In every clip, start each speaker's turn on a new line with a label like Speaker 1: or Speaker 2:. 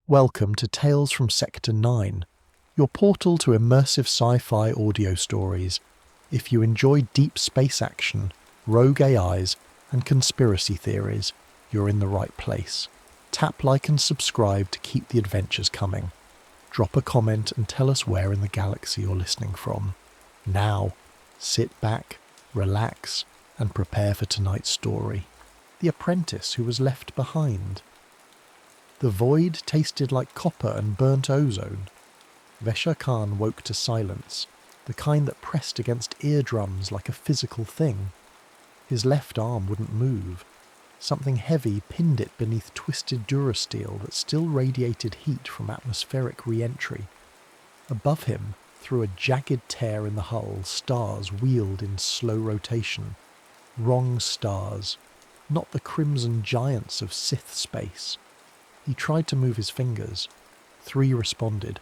Speaker 1: Welcome to Tales from Sector 9, your portal to immersive sci-fi audio stories. If you enjoy deep space action, rogue AIs, and conspiracy theories, you're in the right place. Tap like and subscribe to keep the adventures coming. Drop a comment and tell us where in the galaxy you're listening from. Now, sit back, relax, and prepare for tonight's story. The Apprentice Who Was Left Behind. The void tasted like copper and burnt ozone. Vesha Khan woke to silence, the kind that pressed against eardrums like a physical thing. His left arm wouldn't move. Something heavy pinned it beneath twisted durasteel that still radiated heat from atmospheric re-entry. Above him, through a jagged tear in the hull, stars wheeled in slow rotation. Wrong stars, not the crimson giants of Sith space. He tried to move his fingers. 3 responded.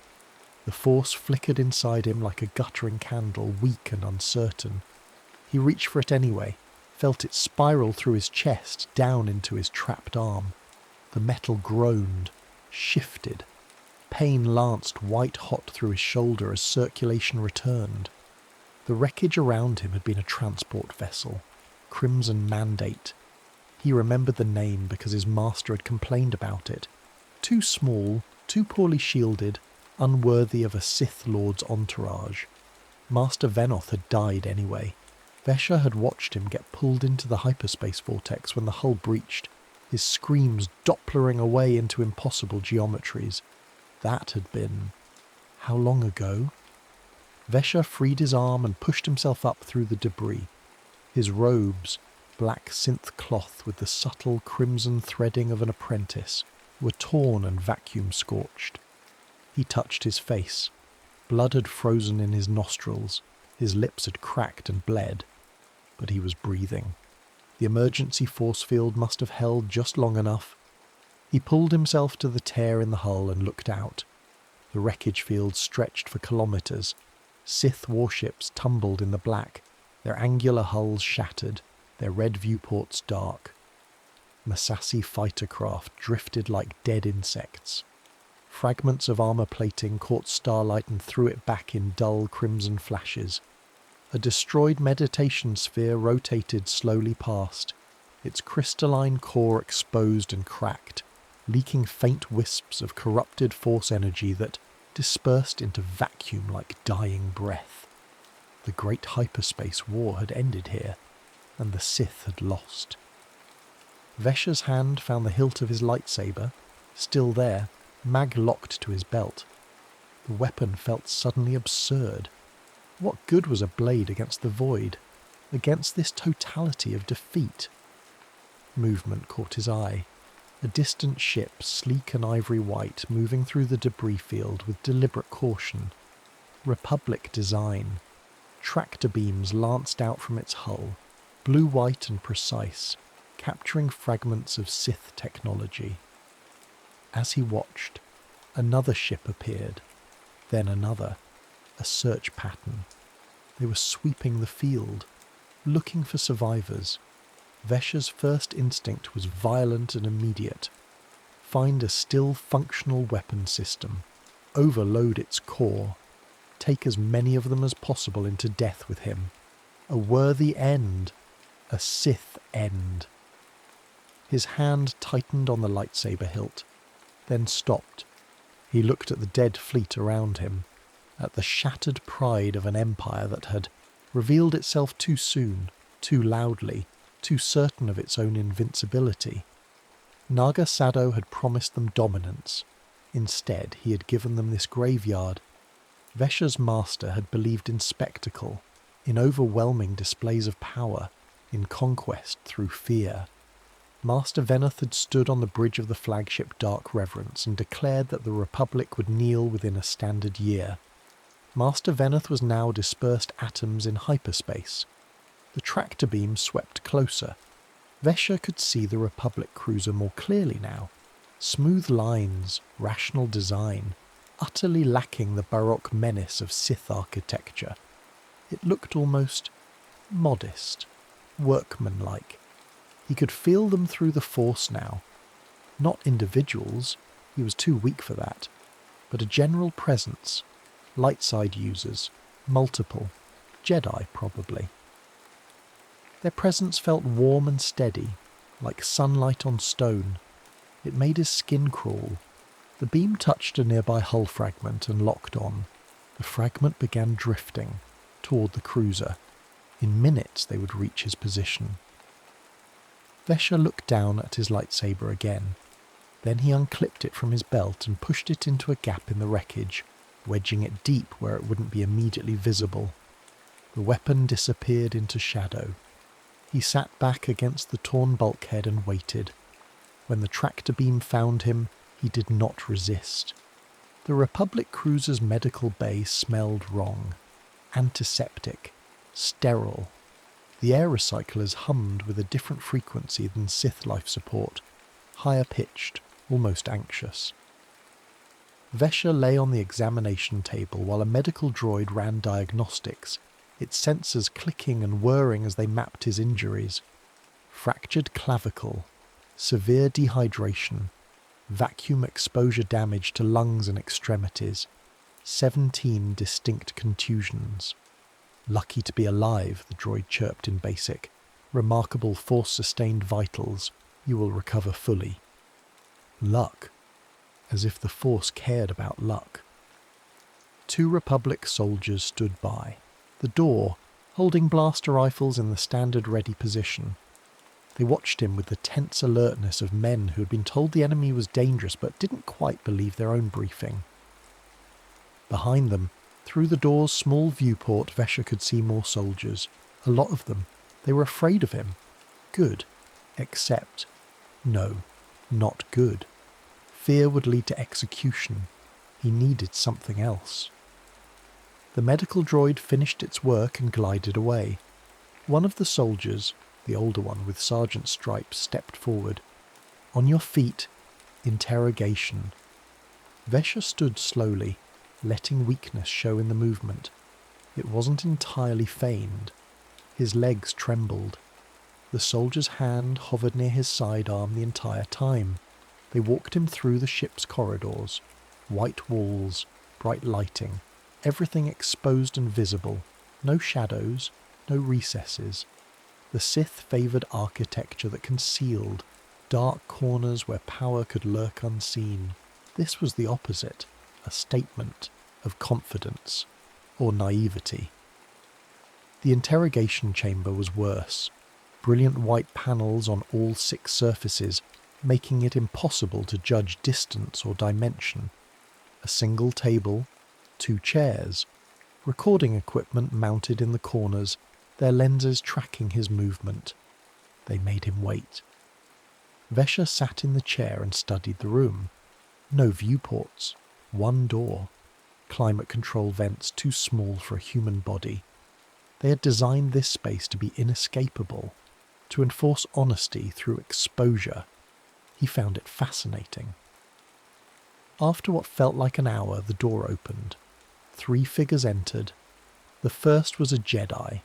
Speaker 1: The force flickered inside him like a guttering candle, weak and uncertain. He reached for it anyway, felt it spiral through his chest, down into his trapped arm. The metal groaned, shifted. Pain lanced white-hot through his shoulder as circulation returned. The wreckage around him had been a transport vessel, Crimson Mandate. He remembered the name because his master had complained about it. Too small, too poorly shielded, unworthy of a Sith Lord's entourage. Master Venoth had died anyway. Vesha had watched him get pulled into the hyperspace vortex when the hull breached, his screams dopplering away into impossible geometries. That had been... how long ago? Vesha freed his arm and pushed himself up through the debris. His robes, black synth cloth with the subtle crimson threading of an apprentice, were torn and vacuum-scorched. He touched his face. Blood had frozen in his nostrils. His lips had cracked and bled. But he was breathing. The emergency force field must have held just long enough. He pulled himself to the tear in the hull and looked out. The wreckage field stretched for kilometers. Sith warships tumbled in the black, their angular hulls shattered, their red viewports dark. Massassi fighter craft drifted like dead insects. Fragments of armor plating caught starlight and threw it back in dull crimson flashes. A destroyed meditation sphere rotated slowly past, its crystalline core exposed and cracked, leaking faint wisps of corrupted force energy that dispersed into vacuum like dying breath. The great hyperspace war had ended here, and the Sith had lost. Vesha's hand found the hilt of his lightsaber, still there, mag-locked to his belt. The weapon felt suddenly absurd. What good was a blade against the void, against this totality of defeat? Movement caught his eye. A distant ship, sleek and ivory white, moving through the debris field with deliberate caution. Republic design. Tractor beams lanced out from its hull, blue-white and precise, capturing fragments of Sith technology. As he watched, another ship appeared, then another, a search pattern. They were sweeping the field, looking for survivors. Vesha's first instinct was violent and immediate. Find a still functional weapon system, overload its core, take as many of them as possible into death with him. A worthy end, a Sith end. His hand tightened on the lightsaber hilt, then stopped. He looked at the dead fleet around him, at the shattered pride of an empire that had revealed itself too soon, too loudly, too certain of its own invincibility. Naga Sado had promised them dominance. Instead, he had given them this graveyard. Vesha's master had believed in spectacle, in overwhelming displays of power, in conquest through fear. Master Venoth had stood on the bridge of the flagship Dark Reverence and declared that the Republic would kneel within a standard year. Master Venoth was now dispersed atoms in hyperspace. The tractor beam swept closer. Vesha could see the Republic cruiser more clearly now. Smooth lines, rational design, utterly lacking the baroque menace of Sith architecture. It looked almost modest, workmanlike. He could feel them through the Force now. Not individuals, He was too weak for that. But a general presence, light side users, multiple, Jedi probably. Their presence felt warm and steady, like sunlight on stone. It made his skin crawl. The beam touched a nearby hull fragment and locked on. The fragment began drifting toward the cruiser. In minutes they would reach his position. Vesha looked down at his lightsaber again. Then he unclipped it from his belt and pushed it into a gap in the wreckage, wedging it deep where it wouldn't be immediately visible. The weapon disappeared into shadow. He sat back against the torn bulkhead and waited. When the tractor beam found him, he did not resist. The Republic cruiser's medical bay smelled wrong. Antiseptic. Sterile. The air recyclers hummed with a different frequency than Sith life support. Higher pitched, almost anxious. Vesha lay on the examination table while a medical droid ran diagnostics, its sensors clicking and whirring as they mapped his injuries. Fractured clavicle, severe dehydration, vacuum exposure damage to lungs and extremities, 17 distinct contusions. Lucky to be alive, the droid chirped in basic. Remarkable force-sustained vitals. You will recover fully. Luck. As if the Force cared about luck. 2 Republic soldiers stood by. The door, holding blaster rifles in the standard ready position. They watched him with the tense alertness of men who had been told the enemy was dangerous but didn't quite believe their own briefing. Behind them, through the door's small viewport, Vesha could see more soldiers. A lot of them. They were afraid of him. Good. Except, no, not good. Fear would lead to execution. He needed something else. The medical droid finished its work and glided away. One of the soldiers, the older one with sergeant stripes, stepped forward. On your feet. Interrogation. Vesha stood slowly, letting weakness show in the movement. It wasn't entirely feigned. His legs trembled. The soldier's hand hovered near his sidearm the entire time. They walked him through the ship's corridors. White walls, bright lighting, everything exposed and visible. No shadows, no recesses. The Sith favoured architecture that concealed, dark corners where power could lurk unseen. This was the opposite. A statement of confidence or naivety. The interrogation chamber was worse. Brilliant white panels on all 6 surfaces, making it impossible to judge distance or dimension. A single table, 2 chairs, recording equipment mounted in the corners, their lenses tracking his movement. They made him wait. Vesha sat in the chair and studied the room. No viewports. 1 door. Climate control vents too small for a human body. They had designed this space to be inescapable, to enforce honesty through exposure. He found it fascinating. After what felt like an hour, the door opened. 3 figures entered. The first was a Jedi,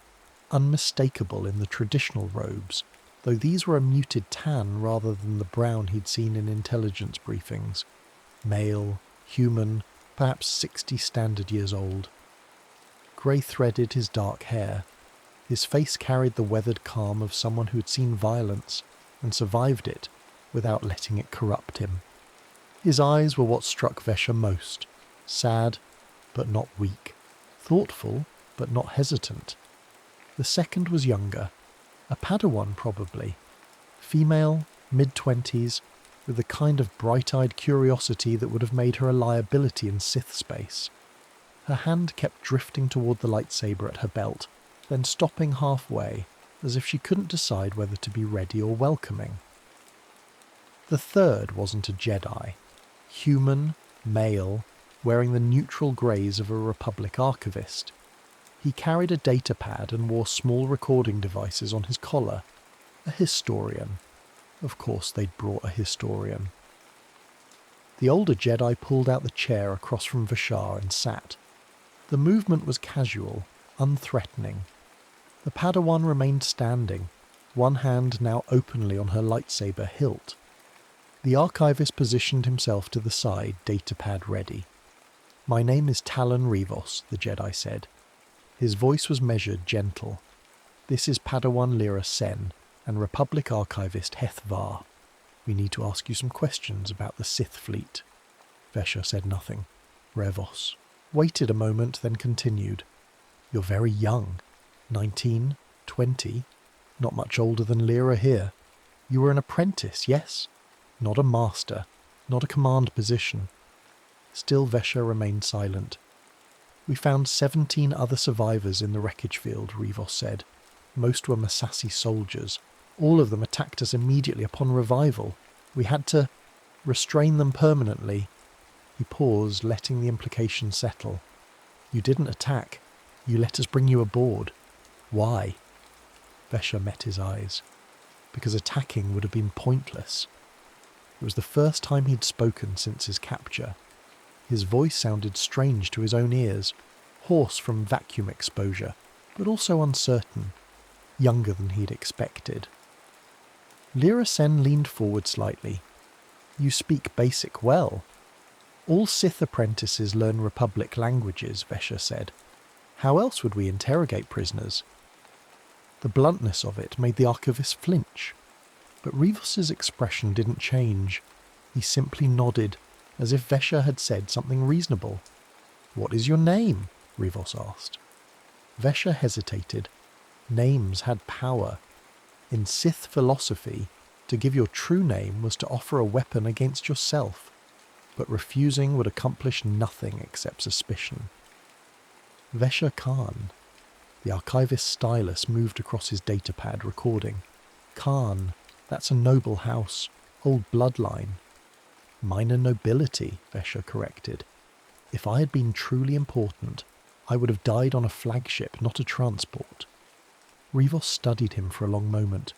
Speaker 1: unmistakable in the traditional robes, though these were a muted tan rather than the brown he'd seen in intelligence briefings. Male, human, perhaps 60 standard years old. Grey threaded his dark hair. His face carried the weathered calm of someone who had seen violence and survived it without letting it corrupt him. His eyes were what struck Vesha most. Sad, but not weak. Thoughtful, but not hesitant. The second was younger. A Padawan, probably. Female, mid-20s, with the kind of bright-eyed curiosity that would have made her a liability in Sith space. Her hand kept drifting toward the lightsaber at her belt, then stopping halfway, as if she couldn't decide whether to be ready or welcoming. The third wasn't a Jedi. Human, male, wearing the neutral greys of a Republic archivist. He carried a datapad and wore small recording devices on his collar. A historian. Of course they'd brought a historian. The older Jedi pulled out the chair across from Vashar and sat. The movement was casual, unthreatening. The Padawan remained standing, one hand now openly on her lightsaber hilt. The archivist positioned himself to the side, datapad ready. "My name is Talon Revos," the Jedi said. His voice was measured, gentle. "This is Padawan Lyra Sen and Republic Archivist Heth Var. We need to ask you some questions about the Sith fleet." Vesha said nothing. Revos waited a moment, then continued. "You're very young. 19, 20. Not much older than Lyra here. You were an apprentice, yes? Not a master. Not a command position." Still Vesha remained silent. "We found 17 other survivors in the wreckage field," Revos said. "Most were Masasi soldiers. All of them attacked us immediately upon revival. We had to restrain them permanently." He paused, letting the implication settle. "You didn't attack. You let us bring you aboard. Why?" Vesha met his eyes. "Because attacking would have been pointless." It was the first time he'd spoken since his capture. His voice sounded strange to his own ears, hoarse from vacuum exposure, but also uncertain, younger than he'd expected. Lyra Sen leaned forward slightly. "You speak basic well." "All Sith apprentices learn Republic languages," Vesha said. "How else would we interrogate prisoners?" The bluntness of it made the archivist flinch. But Revos's expression didn't change. He simply nodded, as if Vesha had said something reasonable. "What is your name?" Revos asked. Vesha hesitated. Names had power. In Sith philosophy, to give your true name was to offer a weapon against yourself, but refusing would accomplish nothing except suspicion. "Vesha Khan." The archivist's stylus moved across his datapad, recording. "Khan, that's a noble house, old bloodline." "Minor nobility," Vesha corrected. "If I had been truly important, I would have died on a flagship, not a transport." Revos studied him for a long moment.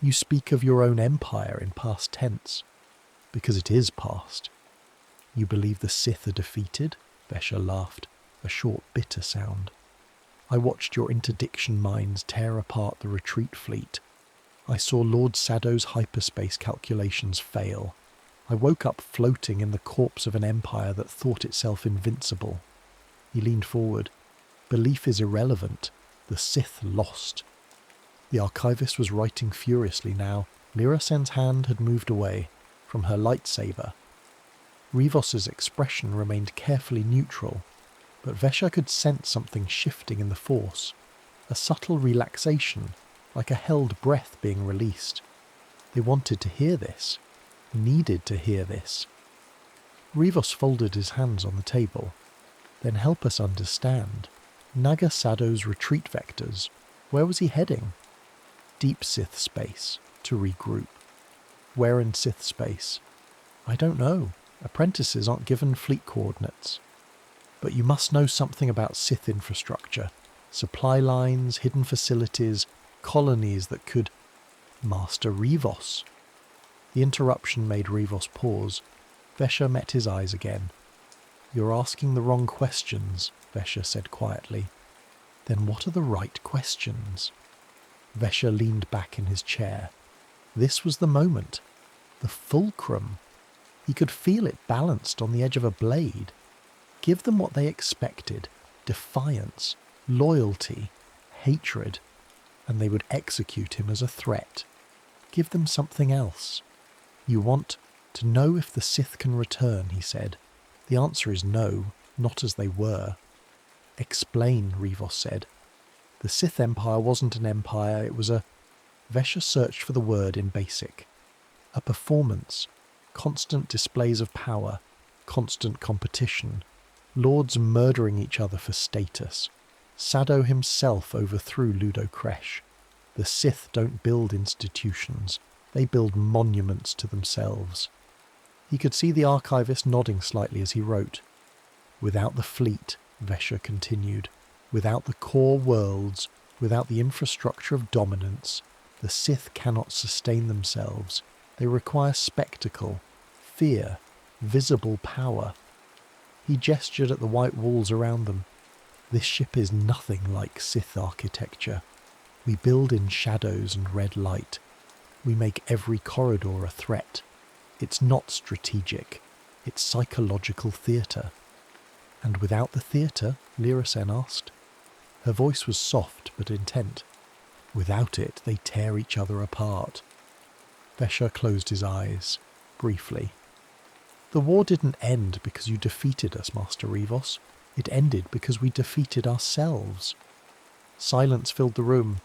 Speaker 1: "You speak of your own empire in past tense. Because it is past." "You believe the Sith are defeated?" Vesha laughed, a short, bitter sound. "I watched your interdiction minds tear apart the retreat fleet. I saw Lord Sado's hyperspace calculations fail. I woke up floating in the corpse of an empire that thought itself invincible." He leaned forward. "Belief is irrelevant. The Sith lost." The archivist was writing furiously now. Lyra Sen's hand had moved away from her lightsaber. Revos's expression remained carefully neutral, but Vesha could sense something shifting in the Force, a subtle relaxation, like a held breath being released. They wanted to hear this, needed to hear this. Revos folded his hands on the table. "Then help us understand. Naga Sado's retreat vectors, where was he heading?" "Deep Sith space, to regroup." "Where in Sith space?" "I don't know. Apprentices aren't given fleet coordinates." "But you must know something about Sith infrastructure. Supply lines, hidden facilities, colonies that could—" "Master Revos." The interruption made Revos pause. Vesha met his eyes again. "You're asking the wrong questions," Vesha said quietly. "Then what are the right questions?" Vesha leaned back in his chair. This was the moment. The fulcrum. He could feel it balanced on the edge of a blade. Give them what they expected. Defiance, loyalty, hatred. And they would execute him as a threat. Give them something else. "You want to know if the Sith can return," he said. "The answer is no, not as they were." "Explain," Revos said. "The Sith Empire wasn't an empire, it was a—" Vesha searched for the word in basic. "A performance. Constant displays of power. Constant competition. Lords murdering each other for status. Sado himself overthrew Ludo Kresh. The Sith don't build institutions. They build monuments to themselves." He could see the archivist nodding slightly as he wrote. "Without the fleet," Vesha continued, "without the core worlds, without the infrastructure of dominance, the Sith cannot sustain themselves. They require spectacle, fear, visible power." He gestured at the white walls around them. "This ship is nothing like Sith architecture. We build in shadows and red light. We make every corridor a threat. It's not strategic. It's psychological theatre. And without the theatre? Lyra Sen asked. Her voice was soft but intent. Without it, they tear each other apart. Vesha closed his eyes, briefly. The war didn't end because you defeated us, Master Rivos. It ended because we defeated ourselves. Silence filled the room.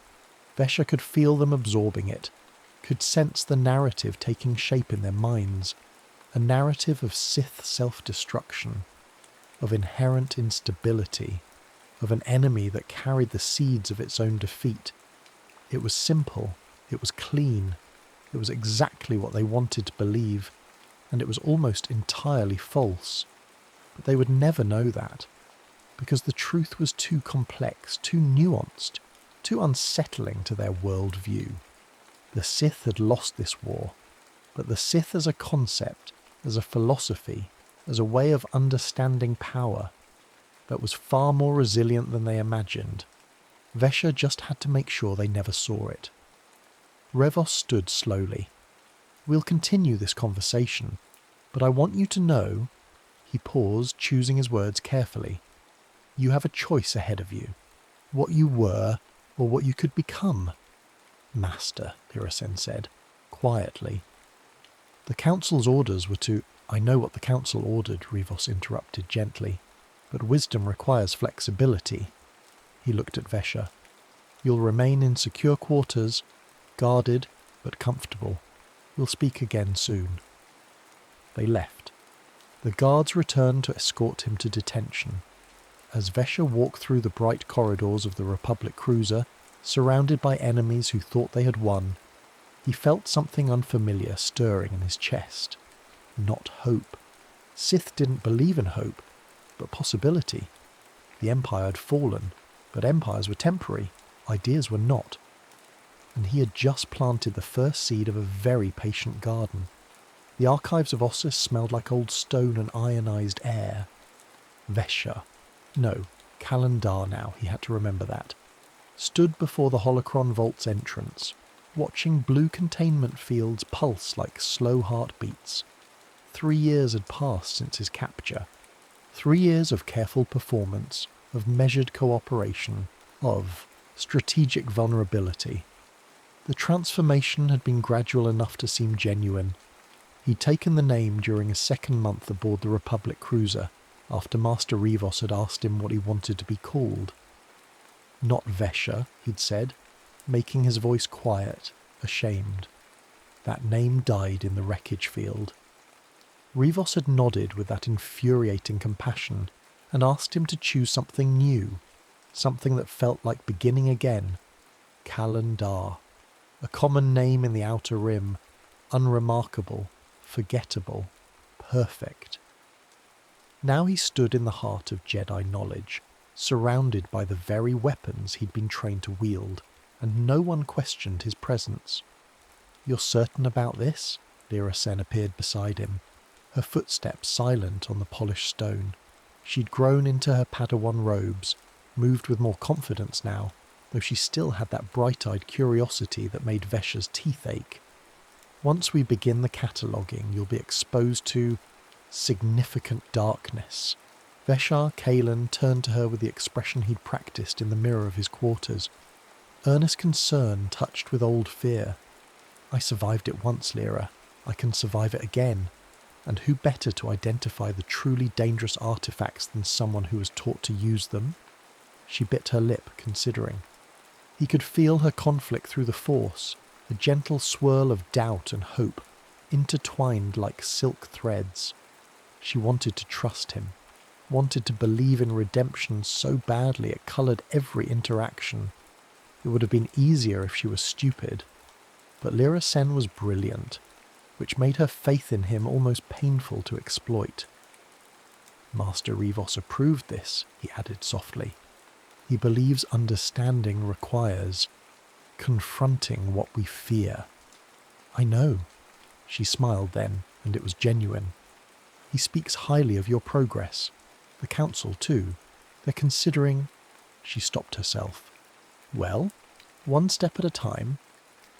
Speaker 1: Vesha could feel them absorbing it, could sense the narrative taking shape in their minds, a narrative of Sith self-destruction, of inherent instability, of an enemy that carried the seeds of its own defeat. It was simple, it was clean, it was exactly what they wanted to believe, and it was almost entirely false. But they would never know that, because the truth was too complex, too nuanced, too unsettling to their worldview. The Sith had lost this war, but the Sith as a concept, as a philosophy, as a way of understanding power, that was far more resilient than they imagined. Vesha just had to make sure they never saw it. Revos stood slowly. We'll continue this conversation, but I want you to know, he paused, choosing his words carefully, you have a choice ahead of you, what you were or what you could become. Master, Lyra Sen said, quietly. The council's orders were to... I know what the council ordered, Rivos interrupted gently, but wisdom requires flexibility. He looked at Vesha. You'll remain in secure quarters, guarded but comfortable. We'll speak again soon. They left. The guards returned to escort him to detention. As Vesha walked through the bright corridors of the Republic cruiser, surrounded by enemies who thought they had won, he felt something unfamiliar stirring in his chest. Not hope. Sith didn't believe in hope, but possibility. The Empire had fallen, but empires were temporary, ideas were not. And he had just planted the first seed of a very patient garden. The archives of Ossus smelled like old stone and ionized air. Vesha. No, Calendar now, he had to remember that. Stood before the holocron vault's entrance, watching blue containment fields pulse like slow heartbeats. 3 years had passed since his capture. 3 years of careful performance, of measured cooperation, of strategic vulnerability. The transformation had been gradual enough to seem genuine. He'd taken the name during his second month aboard the Republic cruiser, after Master Rivos had asked him what he wanted to be called. Not Vesha, he'd said, making his voice quiet, ashamed. That name died in the wreckage field. Rivos had nodded with that infuriating compassion and asked him to choose something new, something that felt like beginning again. Calendar. A common name in the Outer Rim, unremarkable, forgettable, perfect. Now he stood in the heart of Jedi knowledge, surrounded by the very weapons he'd been trained to wield, and no one questioned his presence. You're certain about this? Lyra Sen appeared beside him, her footsteps silent on the polished stone. She'd grown into her Padawan robes, moved with more confidence now, though she still had that bright-eyed curiosity that made Vesha's teeth ache. Once we begin the cataloguing, you'll be exposed to significant darkness. Vesha Kalen turned to her with the expression he'd practiced in the mirror of his quarters. Earnest concern touched with old fear. I survived it once, Lyra. I can survive it again. And who better to identify the truly dangerous artifacts than someone who was taught to use them? She bit her lip, considering. He could feel her conflict through the Force, a gentle swirl of doubt and hope, intertwined like silk threads. She wanted to trust him, wanted to believe in redemption so badly it coloured every interaction. It would have been easier if she was stupid. But Lyra Sen was brilliant, which made her faith in him almost painful to exploit. Master Rivos approved this, he added softly. He believes understanding requires confronting what we fear. I know. She smiled then, and it was genuine. He speaks highly of your progress. The council, too. They're considering... She stopped herself. Well, one step at a time.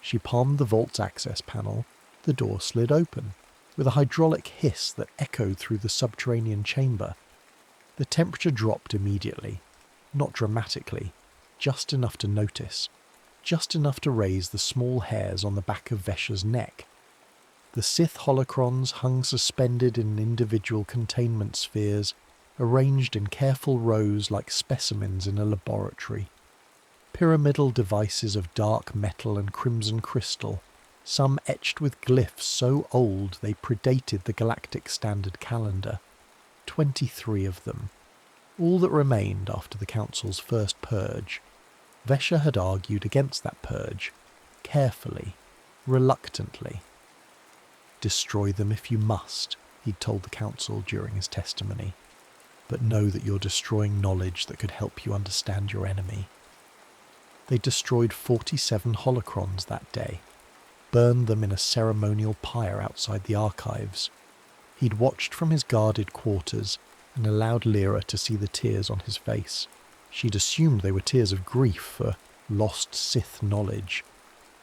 Speaker 1: She palmed the vault's access panel. The door slid open. with a hydraulic hiss that echoed through the subterranean chamber. The temperature dropped immediately, not dramatically, just enough to notice, just enough to raise the small hairs on the back of Vesha's neck. The Sith holocrons hung suspended in individual containment spheres, arranged in careful rows like specimens in a laboratory. Pyramidal devices of dark metal and crimson crystal, some etched with glyphs so old they predated the Galactic Standard Calendar. 23 of them. All that remained after the Council's first purge. Vesha had argued against that purge, carefully, reluctantly. "Destroy them if you must," he'd told the Council during his testimony. "But know that you're destroying knowledge that could help you understand your enemy." They destroyed 47 holocrons that day, burned them in a ceremonial pyre outside the archives. He'd watched from his guarded quarters and allowed Lyra to see the tears on his face. She'd assumed they were tears of grief for lost Sith knowledge.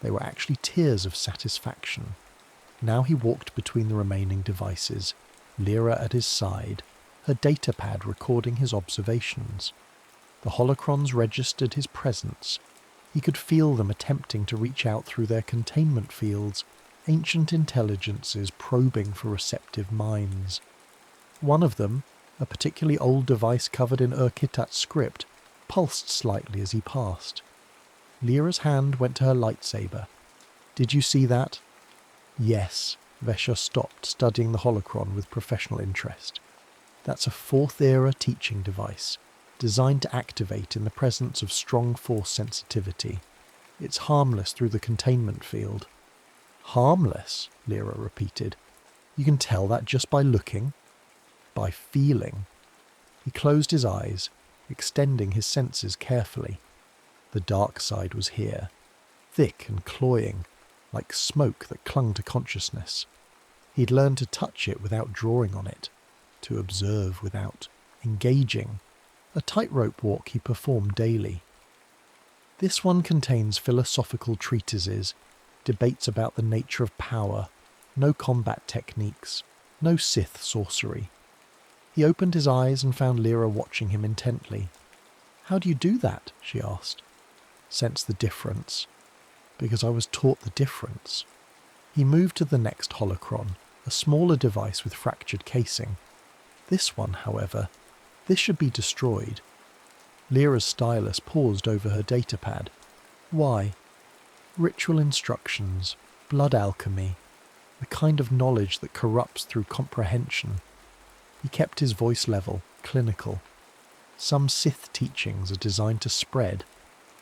Speaker 1: They were actually tears of satisfaction. Now he walked between the remaining devices, Lyra at his side, her datapad recording his observations. The holocrons registered his presence. He could feel them attempting to reach out through their containment fields, ancient intelligences probing for receptive minds. One of them, a particularly old device covered in Urkitat script, pulsed slightly as he passed. Lyra's hand went to her lightsaber. "Did you see that?" "Yes." Vesha stopped, studying the holocron with professional interest. "That's a fourth-era teaching device, designed to activate in the presence of strong force sensitivity. It's harmless through the containment field." "Harmless?" Lyra repeated. "You can tell that just by looking?" "By feeling." He closed his eyes, extending his senses carefully. The dark side was here, thick and cloying, like smoke that clung to consciousness. He'd learned to touch it without drawing on it, to observe without engaging, a tightrope walk he performed daily. This one contains philosophical treatises, debates about the nature of power, no combat techniques, no Sith sorcery. He opened his eyes and found Lyra watching him intently. "How do you do that?" she asked. "Sense the difference. Because I was taught the difference." He moved to the next holocron, a smaller device with fractured casing. This one, however, this should be destroyed. Lyra's stylus paused over her datapad. "Why?" "Ritual instructions, blood alchemy, the kind of knowledge that corrupts through comprehension." He kept his voice level, clinical. "Some Sith teachings are designed to spread,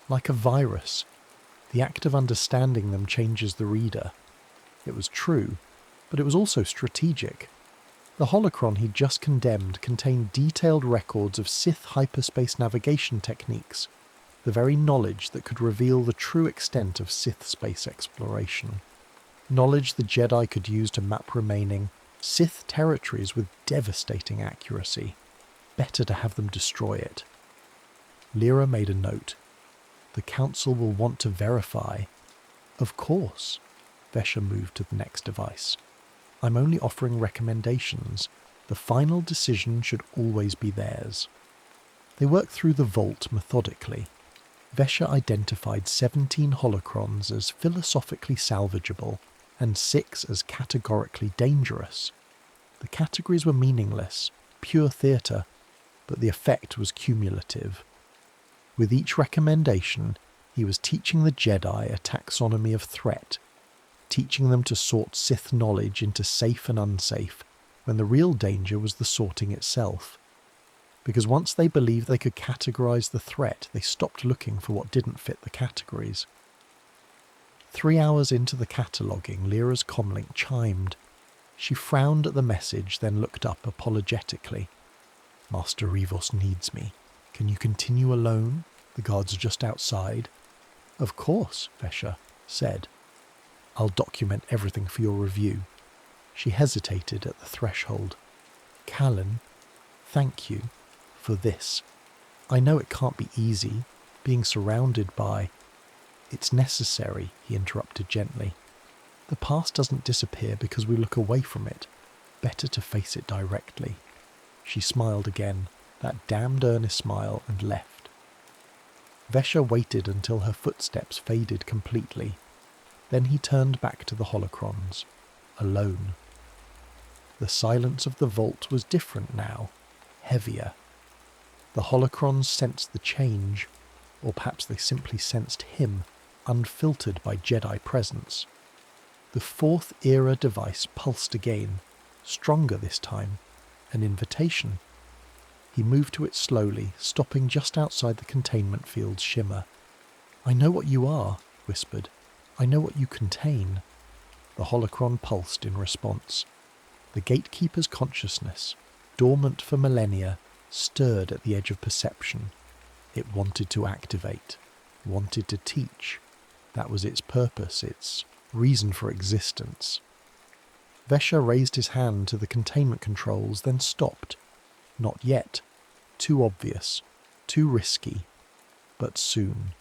Speaker 1: like a virus. The act of understanding them changes the reader." It was true, but it was also strategic. The holocron he'd just condemned contained detailed records of Sith hyperspace navigation techniques, the very knowledge that could reveal the true extent of Sith space exploration. Knowledge the Jedi could use to map remaining Sith territories with devastating accuracy. Better to have them destroy it. Lyra made a note. "The Council will want to verify." "Of course." Vesha moved to the next device. "I'm only offering recommendations. The final decision should always be theirs." They worked through the vault methodically. Vesha identified 17 holocrons as philosophically salvageable, and 6 as categorically dangerous. The categories were meaningless, pure theatre, but the effect was cumulative. With each recommendation, he was teaching the Jedi a taxonomy of threat, teaching them to sort Sith knowledge into safe and unsafe, when the real danger was the sorting itself. Because once they believed they could categorize the threat, they stopped looking for what didn't fit the categories. 3 hours into the cataloguing, Lyra's comlink chimed. She frowned at the message, then looked up apologetically. "Master Rivos needs me. Can you continue alone? The guards are just outside." "Of course," Vesha said. "I'll document everything for your review." She hesitated at the threshold. "Callan, thank you for this. I know it can't be easy, being surrounded by—" "It's necessary," he interrupted gently. The past doesn't disappear because we look away from it. Better to face it directly. She smiled again, that damned earnest smile, and left. Vesha waited until her footsteps faded completely. Then he turned back to the holocrons, alone. The silence of the vault was different now, heavier. The holocrons sensed the change, or perhaps they simply sensed him, unfiltered by Jedi presence. The fourth era device pulsed again, stronger this time, an invitation. He moved to it slowly, stopping just outside the containment field's shimmer. "I know what you are," whispered. "I know what you contain." The holocron pulsed in response. The gatekeeper's consciousness, dormant for millennia, stirred at the edge of perception. It wanted to activate, wanted to teach. That was its purpose, its reason for existence. Vesha raised his hand to the containment controls, then stopped. Not yet. Too obvious. Too risky. But soon.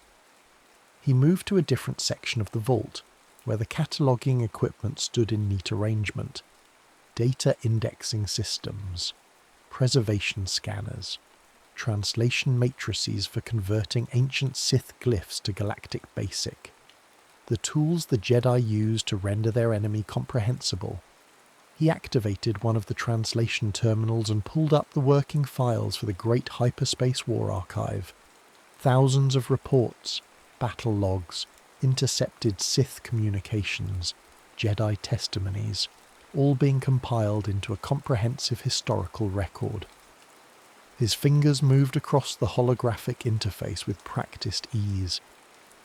Speaker 1: He moved to a different section of the vault, where the cataloguing equipment stood in neat arrangement. Data indexing systems. Preservation scanners. Translation matrices for converting ancient Sith glyphs to Galactic Basic. The tools the Jedi used to render their enemy comprehensible. He activated one of the translation terminals and pulled up the working files for the Great Hyperspace War Archive. Thousands of reports, battle logs, intercepted Sith communications, Jedi testimonies, all being compiled into a comprehensive historical record. His fingers moved across the holographic interface with practiced ease.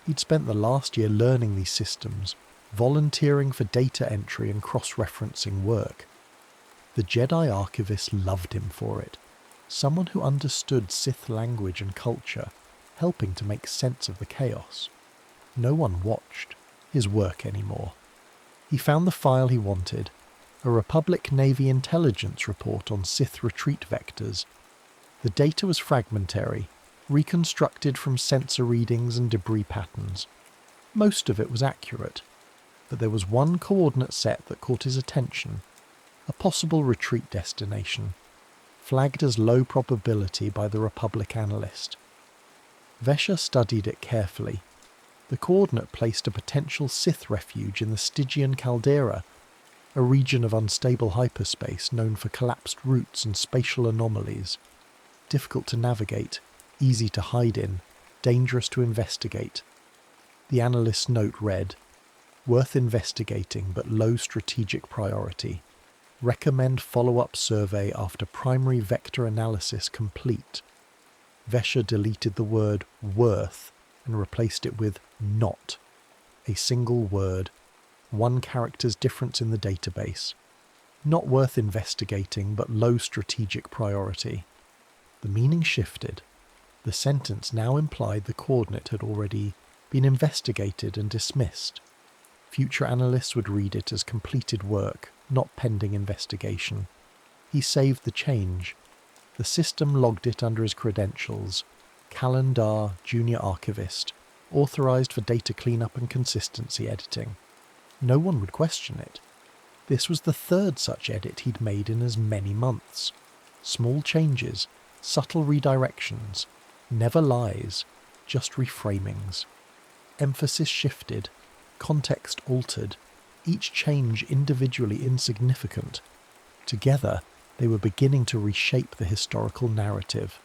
Speaker 1: He'd spent the last year learning these systems, volunteering for data entry and cross-referencing work. The Jedi archivist loved him for it. Someone who understood Sith language and culture, helping to make sense of the chaos. No one watched his work anymore. He found the file he wanted, a Republic Navy intelligence report on Sith retreat vectors. The data was fragmentary, reconstructed from sensor readings and debris patterns. Most of it was accurate, but there was one coordinate set that caught his attention, a possible retreat destination, flagged as low probability by the Republic analyst. Vesha studied it carefully. The coordinate placed a potential Sith refuge in the Stygian caldera, a region of unstable hyperspace known for collapsed routes and spatial anomalies. Difficult to navigate, easy to hide in, dangerous to investigate. The analyst's note read, "Worth investigating but low strategic priority. Recommend follow-up survey after primary vector analysis complete." Vesha deleted the word "worth" and replaced it with "not." A single word, one character's difference in the database. Not worth investigating but low strategic priority. The meaning shifted. The sentence now implied the coordinate had already been investigated and dismissed. Future analysts would read it as completed work, not pending investigation. He saved the change. The system logged it under his credentials. Calendar, Junior Archivist, authorized for data cleanup and consistency editing. No one would question it. This was the third such edit he'd made in as many months. Small changes, subtle redirections, never lies, just reframings. Emphasis shifted, context altered, each change individually insignificant. Together, they were beginning to reshape the historical narrative.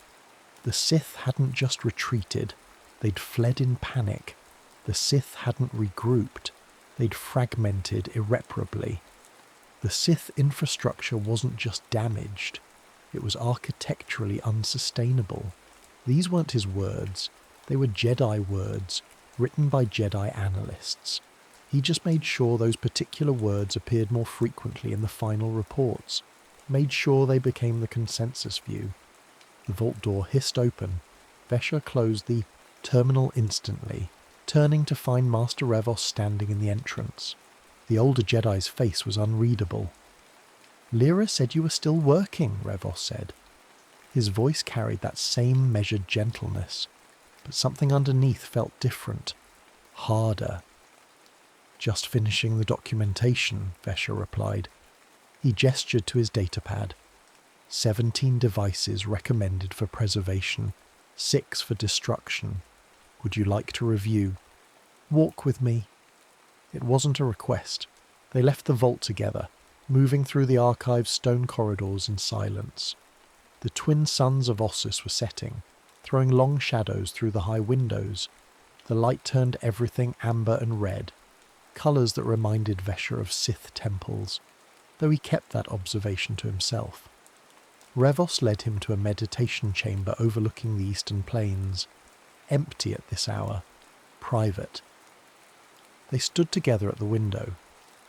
Speaker 1: The Sith hadn't just retreated, they'd fled in panic. The Sith hadn't regrouped, they'd fragmented irreparably. The Sith infrastructure wasn't just damaged, it was architecturally unsustainable. These weren't his words, they were Jedi words, written by Jedi analysts. He just made sure those particular words appeared more frequently in the final reports, made sure they became the consensus view. The vault door hissed open. Vesha closed the terminal instantly, turning to find Master Revos standing in the entrance. The older Jedi's face was unreadable. "Lyra said you were still working," Revos said. His voice carried that same measured gentleness, but something underneath felt different, harder. Just finishing the documentation, Vesher replied. He gestured to his datapad. 17 devices recommended for preservation, 6 for destruction. Would you like to review? Walk with me. It wasn't a request. They left the vault together, moving through the archive's stone corridors in silence. The twin suns of Ossus were setting, throwing long shadows through the high windows. The light turned everything amber and red, colours that reminded Vesher of Sith temples, though he kept that observation to himself. Revos led him to a meditation chamber overlooking the eastern plains, empty at this hour, private. They stood together at the window.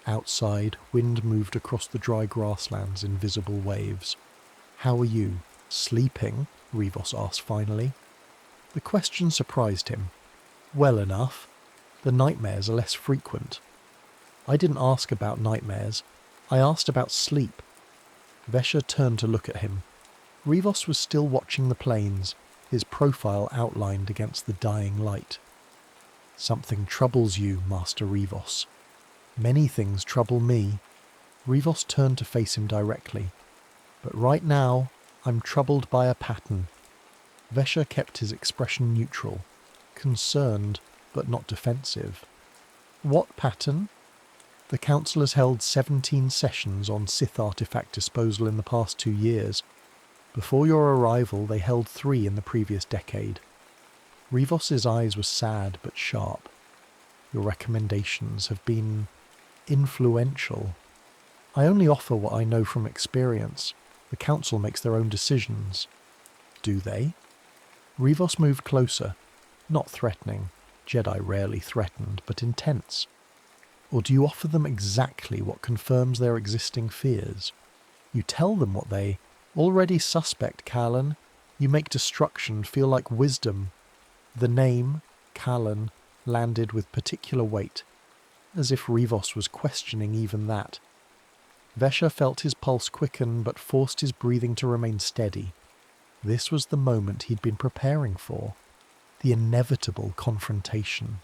Speaker 1: Outside, wind moved across the dry grasslands in visible waves. "How are you? Sleeping?" Revos asked finally. The question surprised him. "Well enough. The nightmares are less frequent." "I didn't ask about nightmares. I asked about sleep." Vesher turned to look at him. Revos was still watching the plains, his profile outlined against the dying light. "Something troubles you, Master Revos." "Many things trouble me." Revos turned to face him directly. "But right now, I'm troubled by a pattern." Vesher kept his expression neutral, concerned but not defensive. "What pattern?" "The Council has held 17 sessions on Sith artifact disposal in the past 2 years. Before your arrival, they held 3 in the previous decade." Revos's eyes were sad but sharp. "Your recommendations have been influential." "I only offer what I know from experience. The Council makes their own decisions." "Do they?" Revos moved closer, not threatening. Jedi rarely threatened, but intense. "Or do you offer them exactly what confirms their existing fears? You tell them what they already suspect, Callan. You make destruction feel like wisdom." The name, Callan, landed with particular weight, as if Revos was questioning even that. Vesher felt his pulse quicken but forced his breathing to remain steady. This was the moment he'd been preparing for, the inevitable confrontation.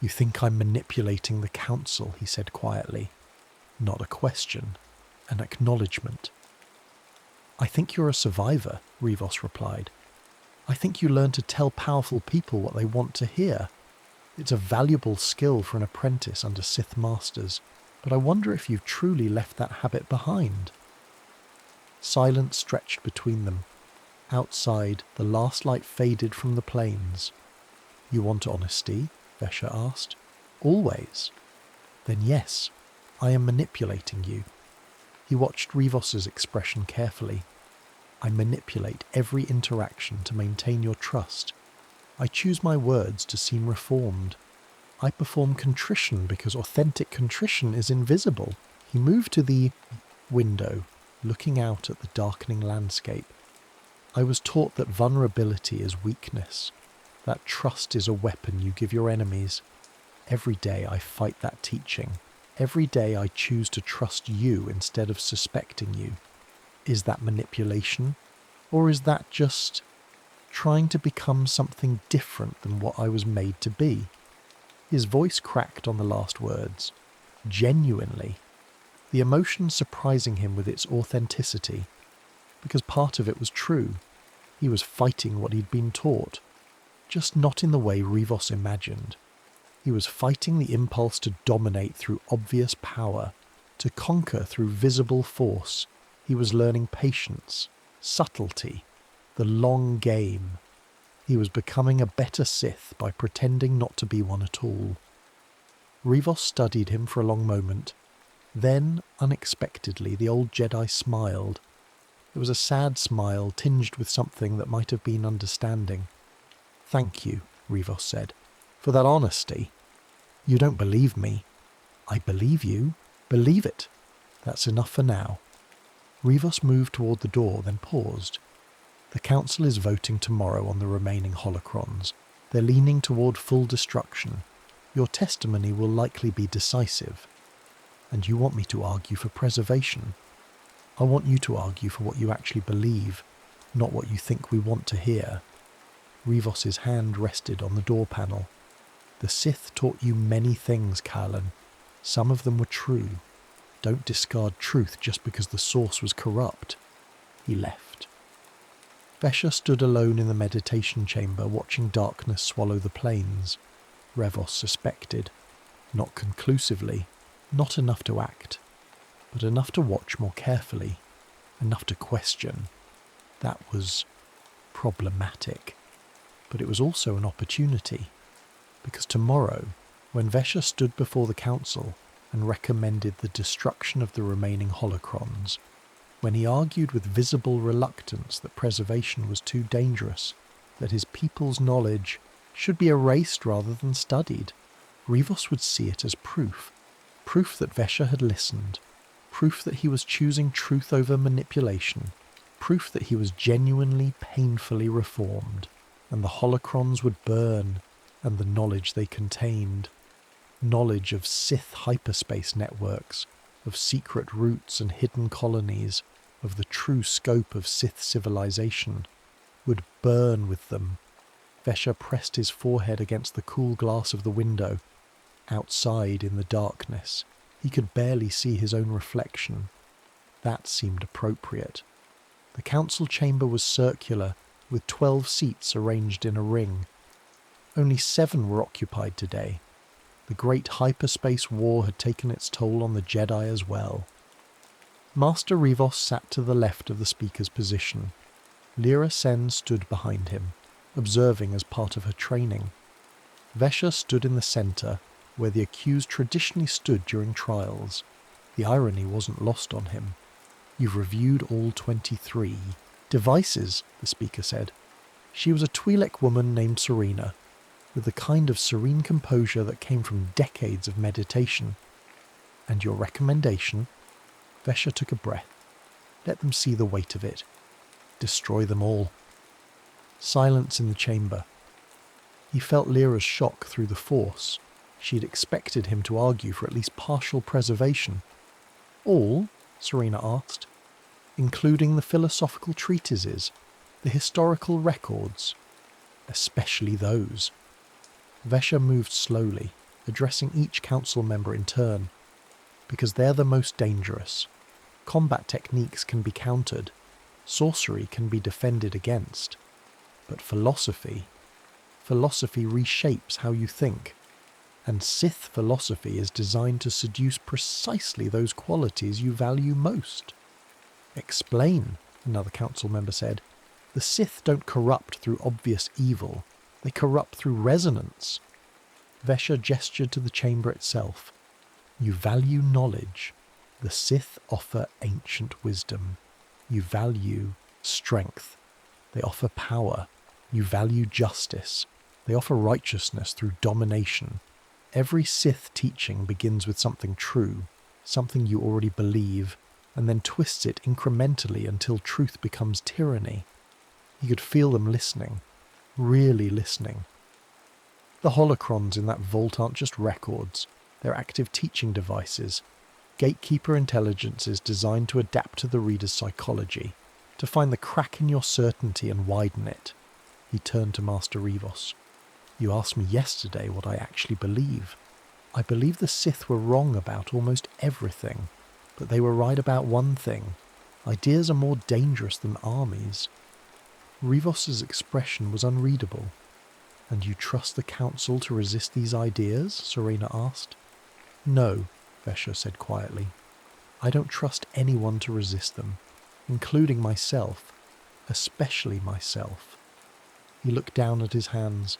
Speaker 1: "You think I'm manipulating the Council," he said quietly. Not a question, an acknowledgement. "I think you're a survivor," Revos replied. "I think you learn to tell powerful people what they want to hear. It's a valuable skill for an apprentice under Sith masters, but I wonder if you've truly left that habit behind." Silence stretched between them. Outside, the last light faded from the plains. "You want honesty?" Vesher asked. "Always." "Then yes, I am manipulating you." He watched Revos's expression carefully. "I manipulate every interaction to maintain your trust. I choose my words to seem reformed. I perform contrition because authentic contrition is invisible." He moved to the window, looking out at the darkening landscape. "I was taught that vulnerability is weakness, that trust is a weapon you give your enemies. Every day I fight that teaching. Every day I choose to trust you instead of suspecting you. Is that manipulation? Or is that just trying to become something different than what I was made to be?" His voice cracked on the last words. Genuinely. The emotion surprising him with its authenticity. Because part of it was true. He was fighting what he'd been taught. Just not in the way Revos imagined. He was fighting the impulse to dominate through obvious power, to conquer through visible force. He was learning patience, subtlety, the long game. He was becoming a better Sith by pretending not to be one at all. Revos studied him for a long moment. Then, unexpectedly, the old Jedi smiled. It was a sad smile tinged with something that might have been understanding. "Thank you," Revos said, "for that honesty. You don't believe me." "I believe you. Believe it. That's enough for now." Revos moved toward the door, then paused. "The Council is voting tomorrow on the remaining holocrons. They're leaning toward full destruction. Your testimony will likely be decisive. And you want me to argue for preservation? I want you to argue for what you actually believe, not what you think we want to hear." Revos's hand rested on the door panel. The Sith taught you many things, Callan. Some of them were true. Don't discard truth just because the source was corrupt. He left. Vesha stood alone in the meditation chamber, watching darkness swallow the plains. Revos suspected. Not conclusively, not enough to act, but enough to watch more carefully, enough to question. That was problematic. But it was also an opportunity. Because tomorrow, when Vesha stood before the council and recommended the destruction of the remaining holocrons, when he argued with visible reluctance that preservation was too dangerous, that his people's knowledge should be erased rather than studied, Rivos would see it as proof that Vesha had listened, proof that he was choosing truth over manipulation, proof that he was genuinely, painfully reformed, and the holocrons would burn, and the knowledge they contained, knowledge of Sith hyperspace networks, of secret routes and hidden colonies, of the true scope of Sith civilization, would burn with them. Vesha pressed his forehead against the cool glass of the window. Outside in the darkness, he could barely see his own reflection. That seemed appropriate. The council chamber was circular, with 12 seats arranged in a ring. Only 7 were occupied today. The great hyperspace war had taken its toll on the Jedi as well. Master Rivos sat to the left of the speaker's position. Lyra Sen stood behind him, observing as part of her training. Vesha stood in the centre, where the accused traditionally stood during trials. The irony wasn't lost on him. You've reviewed all 23. Devices, the speaker said. She was a Twi'lek woman named Serena, with the kind of serene composure that came from decades of meditation. And your recommendation? Vesha took a breath. Let them see the weight of it. Destroy them all. Silence in the chamber. He felt Lyra's shock through the Force. She had expected him to argue for at least partial preservation. All? Serena asked. Including the philosophical treatises, the historical records. Especially those. Vesha moved slowly, addressing each council member in turn. Because they're the most dangerous. Combat techniques can be countered. Sorcery can be defended against. But philosophy reshapes how you think. And Sith philosophy is designed to seduce precisely those qualities you value most. Explain, another council member said. The Sith don't corrupt through obvious evil. They corrupt through resonance. Vesha gestured to the chamber itself. You value knowledge. The Sith offer ancient wisdom. You value strength. They offer power. You value justice. They offer righteousness through domination. Every Sith teaching begins with something true, something you already believe, and then twists it incrementally until truth becomes tyranny. You could feel them listening, really listening. The holocrons in that vault aren't just records, they're active teaching devices, gatekeeper intelligences designed to adapt to the reader's psychology, to find the crack in your certainty and widen it. He turned to Master Rivos. You asked me yesterday what I actually believe. I believe the Sith were wrong about almost everything, but they were right about one thing. Ideas are more dangerous than armies. Rivos's expression was unreadable. And you trust the council to resist these ideas? Serena asked. No, Vesha said quietly. I don't trust anyone to resist them, including myself, especially myself. He looked down at his hands.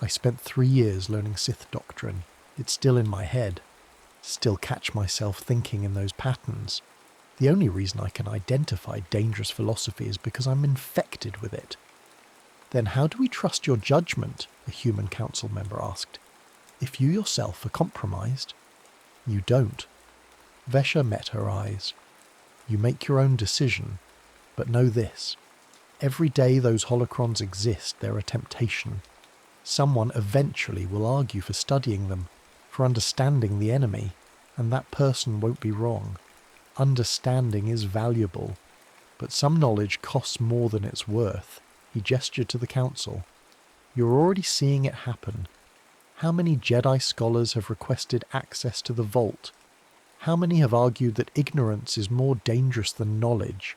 Speaker 1: I spent 3 years learning Sith doctrine. It's still in my head. Still catch myself thinking in those patterns. The only reason I can identify dangerous philosophy is because I'm infected with it. Then how do we trust your judgment? A human council member asked. If you yourself are compromised? You don't. Vesha met her eyes. You make your own decision, but know this. Every day those holocrons exist, they're a temptation. Someone eventually will argue for studying them, for understanding the enemy, and that person won't be wrong. Understanding is valuable, but some knowledge costs more than it's worth. He gestured to the council. You're already seeing it happen. How many Jedi scholars have requested access to the vault? How many have argued that ignorance is more dangerous than knowledge?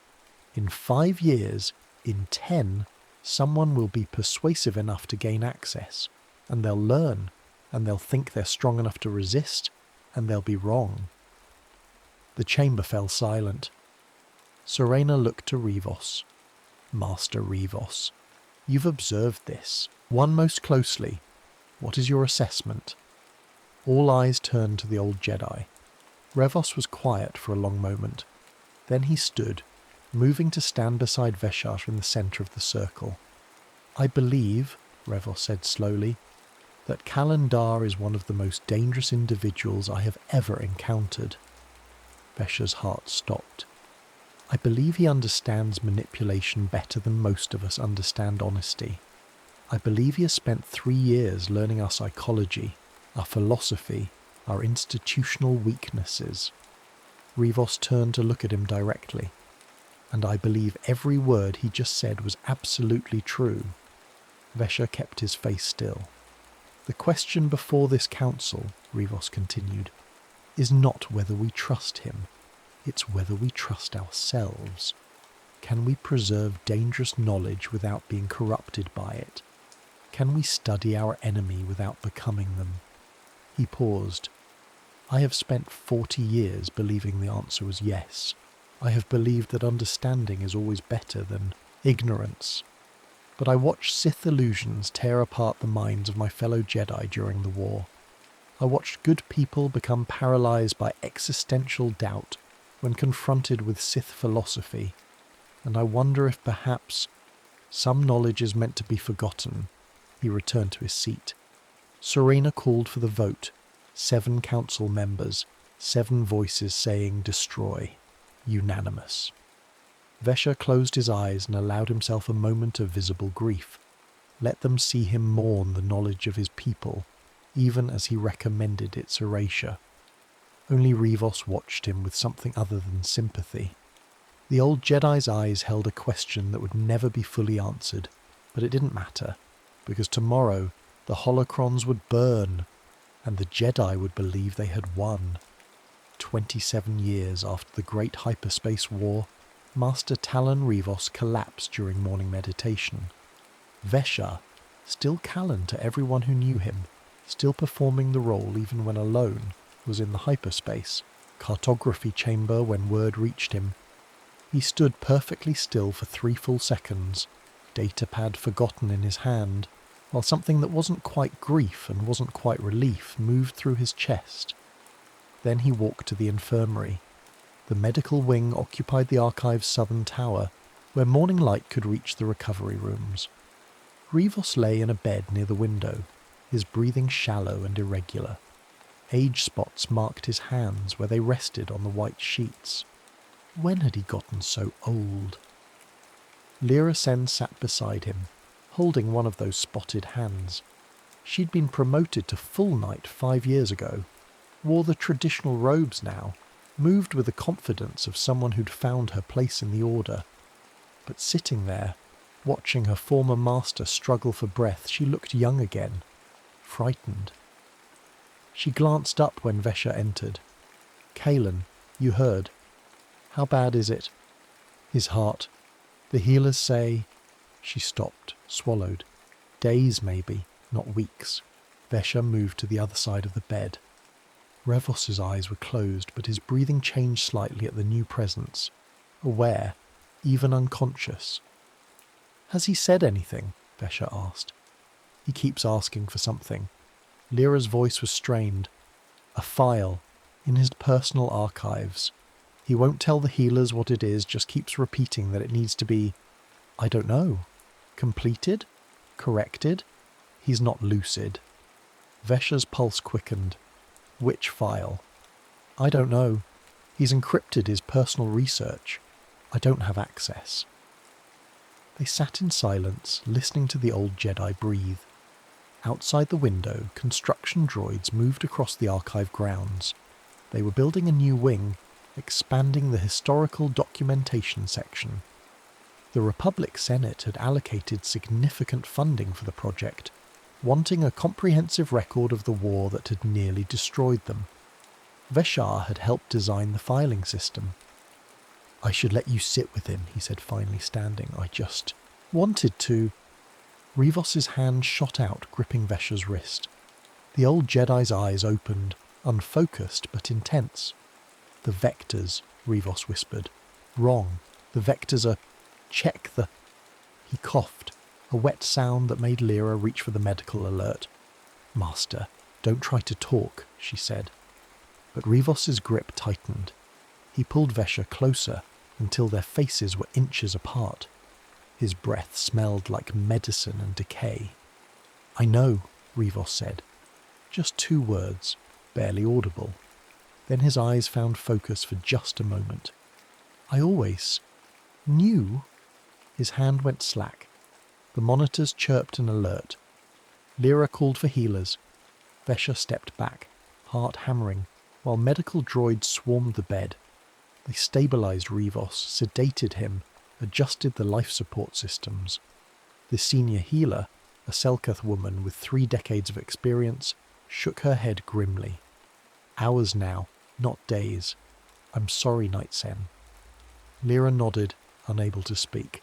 Speaker 1: In 5 years, in 10, someone will be persuasive enough to gain access, and they'll learn, and they'll think they're strong enough to resist, and they'll be wrong. The chamber fell silent. Serena looked to Rivos. Master Rivos, you've observed this. One most closely. What is your assessment? All eyes turned to the old Jedi. Revos was quiet for a long moment. Then he stood, moving to stand beside Veshar in the centre of the circle. I believe, Revos said slowly, that Kalandar is one of the most dangerous individuals I have ever encountered. Veshar's heart stopped. I believe he understands manipulation better than most of us understand honesty. I believe he has spent 3 years learning our psychology, our philosophy, our institutional weaknesses. Rivos turned to look at him directly. And I believe every word he just said was absolutely true. Veshar kept his face still. The question before this council, Rivos continued, is not whether we trust him. It's whether we trust ourselves. Can we preserve dangerous knowledge without being corrupted by it? Can we study our enemy without becoming them? He paused. I have spent 40 years believing the answer was yes. I have believed that understanding is always better than ignorance. But I watched Sith illusions tear apart the minds of my fellow Jedi during the war. I watched good people become paralyzed by existential doubt when confronted with Sith philosophy, and I wonder if perhaps some knowledge is meant to be forgotten. He returned to his seat. Serena called for the vote. 7 council members, 7 voices saying destroy. Unanimous. Veshar closed his eyes and allowed himself a moment of visible grief. Let them see him mourn the knowledge of his people, even as he recommended its erasure. Only Rivos watched him with something other than sympathy. The old Jedi's eyes held a question that would never be fully answered, but it didn't matter, because tomorrow the holocrons would burn, and the Jedi would believe they had won. 27 years after the Great Hyperspace War, Master Talon Rivos collapsed during morning meditation. Veshar, still Callan to everyone who knew him, still performing the role even when alone, was in the hyperspace cartography chamber when word reached him. He stood perfectly still for 3 full seconds, datapad forgotten in his hand, while something that wasn't quite grief and wasn't quite relief moved through his chest. Then he walked to the infirmary. The medical wing occupied the archive's southern tower, where morning light could reach the recovery rooms. Rivos lay in a bed near the window, his breathing shallow and irregular. Age spots marked his hands where they rested on the white sheets. When had he gotten so old? Lyra Sen sat beside him, holding one of those spotted hands. She'd been promoted to full knight 5 years ago, wore the traditional robes now, moved with the confidence of someone who'd found her place in the order. But sitting there, watching her former master struggle for breath, she looked young again, frightened. She glanced up when Veshar entered. Kalan, you heard. How bad is it? His heart. The healers say... She stopped, swallowed. Days maybe, not weeks. Veshar moved to the other side of the bed. Revos's eyes were closed, but his breathing changed slightly at the new presence. Aware, even unconscious. Has he said anything? Veshar asked. He keeps asking for something. Lyra's voice was strained. A file, in his personal archives. He won't tell the healers what it is, just keeps repeating that it needs to be, I don't know, completed? Corrected? He's not lucid. Veshar's pulse quickened. Which file? I don't know. He's encrypted his personal research. I don't have access. They sat in silence, listening to the old Jedi breathe. Outside the window, construction droids moved across the archive grounds. They were building a new wing, expanding the historical documentation section. The Republic Senate had allocated significant funding for the project, wanting a comprehensive record of the war that had nearly destroyed them. Veshar had helped design the filing system. "I should let you sit with him," he said, finally standing. "I just wanted to." Rivos's hand shot out, gripping Veshar's wrist. The old Jedi's eyes opened, unfocused but intense. "The vectors," Rivos whispered. "Wrong. The vectors are... Check the..." He coughed, a wet sound that made Lyra reach for the medical alert. "Master, don't try to talk," she said. But Rivos's grip tightened. He pulled Veshar closer until their faces were inches apart. His breath smelled like medicine and decay. "I know," Rivos said. Just 2 words, barely audible. Then his eyes found focus for just a moment. "I always knew." His hand went slack. The monitors chirped an alert. Lyra called for healers. Veshar stepped back, heart hammering, while medical droids swarmed the bed. They stabilized Rivos, sedated him, adjusted the life support systems. The senior healer, a Selkath woman with 3 decades of experience, shook her head grimly. "Hours now, not days. I'm sorry, Knight Sen." Lyra nodded, unable to speak.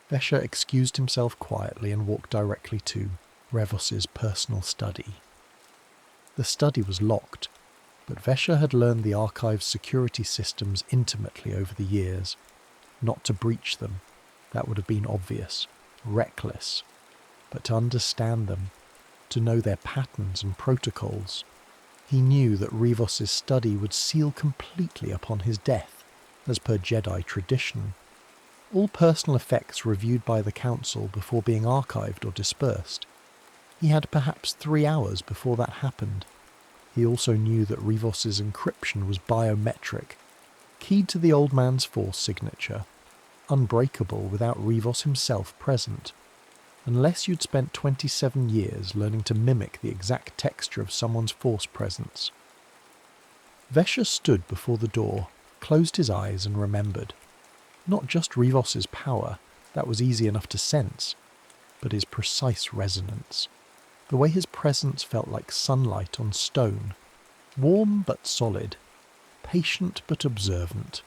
Speaker 1: Veshar excused himself quietly and walked directly to Revos's personal study. The study was locked, but Veshar had learned the archive's security systems intimately over the years. Not to breach them, that would have been obvious, reckless, but to understand them, to know their patterns and protocols. He knew that Rivos's study would seal completely upon his death, as per Jedi tradition. All personal effects reviewed by the Council before being archived or dispersed. He had perhaps 3 hours before that happened. He also knew that Rivos's encryption was biometric, keyed to the old man's force signature, unbreakable without Rivos himself present. Unless you'd spent 27 years learning to mimic the exact texture of someone's force presence. Veshar stood before the door, closed his eyes and remembered. Not just Rivos's power, that was easy enough to sense, but his precise resonance. The way his presence felt like sunlight on stone, warm but solid, patient but observant.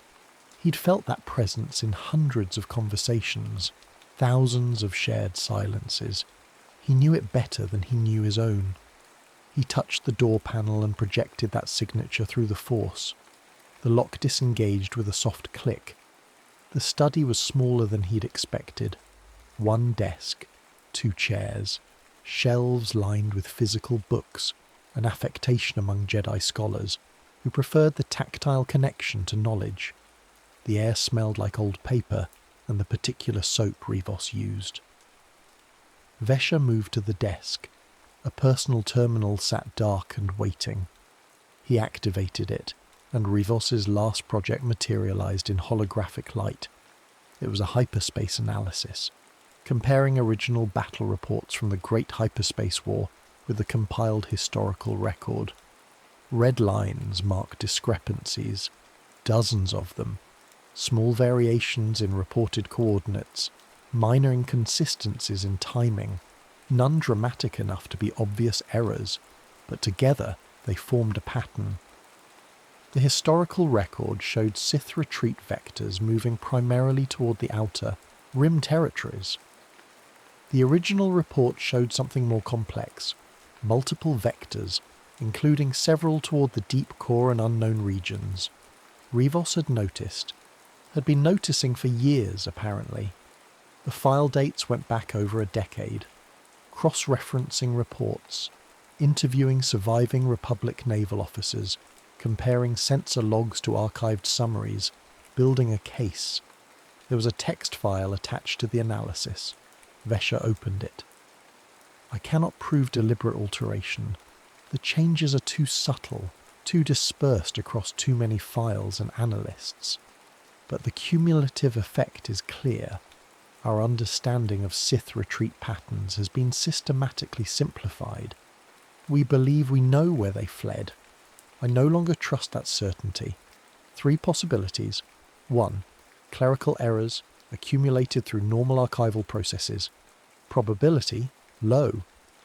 Speaker 1: He'd felt that presence in hundreds of conversations, thousands of shared silences. He knew it better than he knew his own. He touched the door panel and projected that signature through the force. The lock disengaged with a soft click. The study was smaller than he'd expected. 1 desk, 2 chairs, shelves lined with physical books, an affectation among Jedi scholars, who preferred the tactile connection to knowledge. The air smelled like old paper and the particular soap Rivos used. Veshar moved to the desk. A personal terminal sat dark and waiting. He activated it, and Rivos's last project materialized in holographic light. It was a hyperspace analysis, comparing original battle reports from the Great Hyperspace War with the compiled historical record. Red lines mark discrepancies, dozens of them, small variations in reported coordinates, minor inconsistencies in timing, none dramatic enough to be obvious errors, but together they formed a pattern. The historical record showed Sith retreat vectors moving primarily toward the outer, rim territories. The original report showed something more complex, multiple vectors, including several toward the deep core and unknown regions. Rivos had been noticing for years apparently. The file dates went back over a decade, cross-referencing reports, interviewing surviving Republic naval officers, comparing sensor logs to archived summaries, building a case. There was a text file attached to the analysis. Veshar opened it. "I cannot prove deliberate alteration. The changes are too subtle, too dispersed across too many files and analysts. But the cumulative effect is clear. Our understanding of Sith retreat patterns has been systematically simplified. We believe we know where they fled. I no longer trust that certainty. 3 possibilities. 1. Clerical errors accumulated through normal archival processes. Probability, low.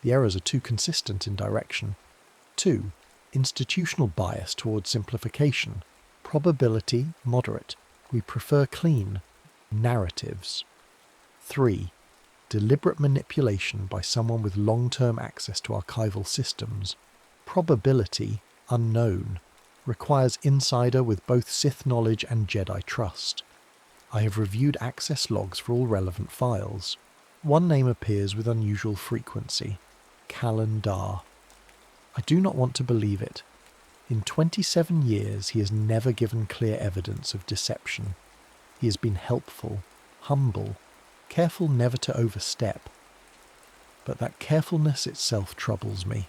Speaker 1: The errors are too consistent in direction. 2. Institutional bias towards simplification. Probability, moderate. We prefer clean. Narratives. 3. Deliberate manipulation by someone with long-term access to archival systems. Probability, unknown. Requires insider with both Sith knowledge and Jedi trust. I have reviewed access logs for all relevant files. One name appears with unusual frequency. Calendar. I do not want to believe it. In 27 years he has never given clear evidence of deception. He has been helpful, humble, careful never to overstep. But that carefulness itself troubles me.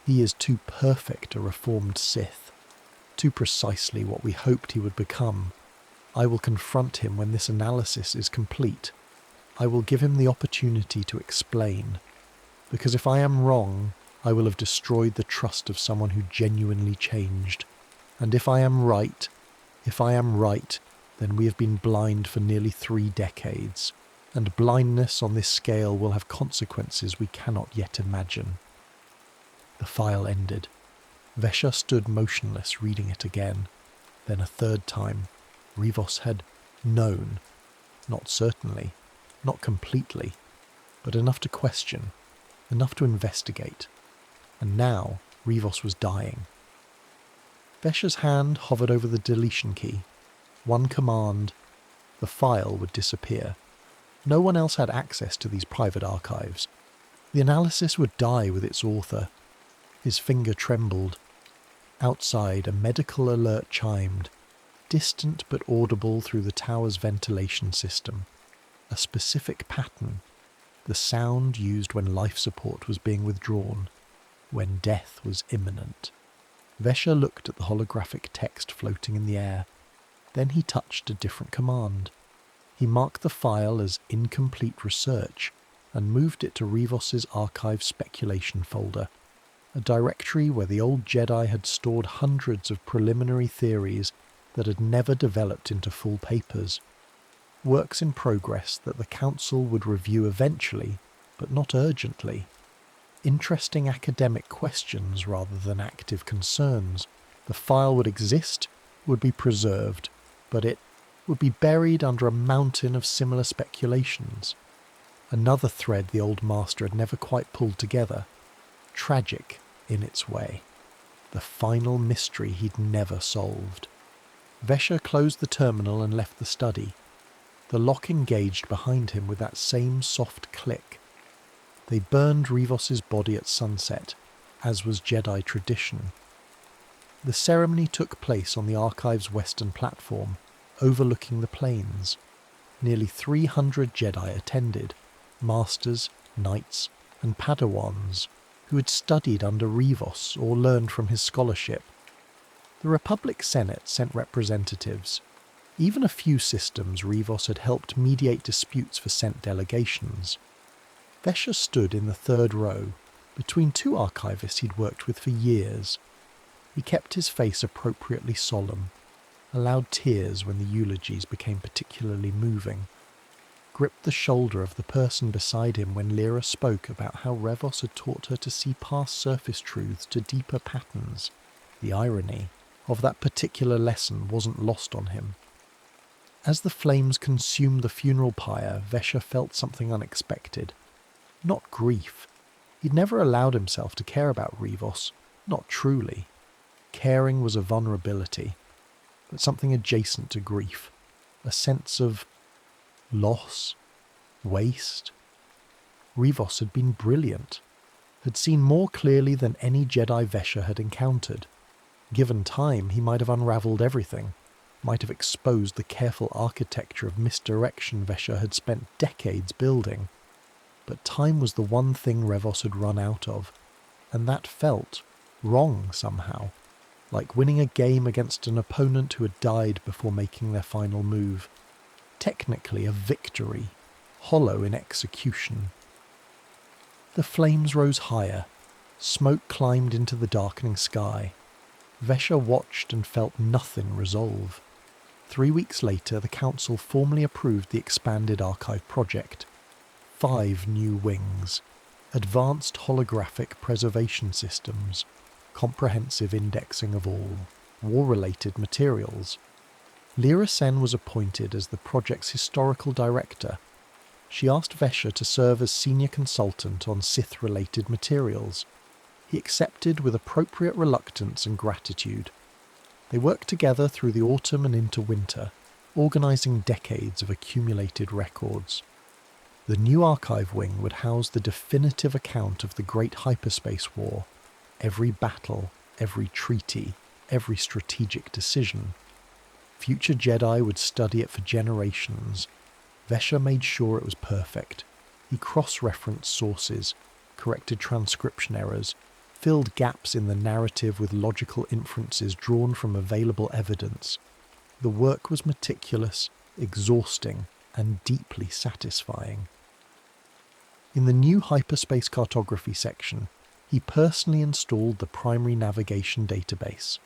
Speaker 1: He is too perfect a reformed Sith. Too precisely what we hoped he would become. I will confront him when this analysis is complete. I will give him the opportunity to explain. Because if I am wrong, I will have destroyed the trust of someone who genuinely changed. And if I am right, then we have been blind for nearly 3 decades. And blindness on this scale will have consequences we cannot yet imagine. The file ended. Vesha stood motionless, reading it again. Then a third time. Rivos had known. Not certainly, not completely, but enough to question, enough to investigate. And now Rivos was dying. Vesha's hand hovered over the deletion key. One command, the file would disappear. No one else had access to these private archives. The analysis would die with its author. His finger trembled. Outside, a medical alert chimed, distant but audible through the tower's ventilation system. A specific pattern, the sound used when life support was being withdrawn, when death was imminent. Vesha looked at the holographic text floating in the air. Then he touched a different command. He marked the file as incomplete research and moved it to Rivos's archive speculation folder, a directory where the old Jedi had stored hundreds of preliminary theories that had never developed into full papers. Works in progress that the Council would review eventually, but not urgently. Interesting academic questions rather than active concerns. The file would exist, would be preserved, but it would be buried under a mountain of similar speculations. Another thread the old master had never quite pulled together. Tragic in its way. The final mystery he'd never solved. Vesha closed the terminal and left the study. The lock engaged behind him with that same soft click. They burned Rivos's body at sunset, as was Jedi tradition. The ceremony took place on the archive's western platform, overlooking the plains. Nearly 300 Jedi attended, masters, knights, and Padawans, who had studied under Rivos or learned from his scholarship. The Republic Senate sent representatives. Even a few systems Rivos had helped mediate disputes for sent delegations. Vesha stood in the third row, between 2 archivists he'd worked with for years. He kept his face appropriately solemn, allowed tears when the eulogies became particularly moving, gripped the shoulder of the person beside him when Lyra spoke about how Revos had taught her to see past surface truths to deeper patterns. The irony of that particular lesson wasn't lost on him. As the flames consumed the funeral pyre, Vesha felt something unexpected. Not grief. He'd never allowed himself to care about Rivos, not truly. Caring was a vulnerability, but something adjacent to grief. A sense of loss, waste. Rivos had been brilliant, had seen more clearly than any Jedi Vesha had encountered. Given time, he might have unravelled everything, might have exposed the careful architecture of misdirection Vesha had spent decades building. But time was the one thing Revos had run out of, and that felt wrong somehow, like winning a game against an opponent who had died before making their final move. Technically a victory, hollow in execution. The flames rose higher. Smoke climbed into the darkening sky. Vesha watched and felt nothing resolve. 3 weeks later, the Council formally approved the expanded archive project. 5 new wings. advanced holographic preservation systems, comprehensive indexing of all war-related materials. Lyra Sen was appointed as the project's historical director. She asked Vesha to serve as senior consultant on Sith-related materials. He accepted with appropriate reluctance and gratitude. They worked together through the autumn and into winter, organising decades of accumulated records. The new archive wing would house the definitive account of the Great Hyperspace War, every battle, every treaty, every strategic decision. Future Jedi would study it for generations. Vesha made sure it was perfect. He cross-referenced sources, corrected transcription errors, filled gaps in the narrative with logical inferences drawn from available evidence. The work was meticulous, exhausting, and deeply satisfying. In the new hyperspace cartography section, he personally installed the primary navigation database.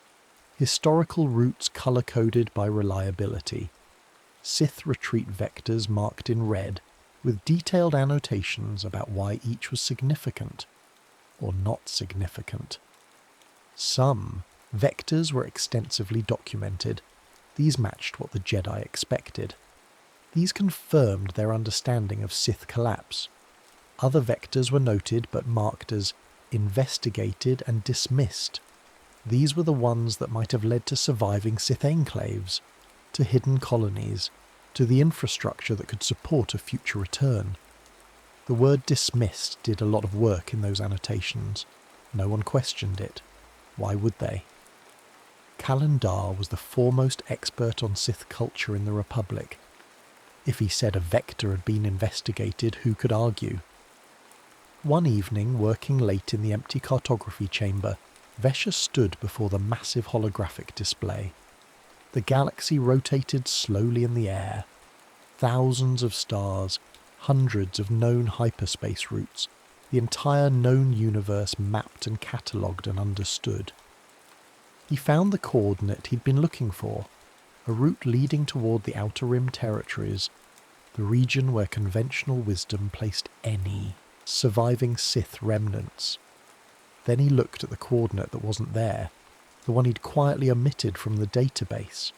Speaker 1: Historical routes colour-coded by reliability. Sith retreat vectors marked in red, with detailed annotations about why each was significant or not significant. Some vectors were extensively documented. These matched what the Jedi expected. These confirmed their understanding of Sith collapse. Other vectors were noted but marked as investigated and dismissed. These were the ones that might have led to surviving Sith enclaves, to hidden colonies, to the infrastructure that could support a future return. The word dismissed did a lot of work in those annotations. No one questioned it. Why would they? Kalendar was the foremost expert on Sith culture in the Republic. If he said a vector had been investigated, who could argue? One evening, working late in the empty cartography chamber, Vesha stood before the massive holographic display. The galaxy rotated slowly in the air. Thousands of stars, hundreds of known hyperspace routes, the entire known universe mapped and catalogued and understood. He found the coordinate he'd been looking for, a route leading toward the Outer Rim territories, the region where conventional wisdom placed any surviving Sith remnants. Then he looked at the coordinate that wasn't there, the one he'd quietly omitted from the database,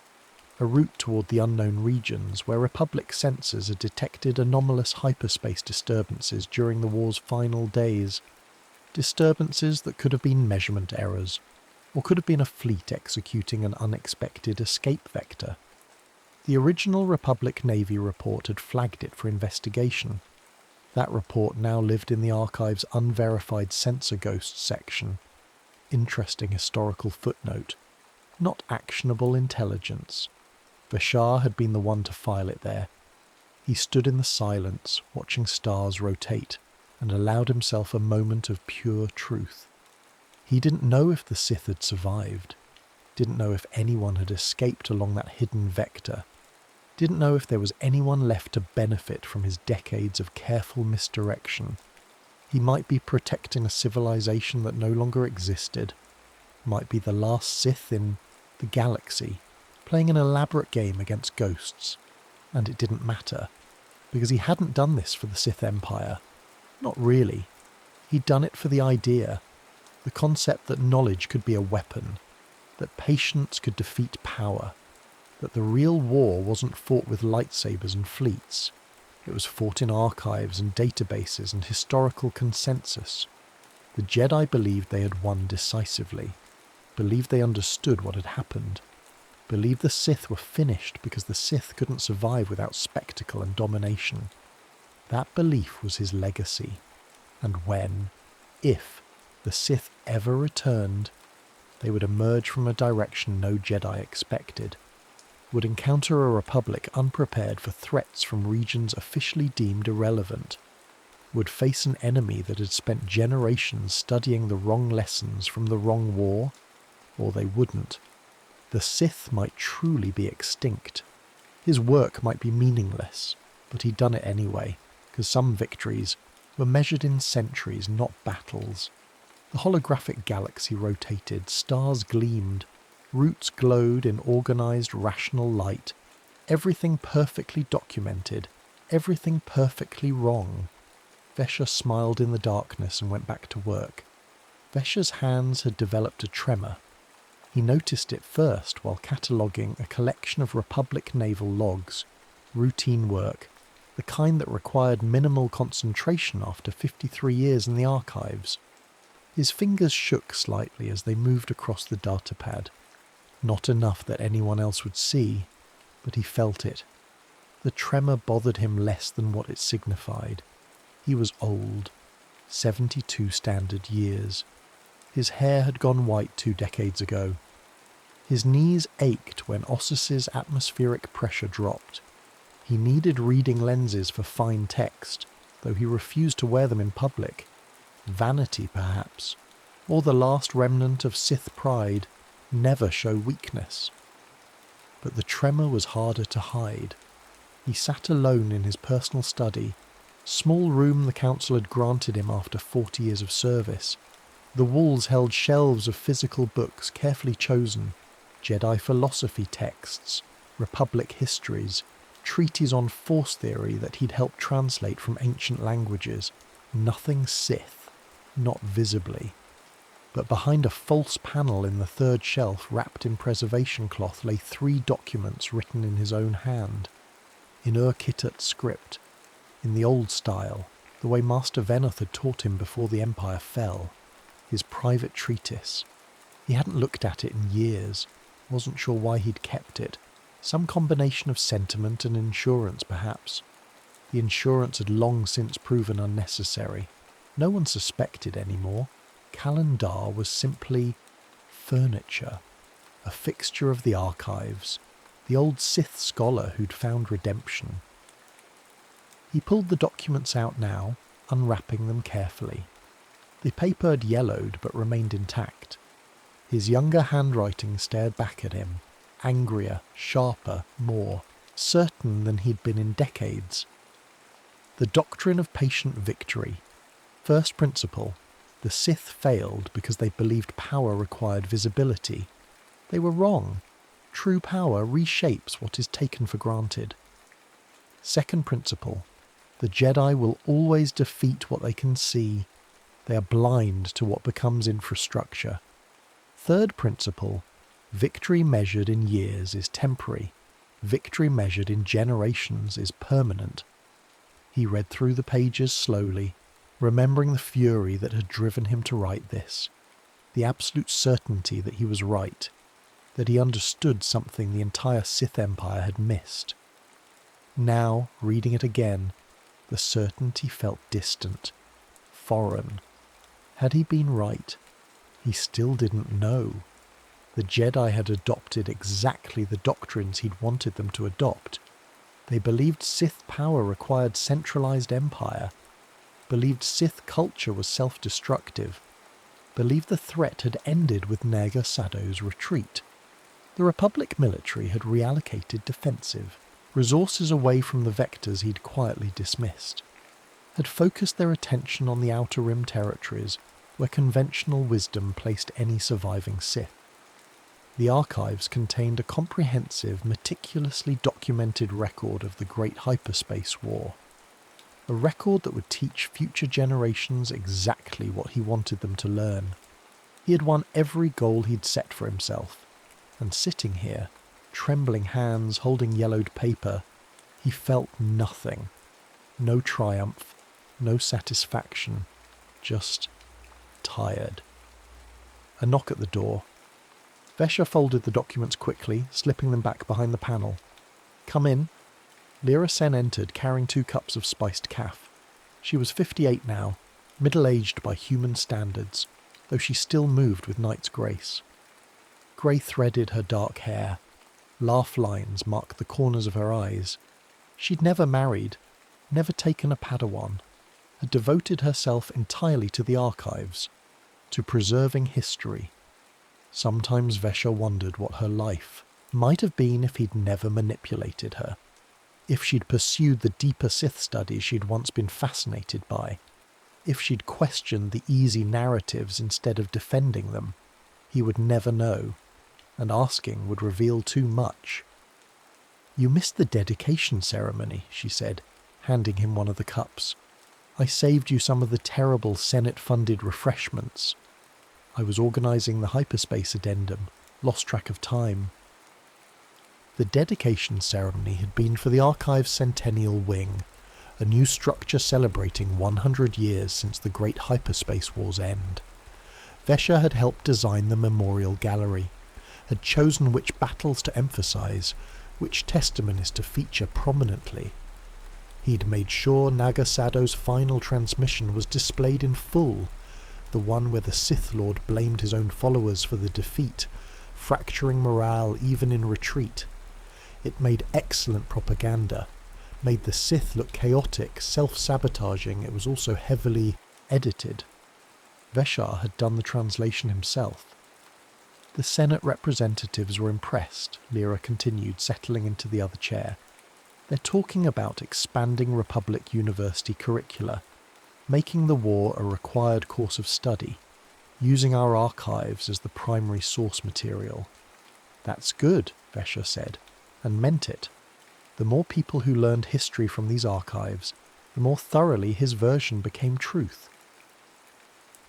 Speaker 1: a route toward the unknown regions where Republic sensors had detected anomalous hyperspace disturbances during the war's final days. Disturbances that could have been measurement errors, or could have been a fleet executing an unexpected escape vector. The original Republic Navy report had flagged it for investigation. That report now lived in the archive's unverified sensor ghosts section. Interesting historical footnote. Not actionable intelligence. Bashar had been the one to file it there. He stood in the silence, watching stars rotate, and allowed himself a moment of pure truth. He didn't know if the Sith had survived, didn't know if anyone had escaped along that hidden vector, didn't know if there was anyone left to benefit from his decades of careful misdirection. He might be protecting a civilization that no longer existed, might be the last Sith in the galaxy, playing an elaborate game against ghosts. And it didn't matter, because he hadn't done this for the Sith Empire. Not really. He'd done it for the idea, the concept that knowledge could be a weapon, that patience could defeat power, that the real war wasn't fought with lightsabers and fleets. It was fought in archives and databases and historical consensus. The Jedi believed they had won decisively, believed they understood what had happened, believed the Sith were finished because the Sith couldn't survive without spectacle and domination. That belief was his legacy. And when, if, the Sith ever returned, they would emerge from a direction no Jedi expected, would encounter a Republic unprepared for threats from regions officially deemed irrelevant, would face an enemy that had spent generations studying the wrong lessons from the wrong war, or they wouldn't. The Sith might truly be extinct. His work might be meaningless, but he'd done it anyway, because some victories were measured in centuries, not battles. The holographic galaxy rotated, stars gleamed, routes glowed in organised, rational light, everything perfectly documented, everything perfectly wrong. Vesha smiled in the darkness and went back to work. Vesha's hands had developed a tremor. He noticed it first while cataloguing a collection of Republic naval logs, routine work, the kind that required minimal concentration after 53 years in the archives. His fingers shook slightly as they moved across the datapad. Not enough that anyone else would see, but he felt it. The tremor bothered him less than what it signified. He was old, 72 standard years. His hair had gone white 2 decades ago. His knees ached when Ossis's atmospheric pressure dropped. He needed reading lenses for fine text, though he refused to wear them in public. Vanity, perhaps, or the last remnant of Sith pride, never show weakness. But the tremor was harder to hide. He sat alone in his personal study, small room the council had granted him after 40 years of service. The walls held shelves of physical books carefully chosen, Jedi philosophy texts, Republic histories, treatises on Force theory that he'd helped translate from ancient languages. Nothing Sith, not visibly. But behind a false panel in the third shelf wrapped in preservation cloth lay 3 documents written in his own hand. In Ur-Kittet script, in the old style, the way Master Venoth had taught him before the Empire fell. His private treatise. He hadn't looked at it in years, wasn't sure why he'd kept it. Some combination of sentiment and insurance, perhaps. The insurance had long since proven unnecessary. No one suspected anymore. Calendar was simply furniture, a fixture of the archives, the old Sith scholar who'd found redemption. He pulled the documents out now, unwrapping them carefully. The paper had yellowed but remained intact. His younger handwriting stared back at him, angrier, sharper, more certain than he'd been in decades. The doctrine of patient victory. First principle, the Sith failed because they believed power required visibility. They were wrong. True power reshapes what is taken for granted. Second principle, the Jedi will always defeat what they can see. They are blind to what becomes infrastructure. Third principle, victory measured in years is temporary. Victory measured in generations is permanent. He read through the pages slowly, remembering the fury that had driven him to write this. The absolute certainty that he was right, that he understood something the entire Sith Empire had missed. Now, reading it again, the certainty felt distant, foreign. Had he been right? He still didn't know. The Jedi had adopted exactly the doctrines he'd wanted them to adopt. They believed Sith power required centralized empire, believed Sith culture was self-destructive, believed the threat had ended with Nerga Sado's retreat. The Republic military had reallocated defensive, resources away from the vectors he'd quietly dismissed, had focused their attention on the Outer Rim territories where conventional wisdom placed any surviving Sith. The archives contained a comprehensive, meticulously documented record of the Great Hyperspace War, a record that would teach future generations exactly what he wanted them to learn. He had won every goal he'd set for himself, and sitting here, trembling hands holding yellowed paper, he felt nothing. No triumph, no satisfaction, just tired. A knock at the door. Vesha folded the documents quickly, slipping them back behind the panel. "Come in." Lyra Sen entered, carrying 2 cups of spiced caf. She was 58 now, middle-aged by human standards, though she still moved with knight's grace. Grey threaded her dark hair. Laugh lines marked the corners of her eyes. She'd never married, never taken a Padawan, had devoted herself entirely to the archives, to preserving history. Sometimes Vesha wondered what her life might have been if he'd never manipulated her, if she'd pursued the deeper Sith studies she'd once been fascinated by, if she'd questioned the easy narratives instead of defending them. He would never know, and asking would reveal too much. "You missed the dedication ceremony," she said, handing him one of the cups. I saved you some of the terrible Senate-funded refreshments. I was organising the hyperspace addendum, lost track of time. The dedication ceremony had been for the Archive's Centennial Wing, a new structure celebrating 100 years since the Great Hyperspace War's end. Vesha had helped design the memorial gallery, had chosen which battles to emphasise, which testimonies to feature prominently. He'd made sure Nagasado's final transmission was displayed in full, the one where the Sith Lord blamed his own followers for the defeat, fracturing morale even in retreat. It made excellent propaganda, made the Sith look chaotic, self-sabotaging. It was also heavily edited. Veshar had done the translation himself. The Senate representatives were impressed, Lyra continued, settling into the other chair. They're talking about expanding Republic University curricula, making the war a required course of study, using our archives as the primary source material. That's good, Vesha said, and meant it. The more people who learned history from these archives, the more thoroughly his version became truth.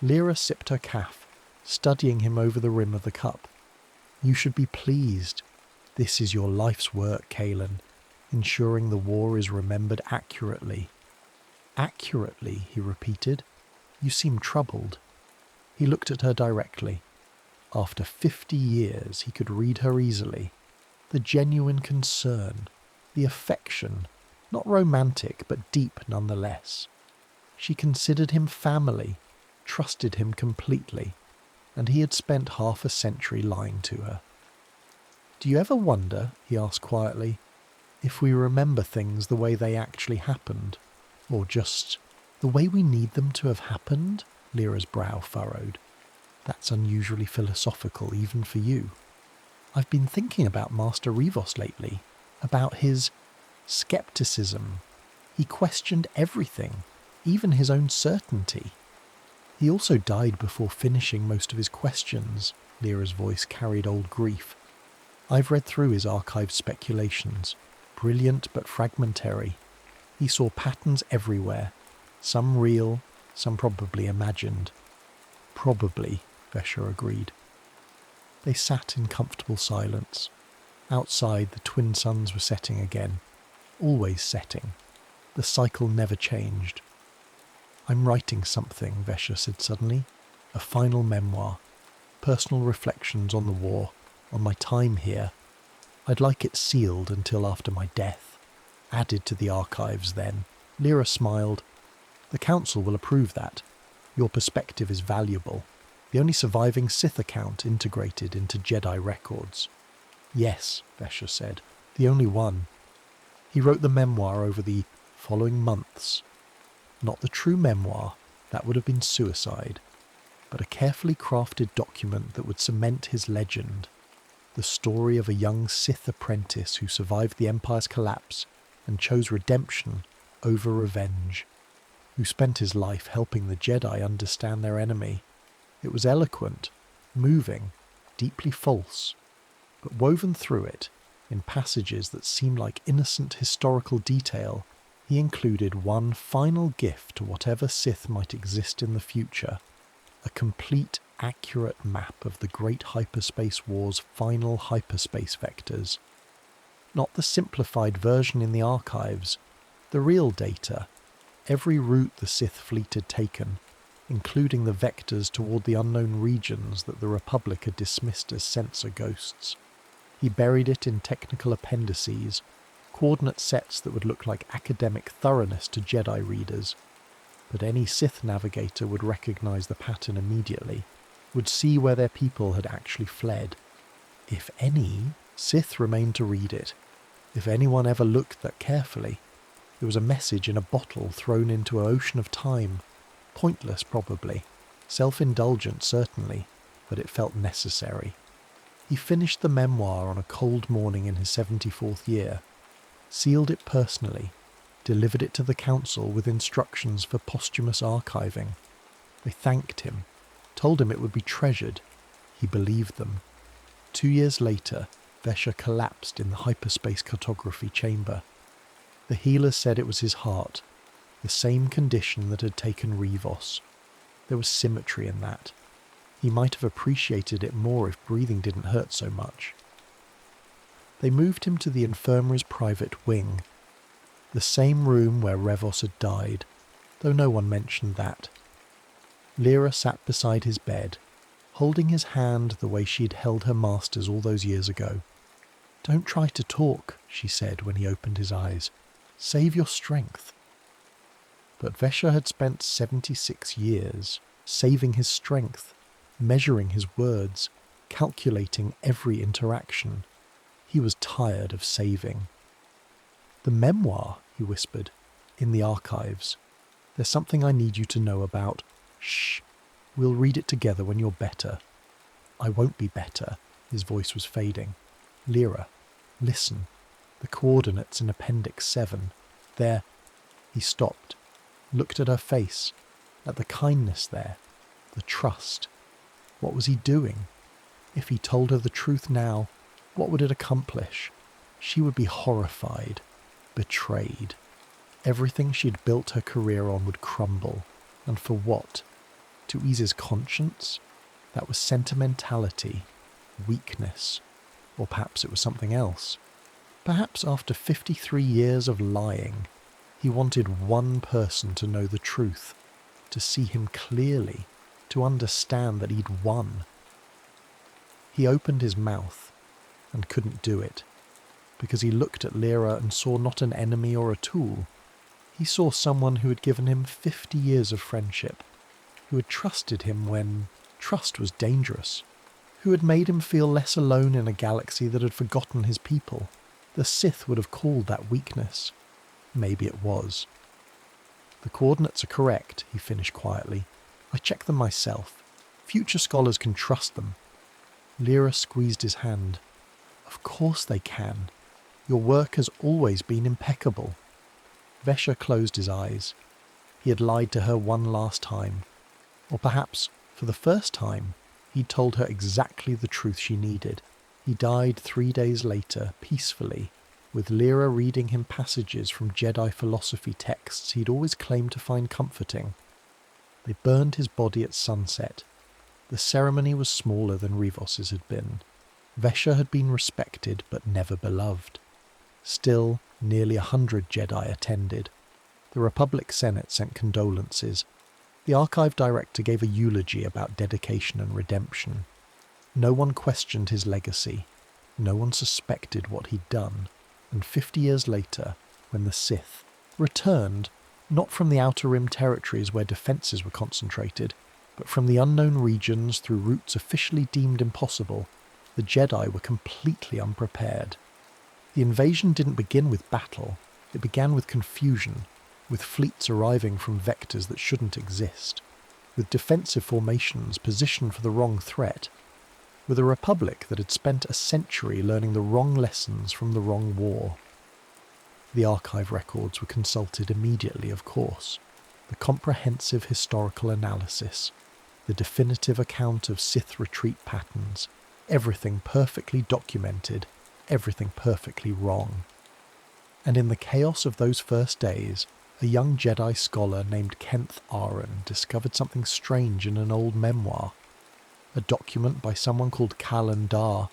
Speaker 1: Lyra sipped her caf, studying him over the rim of the cup. You should be pleased. This is your life's work, Kaelin, ensuring the war is remembered accurately. Accurately, he repeated. You seem troubled. He looked at her directly. After 50 years, he could read her easily. The genuine concern, the affection, not romantic, but deep nonetheless. She considered him family, trusted him completely, and he had spent half a century lying to her. Do you ever wonder, he asked quietly, if we remember things the way they actually happened, or just the way we need them to have happened? Lyra's brow furrowed. That's unusually philosophical, even for you. I've been thinking about Master Revos lately, about his skepticism. He questioned everything, even his own certainty. He also died before finishing most of his questions. Lyra's voice carried old grief. I've read through his archived speculations, brilliant but fragmentary. He saw patterns everywhere, some real, some probably imagined. Probably, Vesha agreed. They sat in comfortable silence. Outside, the twin suns were setting again, always setting. The cycle never changed. I'm writing something, Vesha said suddenly. A final memoir. Personal reflections on the war, on my time here. I'd like it sealed until after my death. Added to the archives then. Lyra smiled. The Council will approve that. Your perspective is valuable. The only surviving Sith account integrated into Jedi records. Yes, Vesha said. The only one. He wrote the memoir over the following months. Not the true memoir, that would have been suicide, but a carefully crafted document that would cement his legend. The story of a young Sith apprentice who survived the Empire's collapse and chose redemption over revenge, who spent his life helping the Jedi understand their enemy. It was eloquent, moving, deeply false, but woven through it, in passages that seemed like innocent historical detail, he included one final gift to whatever Sith might exist in the future, a complete, accurate map of the Great Hyperspace War's final hyperspace vectors. Not the simplified version in the archives, the real data, every route the Sith fleet had taken, including the vectors toward the unknown regions that the Republic had dismissed as sensor ghosts. He buried it in technical appendices, coordinate sets that would look like academic thoroughness to Jedi readers. But any Sith navigator would recognize the pattern immediately, would see where their people had actually fled. If any Sith remained to read it, if anyone ever looked that carefully, it was a message in a bottle thrown into an ocean of time. Pointless, probably. Self-indulgent, certainly, but it felt necessary. He finished the memoir on a cold morning in his 74th year, sealed it personally, delivered it to the Council with instructions for posthumous archiving. They thanked him, told him it would be treasured. He believed them. 2 years later, Vesha collapsed in the hyperspace cartography chamber. The healer said it was his heart. the same condition that had taken Rivos. There was symmetry in that. He might have appreciated it more if breathing didn't hurt so much. They moved him to the infirmary's private wing, the same room where Revos had died, though no one mentioned that. Lyra sat beside his bed, holding his hand the way she'd held her master's all those years ago. "Don't try to talk," she said when he opened his eyes. "Save your strength." But Vesha had spent 76 years saving his strength, measuring his words, calculating every interaction. He was tired of saving. "The memoir," he whispered, "in the archives. There's something I need you to know about. Shh. We'll read it together when you're better." "I won't be better." His voice was fading. "Lyra, listen. The coordinates in Appendix 7. They're..." He stopped, looked at her face, at the kindness there, the trust. What was he doing? If he told her the truth now, what would it accomplish? She would be horrified, betrayed. Everything she'd built her career on would crumble. And for what? To ease his conscience? That was sentimentality, weakness. Or perhaps it was something else. Perhaps after 53 years of lying, he wanted one person to know the truth, to see him clearly, to understand that he'd won. He opened his mouth and couldn't do it, because he looked at Lyra and saw not an enemy or a tool. He saw someone who had given him 50 years of friendship, who had trusted him when trust was dangerous, who had made him feel less alone in a galaxy that had forgotten his people. The Sith would have called that weakness. Maybe it was. "The coordinates are correct," he finished quietly. "I checked them myself. Future scholars can trust them." Lyra squeezed his hand. "Of course they can. Your work has always been impeccable." Vesha closed his eyes. He had lied to her one last time. Or perhaps, for the first time, he'd told her exactly the truth she needed. He died 3 days later, peacefully, with Lyra reading him passages from Jedi philosophy texts he'd always claimed to find comforting. They burned his body at sunset. The ceremony was smaller than Rivos's had been. Vesha had been respected but never beloved. Still, nearly 100 Jedi attended. The Republic Senate sent condolences. The archive director gave a eulogy about dedication and redemption. No one questioned his legacy. No one suspected what he'd done. And 50 years later, when the Sith returned, not from the Outer Rim territories where defences were concentrated, but from the unknown regions through routes officially deemed impossible, the Jedi were completely unprepared. The invasion didn't begin with battle. It began with confusion, with fleets arriving from vectors that shouldn't exist, with defensive formations positioned for the wrong threat, with a republic that had spent a century learning the wrong lessons from the wrong war. The archive records were consulted immediately, of course. The comprehensive historical analysis, the definitive account of Sith retreat patterns, everything perfectly documented, everything perfectly wrong. And in the chaos of those first days, a young Jedi scholar named Kenth Aaron discovered something strange in an old memoir. A document by someone called Kalan Dar,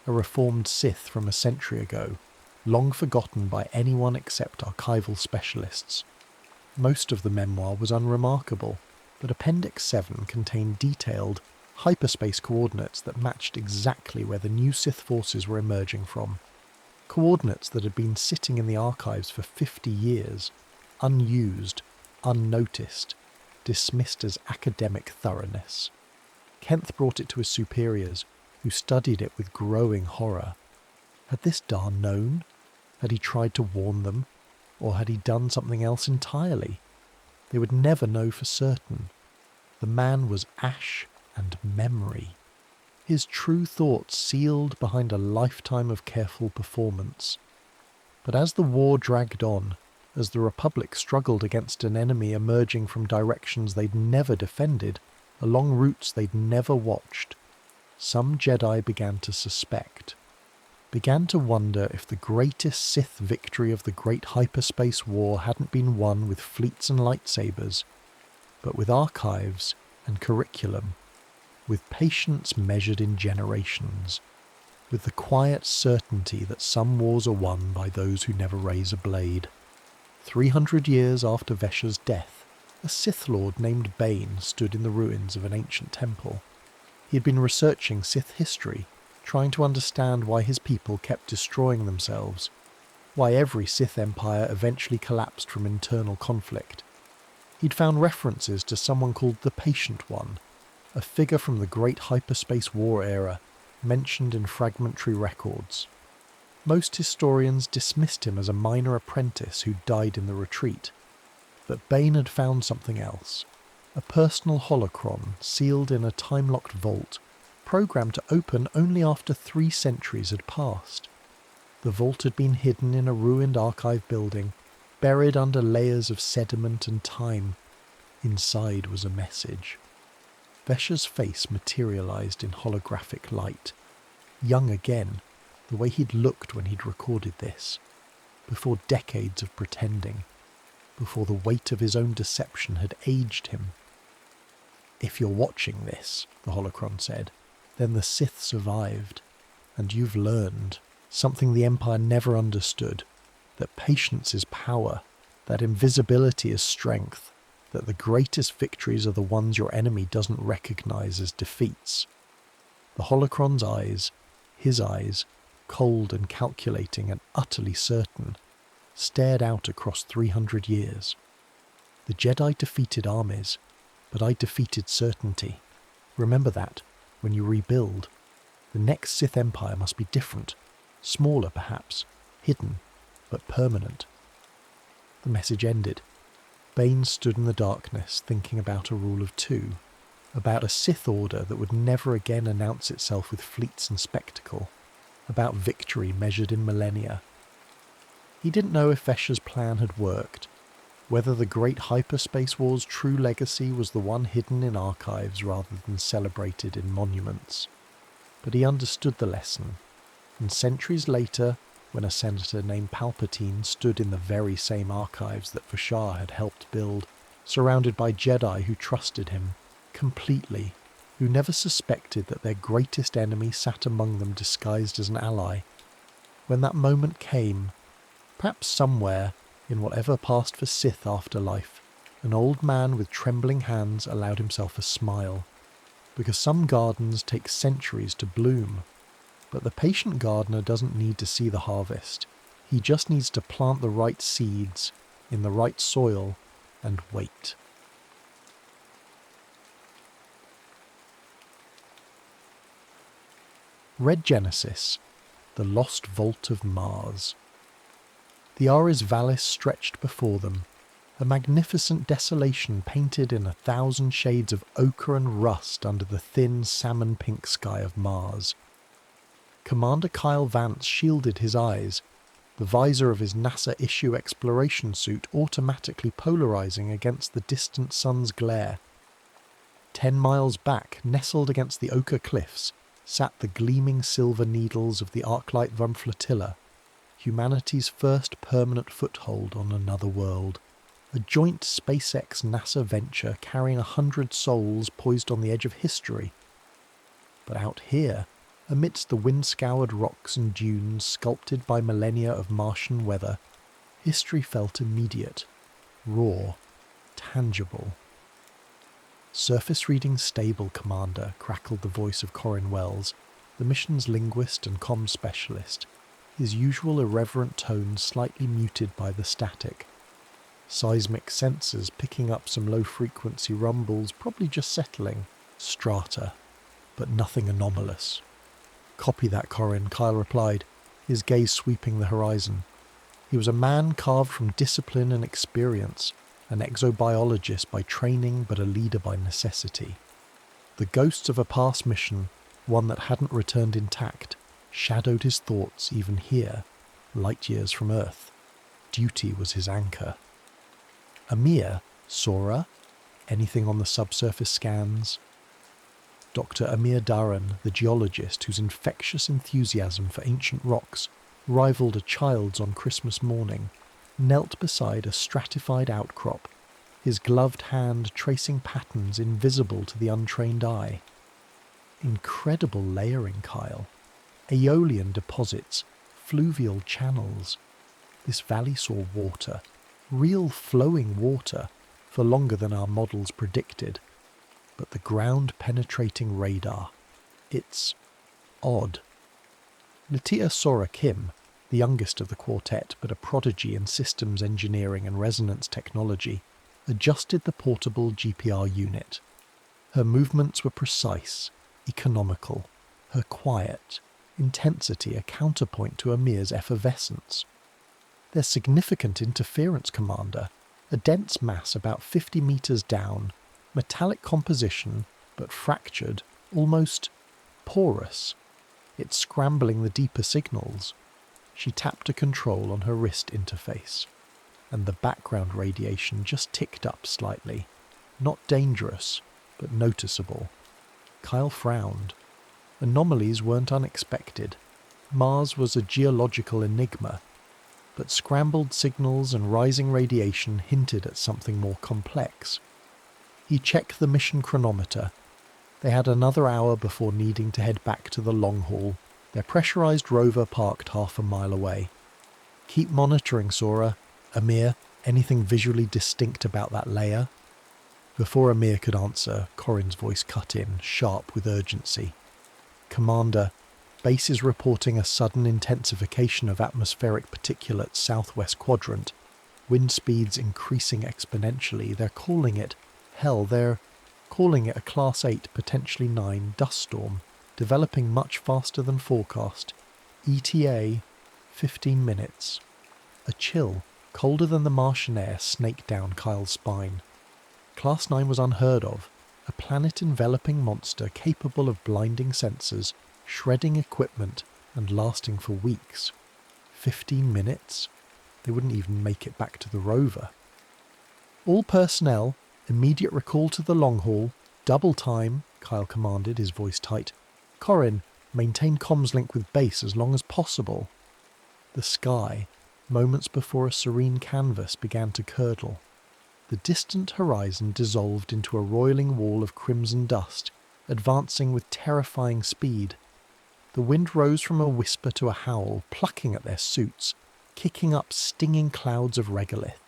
Speaker 1: a reformed Sith from a century ago, long forgotten by anyone except archival specialists. Most of the memoir was unremarkable, but Appendix 7 contained detailed, hyperspace coordinates that matched exactly where the new Sith forces were emerging from. Coordinates that had been sitting in the archives for 50 years, unused, unnoticed, dismissed as academic thoroughness. Kenth brought it to his superiors, who studied it with growing horror. Had this Dar known? Had he tried to warn them? Or had he done something else entirely? They would never know for certain. The man was ash and memory. His true thoughts sealed behind a lifetime of careful performance. But as the war dragged on, as the Republic struggled against an enemy emerging from directions they'd never defended, along routes they'd never watched, some Jedi began to suspect. began to wonder if the greatest Sith victory of the Great Hyperspace War hadn't been won with fleets and lightsabers, but with archives and curriculum, with patience measured in generations, with the quiet certainty that some wars are won by those who never raise a blade. 300 years after Vesha's death, a Sith Lord named Bane stood in the ruins of an ancient temple. He had been researching Sith history, trying to understand why his people kept destroying themselves, why every Sith empire eventually collapsed from internal conflict. He'd found references to someone called the Patient One, a figure from the Great Hyperspace War era, mentioned in fragmentary records. Most historians dismissed him as a minor apprentice who died in the retreat, but Bane had found something else, a personal holocron sealed in a time-locked vault, programmed to open only after 3 centuries had passed. The vault had been hidden in a ruined archive building, buried under layers of sediment and time. Inside was a message. Vesha's face materialized in holographic light. Young again, the way he'd looked when he'd recorded this, before decades of pretending, before the weight of his own deception had aged him. "If you're watching this," the holocron said, "then the Sith survived, and you've learned something the Empire never understood, that patience is power, that invisibility is strength, that the greatest victories are the ones your enemy doesn't recognize as defeats." The holocron's eyes, his eyes, cold and calculating and utterly certain, stared out across 300 years. "The Jedi defeated armies, but I defeated certainty. Remember that, when you rebuild. The next Sith Empire must be different, smaller perhaps, hidden, but permanent." The message ended. Bane stood in the darkness thinking about a rule of 2, about a Sith order that would never again announce itself with fleets and spectacle, about victory measured in millennia. He didn't know if Vesha's plan had worked, whether the Great Hyperspace War's true legacy was the one hidden in archives rather than celebrated in monuments. But he understood the lesson, and centuries later, when a senator named Palpatine stood in the very same archives that Vesha had helped build, surrounded by Jedi who trusted him completely, who never suspected that their greatest enemy sat among them disguised as an ally. When that moment came, perhaps somewhere, in whatever passed for Sith afterlife, an old man with trembling hands allowed himself a smile, because some gardens take centuries to bloom, but the patient gardener doesn't need to see the harvest. He just needs to plant the right seeds, in the right soil, and wait. Red Genesis, the Lost Vault of Mars. The Ares Vallis stretched before them, a magnificent desolation painted in 1,000 shades of ochre and rust under the thin salmon-pink sky of Mars. Commander Kyle Vance shielded his eyes, the visor of his NASA-issue exploration suit automatically polarizing against the distant sun's glare. 10 miles back, nestled against the ochre cliffs, sat the gleaming silver needles of the Arclight Von Flotilla, humanity's first permanent foothold on another world, a joint SpaceX-NASA venture carrying 100 souls poised on the edge of history. But out here, amidst the wind-scoured rocks and dunes sculpted by millennia of Martian weather, history felt immediate, raw, tangible. "Surface reading stable, Commander," crackled the voice of Corin Wells, the mission's linguist and comms specialist, his usual irreverent tone slightly muted by the static. Seismic sensors picking up some low-frequency rumbles, probably just settling. Strata, but nothing anomalous. "Copy that, Corin," Kyle replied, his gaze sweeping the horizon. He was a man carved from discipline and experience, an exobiologist by training but a leader by necessity. The ghosts of a past mission, one that hadn't returned intact, shadowed his thoughts even here, light years from Earth. Duty was his anchor. "Amir? Sora? Anything on the subsurface scans?" Dr. Amir Dharan, the geologist whose infectious enthusiasm for ancient rocks rivaled a child's on Christmas morning, knelt beside a stratified outcrop, his gloved hand tracing patterns invisible to the untrained eye. Incredible layering, Kyle. Aeolian deposits, fluvial channels. This valley saw water, real flowing water, for longer than our models predicted. But the ground-penetrating radar, it's odd. Latia Sora Kim, the youngest of the quartet but a prodigy in systems engineering and resonance technology, adjusted the portable GPR unit. Her movements were precise, economical, her quiet, intensity a counterpoint to Amir's effervescence. There's significant interference, Commander. A dense mass about 50 meters down, metallic composition, but fractured, almost porous. It's scrambling the deeper signals. She tapped a control on her wrist interface, and the background radiation just ticked up slightly. Not dangerous, but noticeable. Kyle frowned. Anomalies weren't unexpected. Mars was a geological enigma, but scrambled signals and rising radiation hinted at something more complex. He checked the mission chronometer. They had another hour before needing to head back to the long haul, their pressurized rover parked half a mile away. Keep monitoring, Sora. Amir, anything visually distinct about that layer? Before Amir could answer, Corin's voice cut in, sharp with urgency. Commander, base is reporting a sudden intensification of atmospheric particulates southwest quadrant. Wind speeds increasing exponentially. They're calling it a Class 8, potentially 9 dust storm, developing much faster than forecast. ETA, 15 minutes. A chill, colder than the Martian air, snaked down Kyle's spine. Class 9 was unheard of, a planet-enveloping monster capable of blinding sensors, shredding equipment, and lasting for weeks. 15 minutes? They wouldn't even make it back to the rover. All personnel, immediate recall to the long haul, double time, Kyle commanded, his voice tight. Corin, maintain comms link with base as long as possible. The sky, moments before a serene canvas, began to curdle. The distant horizon dissolved into a roiling wall of crimson dust, advancing with terrifying speed. The wind rose from a whisper to a howl, plucking at their suits, kicking up stinging clouds of regolith.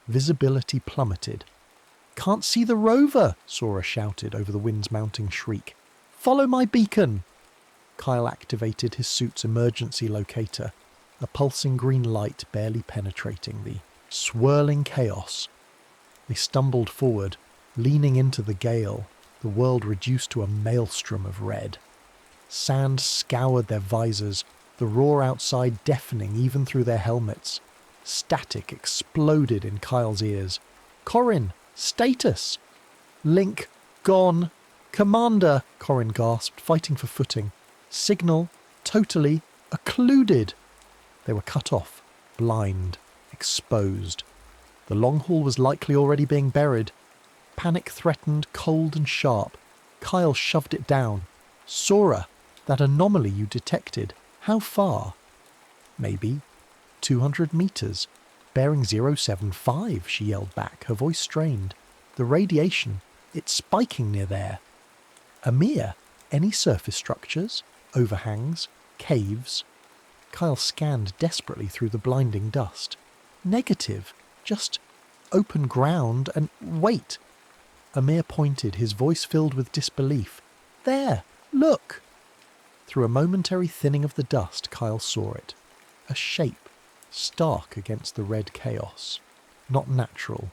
Speaker 1: Visibility plummeted. "Can't see the rover!" Sora shouted over the wind's mounting shriek. "Follow my beacon!" Kyle activated his suit's emergency locator, a pulsing green light barely penetrating the swirling chaos. They stumbled forward, leaning into the gale, the world reduced to a maelstrom of red. Sand scoured their visors, the roar outside deafening even through their helmets. Static exploded in Kyle's ears. "Corin, status!" "Link, gone. Commander," Corin gasped, fighting for footing. "Signal, totally, occluded." They were cut off, blind, exposed. The long haul was likely already being buried. Panic threatened, cold and sharp. Kyle shoved it down. "Sora, that anomaly you detected, how far?" "Maybe 200 meters. Bearing 075, she yelled back, her voice strained. "The radiation, it's spiking near there." "Amir, any surface structures? Overhangs? Caves?" Kyle scanned desperately through the blinding dust. "Negative. Just open ground and wait." Amir pointed, his voice filled with disbelief. "There, look!" Through a momentary thinning of the dust, Kyle saw it. A shape, stark against the red chaos. Not natural.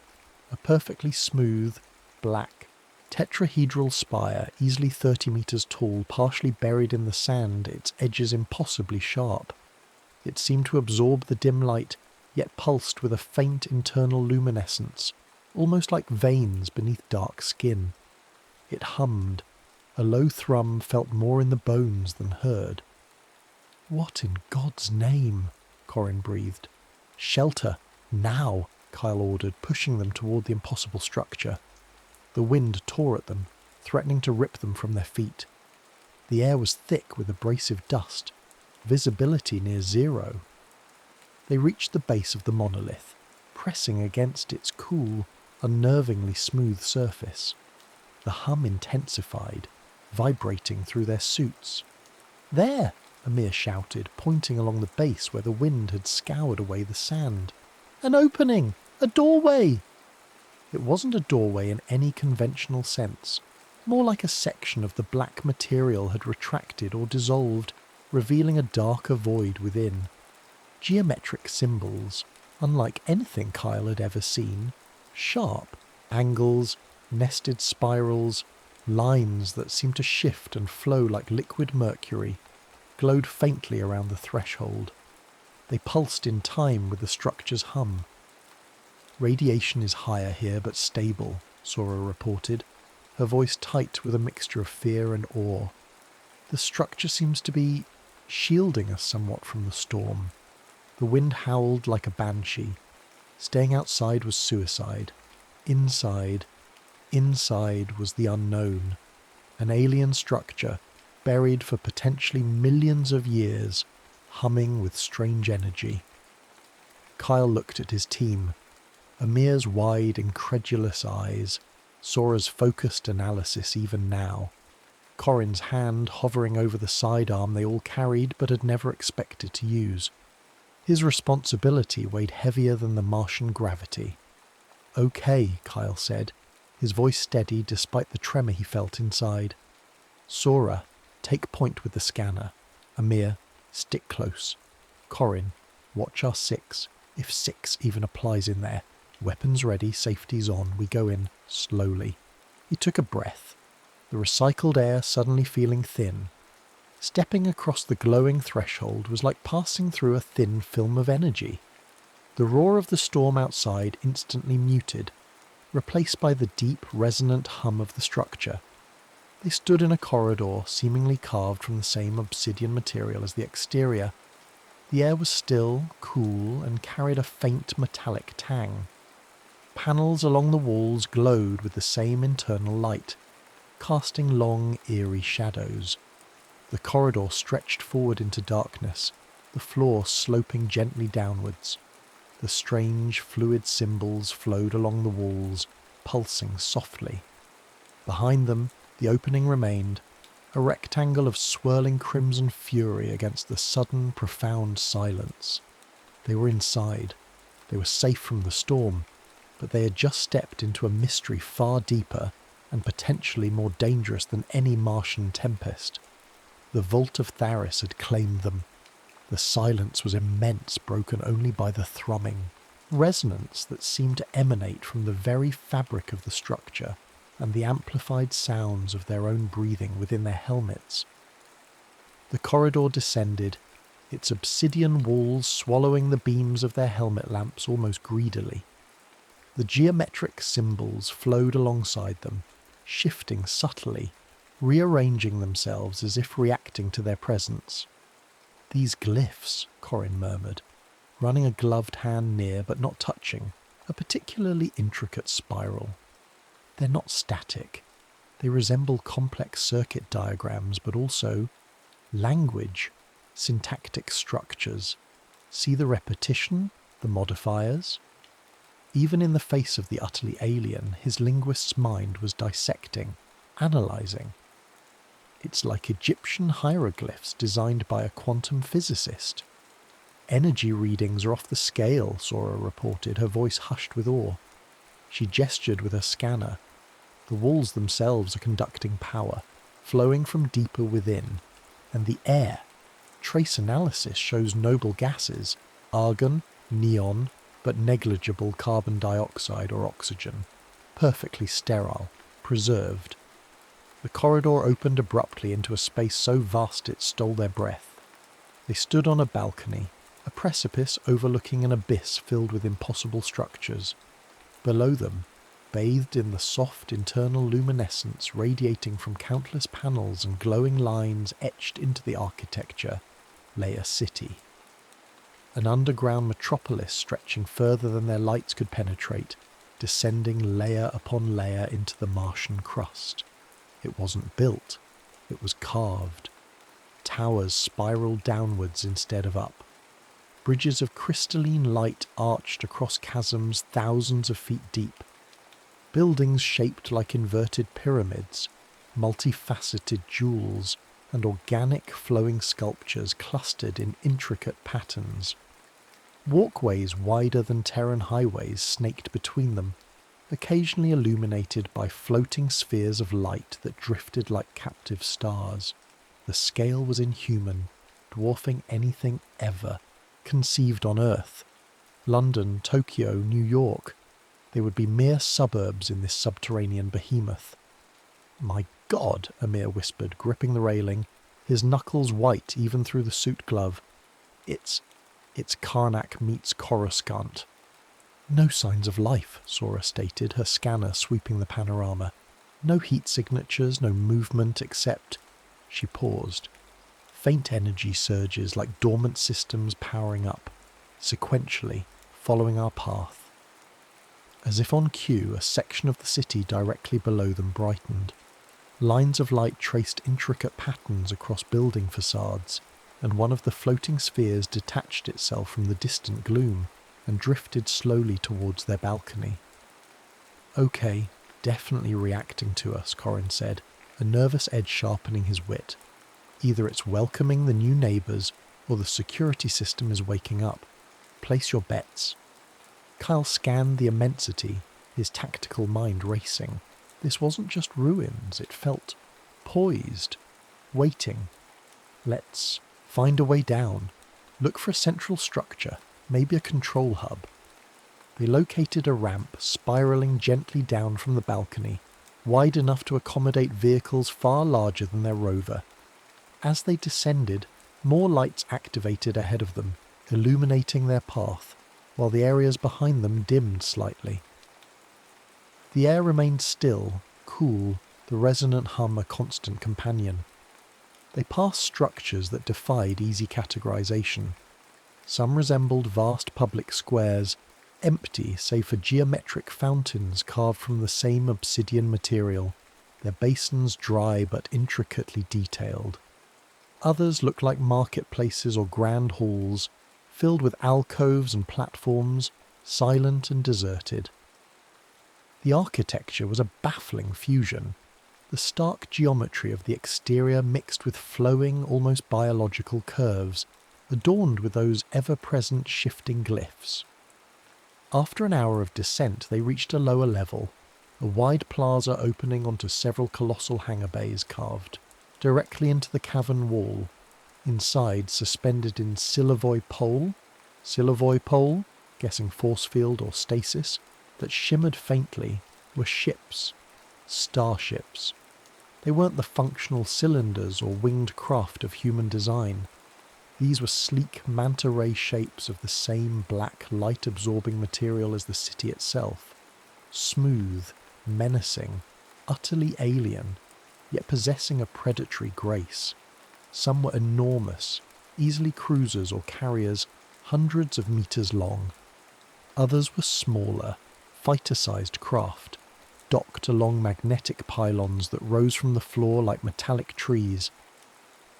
Speaker 1: A perfectly smooth, black, tetrahedral spire, easily 30 meters tall, partially buried in the sand, its edges impossibly sharp. It seemed to absorb the dim light, yet pulsed with a faint internal luminescence, almost like veins beneath dark skin. It hummed. A low thrum felt more in the bones than heard. "What in God's name?" Corin breathed. "Shelter, now," Kyle ordered, pushing them toward the impossible structure. The wind tore at them, threatening to rip them from their feet. The air was thick with abrasive dust, visibility near zero. They reached the base of the monolith, pressing against its cool, unnervingly smooth surface. The hum intensified, vibrating through their suits. "There!" Amir shouted, pointing along the base where the wind had scoured away the sand. "An opening! A doorway!" It wasn't a doorway in any conventional sense, more like a section of the black material had retracted or dissolved, revealing a darker void within. Geometric symbols, unlike anything Kyle had ever seen, sharp, angles, nested spirals, lines that seemed to shift and flow like liquid mercury, glowed faintly around the threshold. They pulsed in time with the structure's hum. "Radiation is higher here but stable," Sora reported, her voice tight with a mixture of fear and awe. "The structure seems to be shielding us somewhat from the storm." The wind howled like a banshee. Staying outside was suicide. Inside was the unknown. An alien structure, buried for potentially millions of years, humming with strange energy. Kyle looked at his team. Amir's wide, incredulous eyes, Sora's focused analysis even now, Corin's hand hovering over the sidearm they all carried but had never expected to use. His responsibility weighed heavier than the Martian gravity. "Okay," Kyle said, his voice steady despite the tremor he felt inside. "Sora, take point with the scanner. Amir, stick close. Corin, watch our 6, if 6 even applies in there. Weapons ready, safety's on, we go in, slowly." He took a breath, the recycled air suddenly feeling thin. Stepping across the glowing threshold was like passing through a thin film of energy. The roar of the storm outside instantly muted, replaced by the deep, resonant hum of the structure. They stood in a corridor seemingly carved from the same obsidian material as the exterior. The air was still, cool, and carried a faint metallic tang. Panels along the walls glowed with the same internal light, casting long, eerie shadows. The corridor stretched forward into darkness, the floor sloping gently downwards. The strange, fluid symbols flowed along the walls, pulsing softly. Behind them, the opening remained, a rectangle of swirling crimson fury against the sudden, profound silence. They were inside. They were safe from the storm, but they had just stepped into a mystery far deeper and potentially more dangerous than any Martian tempest. The Vault of Tharis had claimed them. The silence was immense, broken only by the thrumming, resonance that seemed to emanate from the very fabric of the structure and the amplified sounds of their own breathing within their helmets. The corridor descended, its obsidian walls swallowing the beams of their helmet lamps almost greedily. The geometric symbols flowed alongside them, shifting subtly, rearranging themselves as if reacting to their presence. "These glyphs," Corin murmured, running a gloved hand near but not touching a particularly intricate spiral. "They're not static. They resemble complex circuit diagrams, but also language, syntactic structures. See the repetition, the modifiers?" Even in the face of the utterly alien, his linguist's mind was dissecting, analysing. "It's like Egyptian hieroglyphs designed by a quantum physicist." "Energy readings are off the scale," Sora reported, her voice hushed with awe. She gestured with her scanner. The walls themselves are conducting power, flowing from deeper within. And the air. Trace analysis shows noble gases, argon, neon, but negligible carbon dioxide or oxygen. Perfectly sterile, preserved. The corridor opened abruptly into a space so vast it stole their breath. They stood on a balcony, a precipice overlooking an abyss filled with impossible structures. Below them, bathed in the soft internal luminescence radiating from countless panels and glowing lines etched into the architecture, lay a city. An underground metropolis stretching further than their lights could penetrate, descending layer upon layer into the Martian crust. It wasn't built, it was carved. Towers spiraled downwards instead of up. Bridges of crystalline light arched across chasms thousands of feet deep. Buildings shaped like inverted pyramids, multifaceted jewels, and organic flowing sculptures clustered in intricate patterns. Walkways wider than Terran highways snaked between them, occasionally illuminated by floating spheres of light that drifted like captive stars. The scale was inhuman, dwarfing anything ever conceived on Earth. London, Tokyo, New York, they would be mere suburbs in this subterranean behemoth. "My God," Amir whispered, gripping the railing, his knuckles white even through the suit glove. It's Karnak meets Coruscant." "No signs of life," Sora stated, her scanner sweeping the panorama. "No heat signatures, no movement except—" She paused. Faint energy surges like dormant systems powering up, sequentially, following our path. As if on cue, a section of the city directly below them brightened. Lines of light traced intricate patterns across building facades, and one of the floating spheres detached itself from the distant gloom and drifted slowly towards their balcony. "Okay, definitely reacting to us," Corrin said, a nervous edge sharpening his wit. "Either it's welcoming the new neighbours, or the security system is waking up. Place your bets." Kyle scanned the immensity, his tactical mind racing. This wasn't just ruins, it felt poised, waiting. "Let's find a way down. Look for a central structure, maybe a control hub." They located a ramp spiralling gently down from the balcony, wide enough to accommodate vehicles far larger than their rover. As they descended, more lights activated ahead of them, illuminating their path, while the areas behind them dimmed slightly. The air remained still, cool, the resonant hum a constant companion. They passed structures that defied easy categorization. Some resembled vast public squares, empty save for geometric fountains carved from the same obsidian material, their basins dry but intricately detailed. Others looked like marketplaces or grand halls, filled with alcoves and platforms, silent and deserted. The architecture was a baffling fusion. The stark geometry of the exterior mixed with flowing, almost biological curves, adorned with those ever-present shifting glyphs. After an hour of descent, they reached a lower level, a wide plaza opening onto several colossal hangar bays carved directly into the cavern wall. Inside, suspended in Silevoy pole, guessing force field or stasis, that shimmered faintly, were ships, starships. They weren't the functional cylinders or winged craft of human design. These were sleek manta ray shapes of the same black, light-absorbing material as the city itself. Smooth, menacing, utterly alien, yet possessing a predatory grace. Some were enormous, easily cruisers or carriers hundreds of meters long. Others were smaller, fighter-sized craft, docked along magnetic pylons that rose from the floor like metallic trees.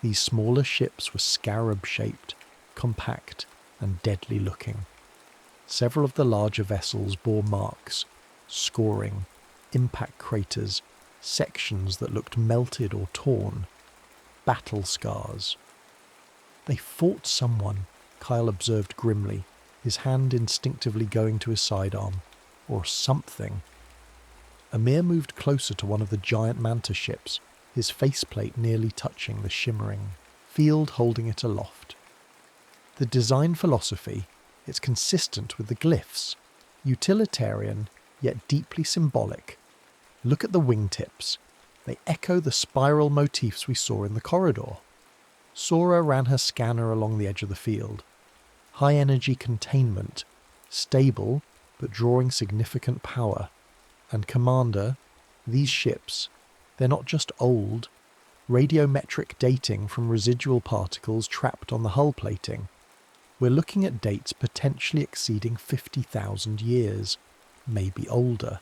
Speaker 1: These smaller ships were scarab-shaped, compact, and deadly-looking. Several of the larger vessels bore marks, scoring, impact craters, sections that looked melted or torn, battle scars. "They fought someone," Kyle observed grimly, his hand instinctively going to his sidearm. "Or something." Amir moved closer to one of the giant manta ships, his faceplate nearly touching the shimmering field holding it aloft. The design philosophy, it's consistent with the glyphs, utilitarian yet deeply symbolic. Look at the wingtips. They echo the spiral motifs we saw in the corridor. Sora ran her scanner along the edge of the field. High energy containment, stable but drawing significant power. And Commander, these ships, they're not just old. Radiometric dating from residual particles trapped on the hull plating. We're looking at dates potentially exceeding 50,000 years, maybe older.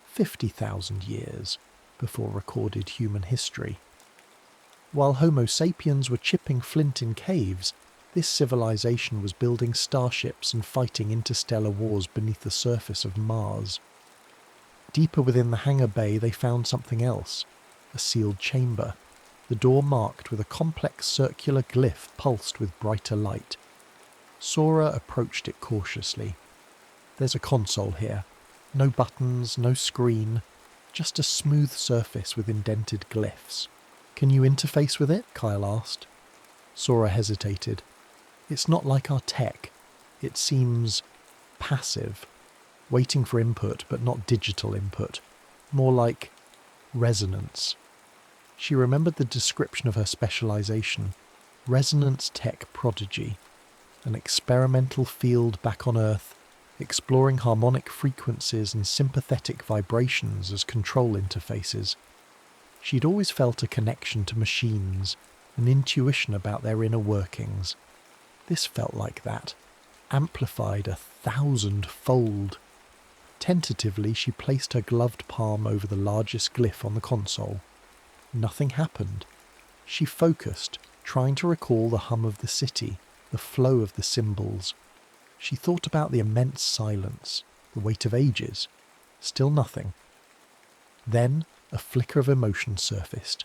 Speaker 1: 50,000 years. before recorded human history. While Homo sapiens were chipping flint in caves, this civilization was building starships and fighting interstellar wars beneath the surface of Mars. Deeper within the hangar bay they found something else, a sealed chamber, the door marked with a complex circular glyph pulsed with brighter light. Sora approached it cautiously. There's a console here. No buttons, no screen, just a smooth surface with indented glyphs. Can you interface with it? Kyle asked. Sora hesitated. It's not like our tech. It seems passive, waiting for input but not digital input. More like resonance. She remembered the description of her specialization. Resonance tech prodigy. An experimental field back on Earth, exploring harmonic frequencies and sympathetic vibrations as control interfaces. She'd always felt a connection to machines, an intuition about their inner workings. This felt like that, amplified 1,000-fold. Tentatively, she placed her gloved palm over the largest glyph on the console. Nothing happened. She focused, trying to recall the hum of the city, the flow of the symbols. She thought about the immense silence, the weight of ages. Still nothing. Then a flicker of emotion surfaced.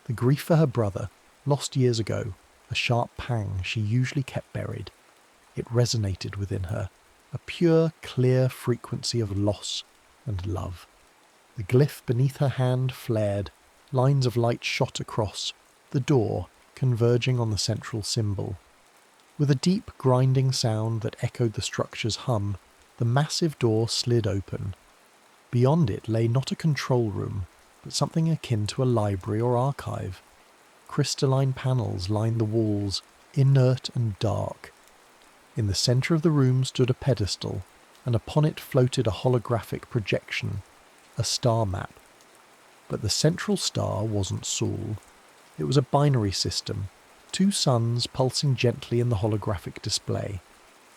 Speaker 1: The grief for her brother, lost years ago, a sharp pang she usually kept buried. It resonated within her, a pure, clear frequency of loss and love. The glyph beneath her hand flared, lines of light shot across, the door converging on the central symbol. With a deep grinding sound that echoed the structure's hum, the massive door slid open. Beyond it lay not a control room, but something akin to a library or archive. Crystalline panels lined the walls, inert and dark. In the centre of the room stood a pedestal, and upon it floated a holographic projection, a star map. But the central star wasn't Saul. It was a binary system, 2 suns pulsing gently in the holographic display.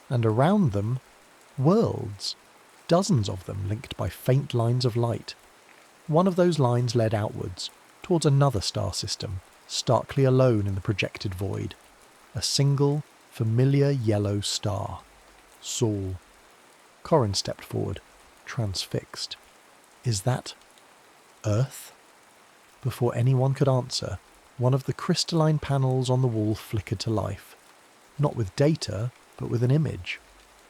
Speaker 1: And around them, worlds, dozens of them linked by faint lines of light. One of those lines led outwards, towards another star system, starkly alone in the projected void. A single, familiar yellow star. Saul. Corrin stepped forward, transfixed. Is that Earth? Before anyone could answer, one of the crystalline panels on the wall flickered to life. Not with data, but with an image.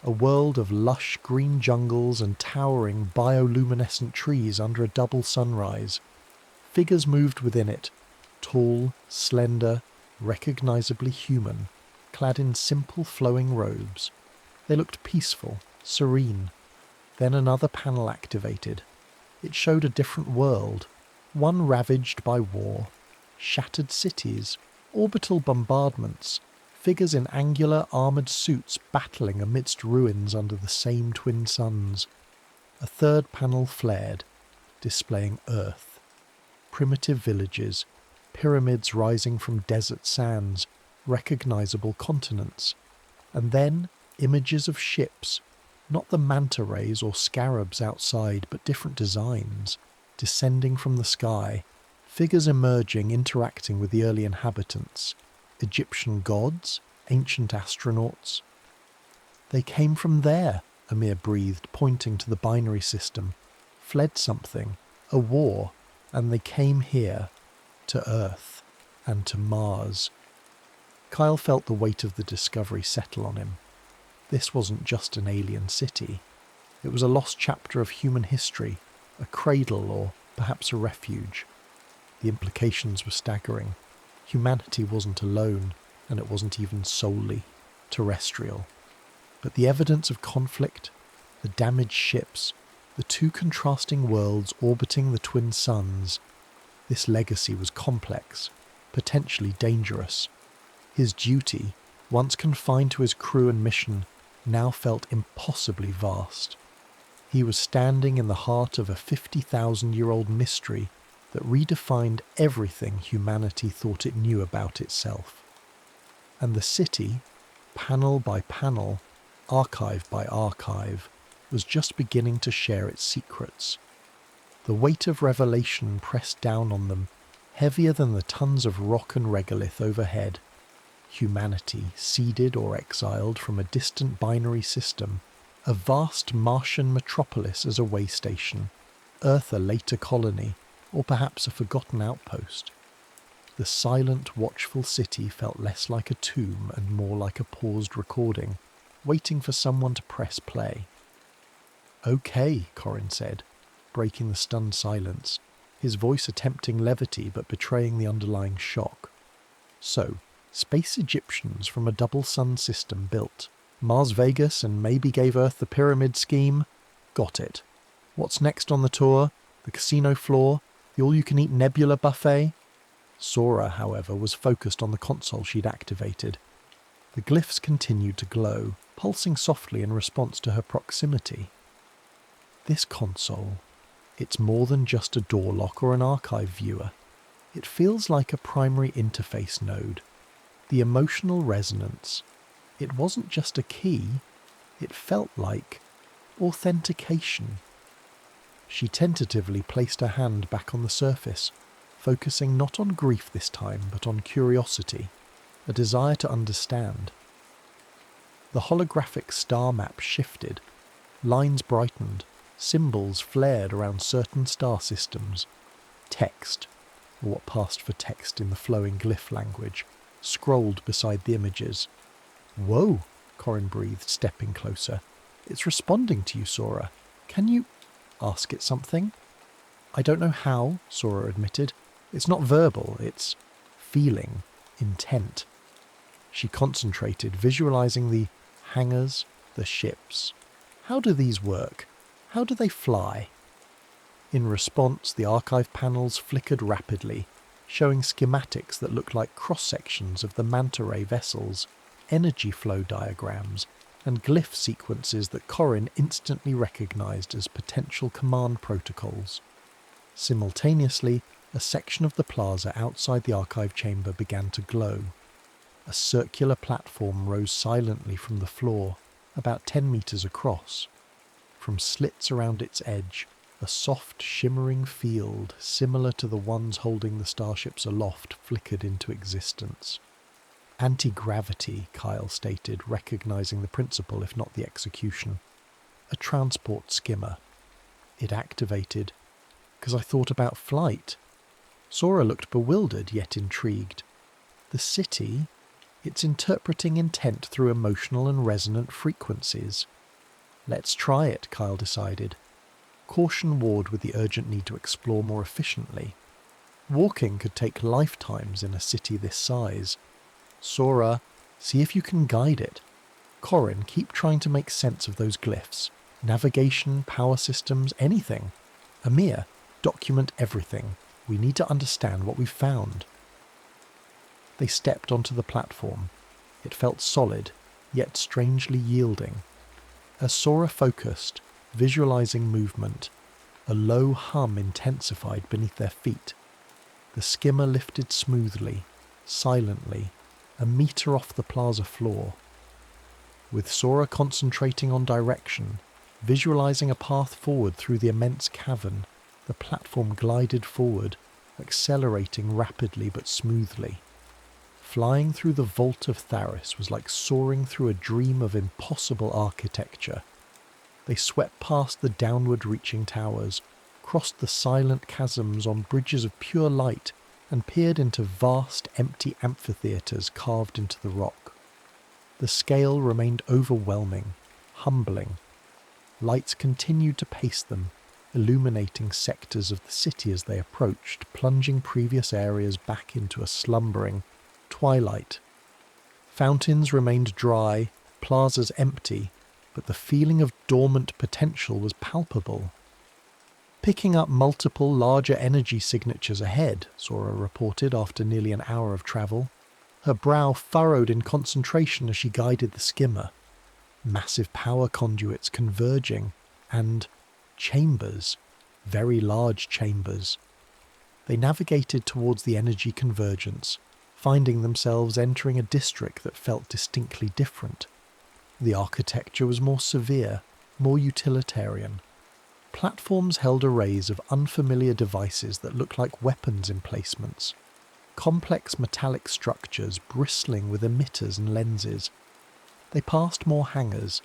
Speaker 1: A world of lush green jungles and towering bioluminescent trees under a double sunrise. Figures moved within it, tall, slender, recognizably human, clad in simple flowing robes. They looked peaceful, serene. Then another panel activated. It showed a different world, one ravaged by war, shattered cities, orbital bombardments, figures in angular armoured suits battling amidst ruins under the same twin suns. A third panel flared, displaying Earth. Primitive villages, pyramids rising from desert sands, recognisable continents. And then images of ships, not the manta rays or scarabs outside, but different designs, descending from the sky, figures emerging, interacting with the early inhabitants. Egyptian gods, ancient astronauts. They came from there, Amir breathed, pointing to the binary system. Fled something, a war, and they came here, to Earth, and to Mars. Kyle felt the weight of the discovery settle on him. This wasn't just an alien city. It was a lost chapter of human history, a cradle or perhaps a refuge. The implications were staggering. Humanity wasn't alone, and it wasn't even solely terrestrial. But the evidence of conflict, the damaged ships, the 2 contrasting worlds orbiting the twin suns, this legacy was complex, potentially dangerous. His duty, once confined to his crew and mission, now felt impossibly vast. He was standing in the heart of a 50,000-year-old mystery that redefined everything humanity thought it knew about itself. And the city, panel by panel, archive by archive, was just beginning to share its secrets. The weight of revelation pressed down on them, heavier than the tons of rock and regolith overhead. Humanity, seeded or exiled from a distant binary system, a vast Martian metropolis as a way station, Earth a later colony, or perhaps a forgotten outpost. The silent, watchful city felt less like a tomb and more like a paused recording, waiting for someone to press play. "Okay," Corin said, breaking the stunned silence, his voice attempting levity but betraying the underlying shock. "So, space Egyptians from a double sun system built Mars Vegas and maybe gave Earth the pyramid scheme? Got it. What's next on the tour? The casino floor? The all-you-can-eat nebula buffet?" Sora, however, was focused on the console she'd activated. The glyphs continued to glow, pulsing softly in response to her proximity. This console, it's more than just a door lock or an archive viewer. It feels like a primary interface node. The emotional resonance. It wasn't just a key, it felt like authentication. She tentatively placed her hand back on the surface, focusing not on grief this time, but on curiosity, a desire to understand. The holographic star map shifted, lines brightened, symbols flared around certain star systems. Text, or what passed for text in the flowing glyph language, scrolled beside the images. "Whoa," Corin breathed, stepping closer. "It's responding to you, Sora. Can you ask it something?" "I don't know how," Sora admitted. "It's not verbal, it's feeling, intent." She concentrated, visualizing the hangars, the ships. How do these work? How do they fly? In response, the archive panels flickered rapidly, showing schematics that looked like cross-sections of the manta ray vessels, energy flow diagrams, and glyph sequences that Corin instantly recognized as potential command protocols. Simultaneously, a section of the plaza outside the archive chamber began to glow. A circular platform rose silently from the floor, about 10 meters across. From slits around its edge, a soft, shimmering field, similar to the ones holding the starships aloft, flickered into existence. "Anti-gravity," Kyle stated, recognizing the principle if not the execution. "A transport skimmer." It activated. "'Cause I thought about flight." Sora looked bewildered yet intrigued. "The city? It's interpreting intent through emotional and resonant frequencies." "Let's try it," Kyle decided. Caution warred with the urgent need to explore more efficiently. Walking could take lifetimes in a city this size. "Sora, see if you can guide it. Corin, keep trying to make sense of those glyphs. Navigation, power systems, anything. Amir, document everything. We need to understand what we've found." They stepped onto the platform. It felt solid, yet strangely yielding. As Sora focused, visualizing movement, a low hum intensified beneath their feet. The skimmer lifted smoothly, silently, a meter off the plaza floor. With Sora concentrating on direction, visualizing a path forward through the immense cavern, the platform glided forward, accelerating rapidly but smoothly. Flying through the vault of Tharis was like soaring through a dream of impossible architecture. They swept past the downward-reaching towers, crossed the silent chasms on bridges of pure light, and peered into vast, empty amphitheatres carved into the rock. The scale remained overwhelming, humbling. Lights continued to pace them, illuminating sectors of the city as they approached, plunging previous areas back into a slumbering twilight. Fountains remained dry, plazas empty, but the feeling of dormant potential was palpable. "Picking up multiple larger energy signatures ahead," Sora reported after nearly an hour of travel. Her brow furrowed in concentration as she guided the skimmer. Massive power conduits converging, and chambers, very large chambers. They navigated towards the energy convergence, finding themselves entering a district that felt distinctly different. The architecture was more severe, more utilitarian. platforms held arrays of unfamiliar devices that looked like weapons emplacements, complex metallic structures bristling with emitters and lenses. They passed more hangars,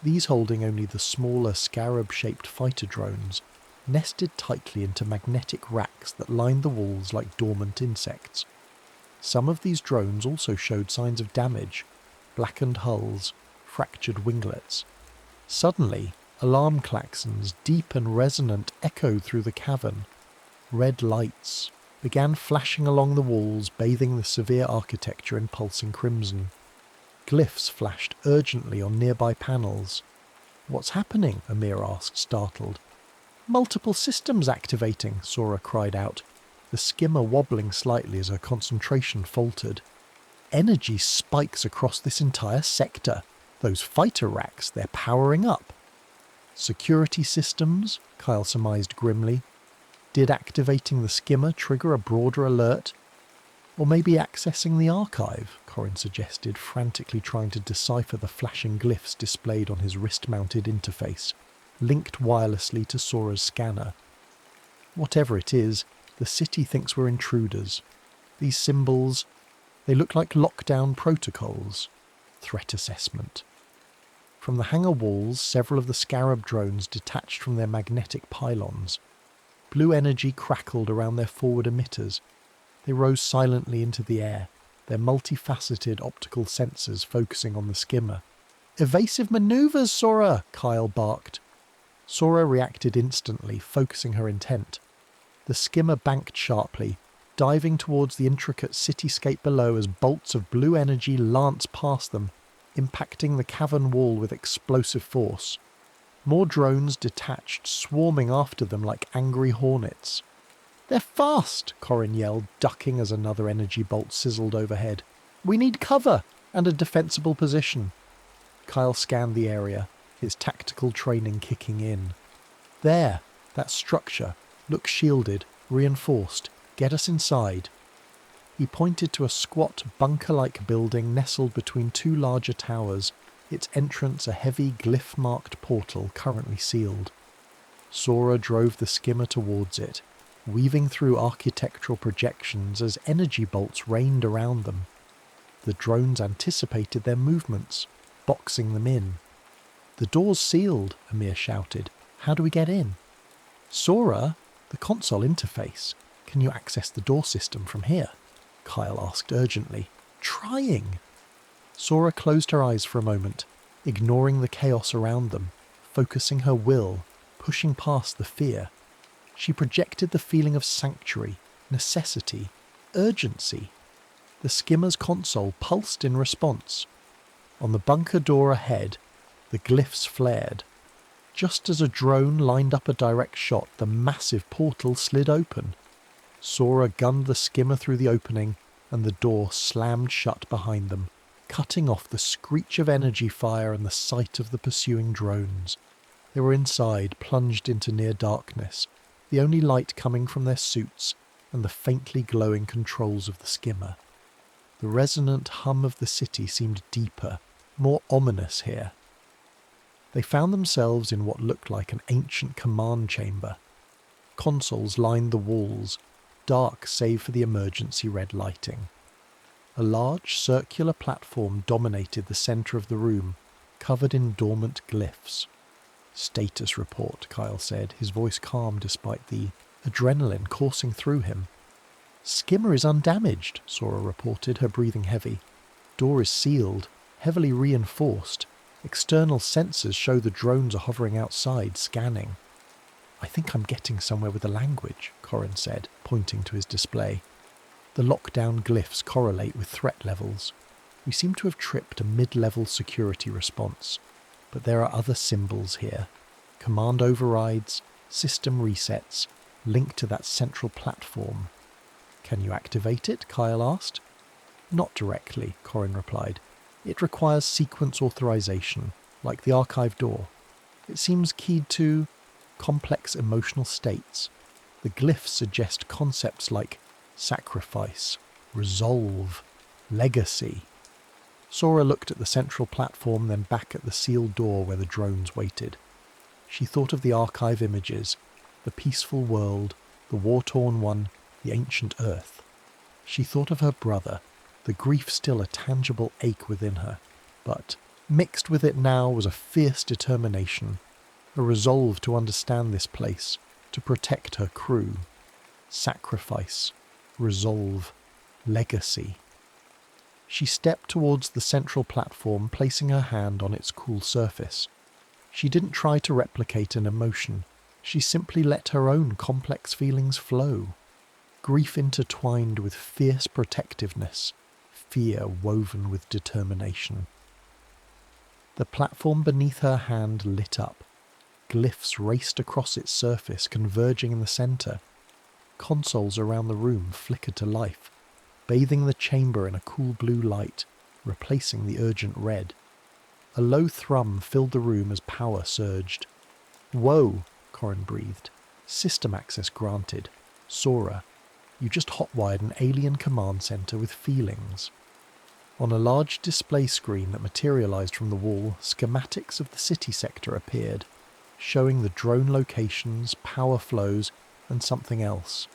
Speaker 1: these holding only the smaller scarab-shaped fighter drones, nested tightly into magnetic racks that lined the walls like dormant insects. Some of these drones also showed signs of damage, blackened hulls, fractured winglets. Suddenly, alarm klaxons, deep and resonant, echoed through the cavern. Red lights began flashing along the walls, bathing the severe architecture in pulsing crimson. Glyphs flashed urgently on nearby panels. "What's happening?" Amir asked, startled. "Multiple systems activating," Sora cried out, the skimmer wobbling slightly as her concentration faltered. "Energy spikes across this entire sector. Those fighter racks, they're powering up." "Security systems?" Kyle surmised grimly. Did activating the skimmer trigger a broader alert? Or maybe accessing the archive, Corin suggested, frantically trying to decipher the flashing glyphs displayed on his wrist-mounted interface, linked wirelessly to Sora's scanner. Whatever it is, the city thinks we're intruders. These symbols, they look like lockdown protocols. Threat assessment. From the hangar walls, several of the scarab drones detached from their magnetic pylons. Blue energy crackled around their forward emitters. They rose silently into the air, their multifaceted optical sensors focusing on the skimmer. "Evasive maneuvers, Sora!" Kyle barked. Sora reacted instantly, focusing her intent. The skimmer banked sharply, diving towards the intricate cityscape below as bolts of blue energy lanced past them, impacting the cavern wall with explosive force. More drones detached, swarming after them like angry hornets. "They're fast!" Corin yelled, ducking as another energy bolt sizzled overhead. "We need cover and a defensible position." Kyle scanned the area, his tactical training kicking in. "There, that structure. Looks shielded, reinforced. Get us inside." He pointed to a squat, bunker-like building nestled between two larger towers, its entrance a heavy glyph-marked portal currently sealed. Sora drove the skimmer towards it, weaving through architectural projections as energy bolts rained around them. The drones anticipated their movements, boxing them in. "The door's sealed," Amir shouted. "How do we get in?" "Sora, the console interface. Can you access the door system from here?" Kyle asked urgently. "Trying." Sora closed her eyes for a moment, ignoring the chaos around them, focusing her will, pushing past the fear. She projected the feeling of sanctuary, necessity, urgency. The skimmer's console pulsed in response. On the bunker door ahead, the glyphs flared. Just as a drone lined up a direct shot, the massive portal slid open. Sora gunned the skimmer through the opening, and the door slammed shut behind them, cutting off the screech of energy fire and the sight of the pursuing drones. They were inside, plunged into near darkness, the only light coming from their suits and the faintly glowing controls of the skimmer. The resonant hum of the city seemed deeper, more ominous here. They found themselves in what looked like an ancient command chamber. Consoles lined the walls, dark save for the emergency red lighting. A large circular platform dominated the centre of the room, covered in dormant glyphs. "Status report," Kyle said, his voice calm despite the adrenaline coursing through him. "Skimmer is undamaged," Sora reported, her breathing heavy. "Door is sealed, heavily reinforced. External sensors show the drones are hovering outside, scanning." "I think I'm getting somewhere with the language," Corin said, pointing to his display. "The lockdown glyphs correlate with threat levels. We seem to have tripped a mid-level security response. But there are other symbols here. Command overrides, system resets, linked to that central platform." "Can you activate it?" Kyle asked. "Not directly," Corin replied. "It requires sequence authorization, like the archive door. It seems keyed to complex emotional states. The glyphs suggest concepts like sacrifice, resolve, legacy." Sora looked at the central platform, then back at the sealed door where the drones waited. She thought of the archive images, the peaceful world, the war-torn one, the ancient earth. She thought of her brother, the grief still a tangible ache within her, but mixed with it now was a fierce determination, a resolve to understand this place, to protect her crew. Sacrifice, resolve, legacy. She stepped towards the central platform, placing her hand on its cool surface. She didn't try to replicate an emotion. She simply let her own complex feelings flow. Grief intertwined with fierce protectiveness, fear woven with determination. The platform beneath her hand lit up. Glyphs raced across its surface, converging in the centre. Consoles around the room flickered to life, bathing the chamber in a cool blue light, replacing the urgent red. A low thrum filled the room as power surged. "Whoa," Corrin breathed. "System access granted. Sora, you just hotwired an alien command centre with feelings." On a large display screen that materialised from the wall, schematics of the city sector appeared, showing the drone locations, power flows, and something else.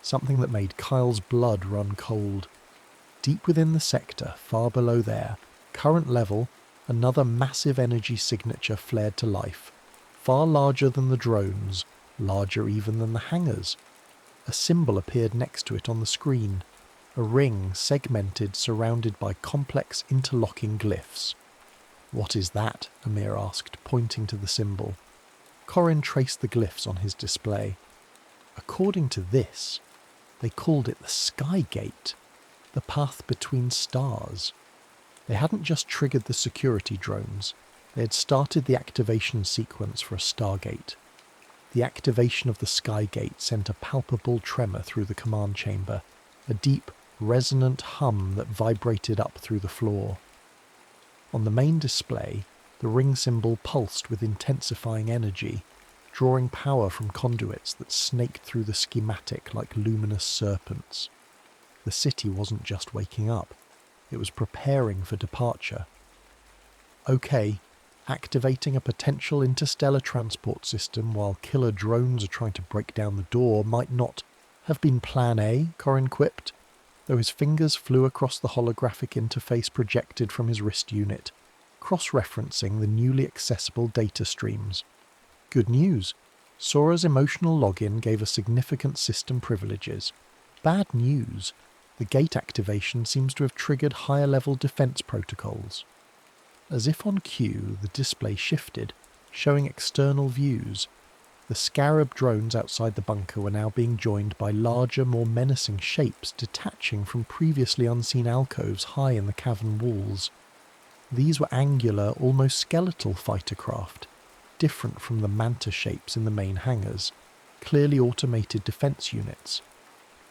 Speaker 1: Something that made Kyle's blood run cold. Deep within the sector, far below there, current level, another massive energy signature flared to life, far larger than the drones, larger even than the hangars. A symbol appeared next to it on the screen, a ring segmented, surrounded by complex interlocking glyphs. "What is that?" Amir asked, pointing to the symbol. Corrin traced the glyphs on his display. According to this, they called it the Sky Gate, the path between stars. They hadn't just triggered the security drones, they had started the activation sequence for a Stargate. The activation of the Sky Gate sent a palpable tremor through the command chamber, a deep, resonant hum that vibrated up through the floor. On the main display, the ring symbol pulsed with intensifying energy, drawing power from conduits that snaked through the schematic like luminous serpents. The city wasn't just waking up, it was preparing for departure. Okay, activating a potential interstellar transport system while killer drones are trying to break down the door might not have been Plan A, Corrin quipped, though his fingers flew across the holographic interface projected from his wrist unit, cross-referencing the newly accessible data streams. Good news. Sora's emotional login gave her significant system privileges. Bad news. The gate activation seems to have triggered higher-level defense protocols. As if on cue, the display shifted, showing external views. The scarab drones outside the bunker were now being joined by larger, more menacing shapes detaching from previously unseen alcoves high in the cavern walls. These were angular, almost skeletal fighter craft, different from the manta shapes in the main hangars, clearly automated defense units.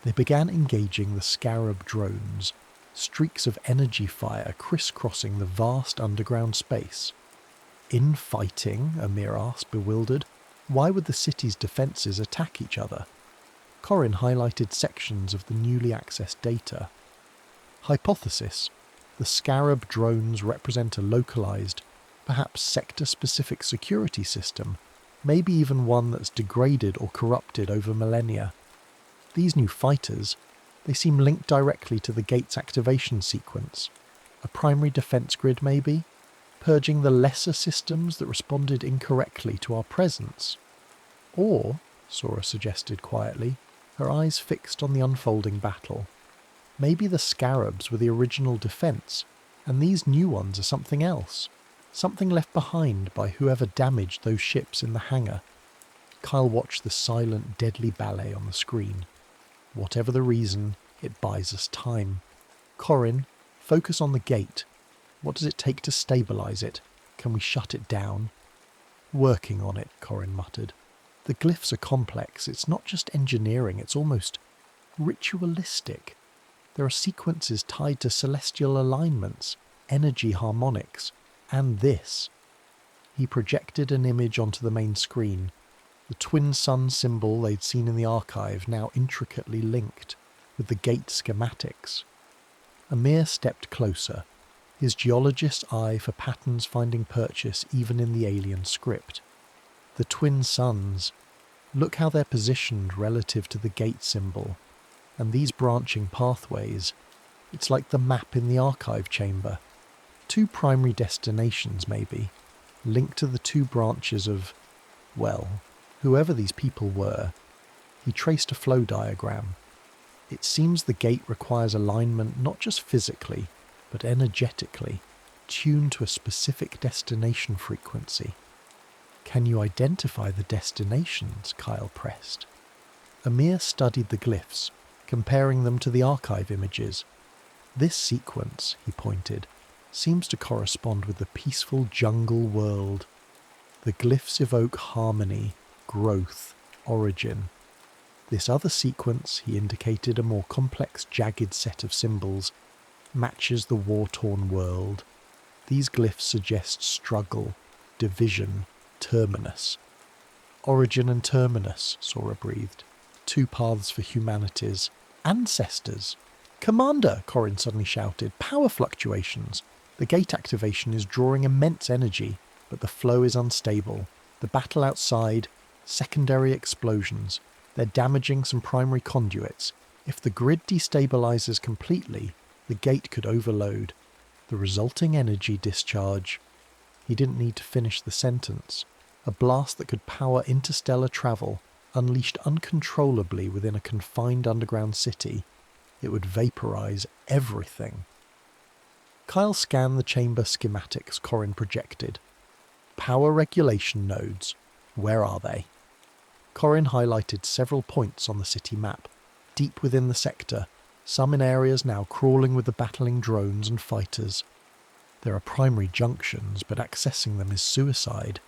Speaker 1: They began engaging the scarab drones, streaks of energy fire crisscrossing the vast underground space. Infighting? Amir asked, bewildered. Why would the city's defences attack each other? Corrin highlighted sections of the newly accessed data. Hypothesis: the scarab drones represent a localised, perhaps sector-specific security system, maybe even one that's degraded or corrupted over millennia. These new fighters, they seem linked directly to the gate's activation sequence. A primary defence grid maybe? Purging the lesser systems that responded incorrectly to our presence. Or, Sora suggested quietly, her eyes fixed on the unfolding battle. Maybe the scarabs were the original defence, and these new ones are something else. Something left behind by whoever damaged those ships in the hangar. Kyle watched the silent, deadly ballet on the screen. Whatever the reason, it buys us time. Corrin, focus on the gate. What does it take to stabilise it? Can we shut it down? Working on it, Corrin muttered. The glyphs are complex. It's not just engineering, it's almost ritualistic. There are sequences tied to celestial alignments, energy harmonics, and this. He projected an image onto the main screen. The twin sun symbol they'd seen in the archive now intricately linked with the gate schematics. Amir stepped closer, his geologist's eye for patterns finding purchase even in the alien script. The twin suns. Look how they're positioned relative to the gate symbol. And these branching pathways. It's like the map in the archive chamber. 2 primary destinations, maybe, linked to the 2 branches of, well, whoever these people were. He traced a flow diagram. It seems the gate requires alignment not just physically, but energetically, tuned to a specific destination frequency. Can you identify the destinations? Kyle pressed. Amir studied the glyphs, comparing them to the archive images. This sequence, he pointed, seems to correspond with the peaceful jungle world. The glyphs evoke harmony, growth, origin. This other sequence, he indicated a more complex, jagged set of symbols, matches the war-torn world. These glyphs suggest struggle, division, terminus. Origin and terminus, Sora breathed. 2 paths for humanity's ancestors. Commander, Corrin suddenly shouted. Power fluctuations. The gate activation is drawing immense energy, but the flow is unstable. The battle outside, secondary explosions. They're damaging some primary conduits. If the grid destabilizes completely, the gate could overload. The resulting energy discharge. He didn't need to finish the sentence. A blast that could power interstellar travel, unleashed uncontrollably within a confined underground city. It would vaporize everything. Kyle scanned the chamber schematics Corrin projected. Power regulation nodes. Where are they? Corrin highlighted several points on the city map, deep within the sector, some in areas now crawling with the battling drones and fighters. There are primary junctions, but accessing them is suicide.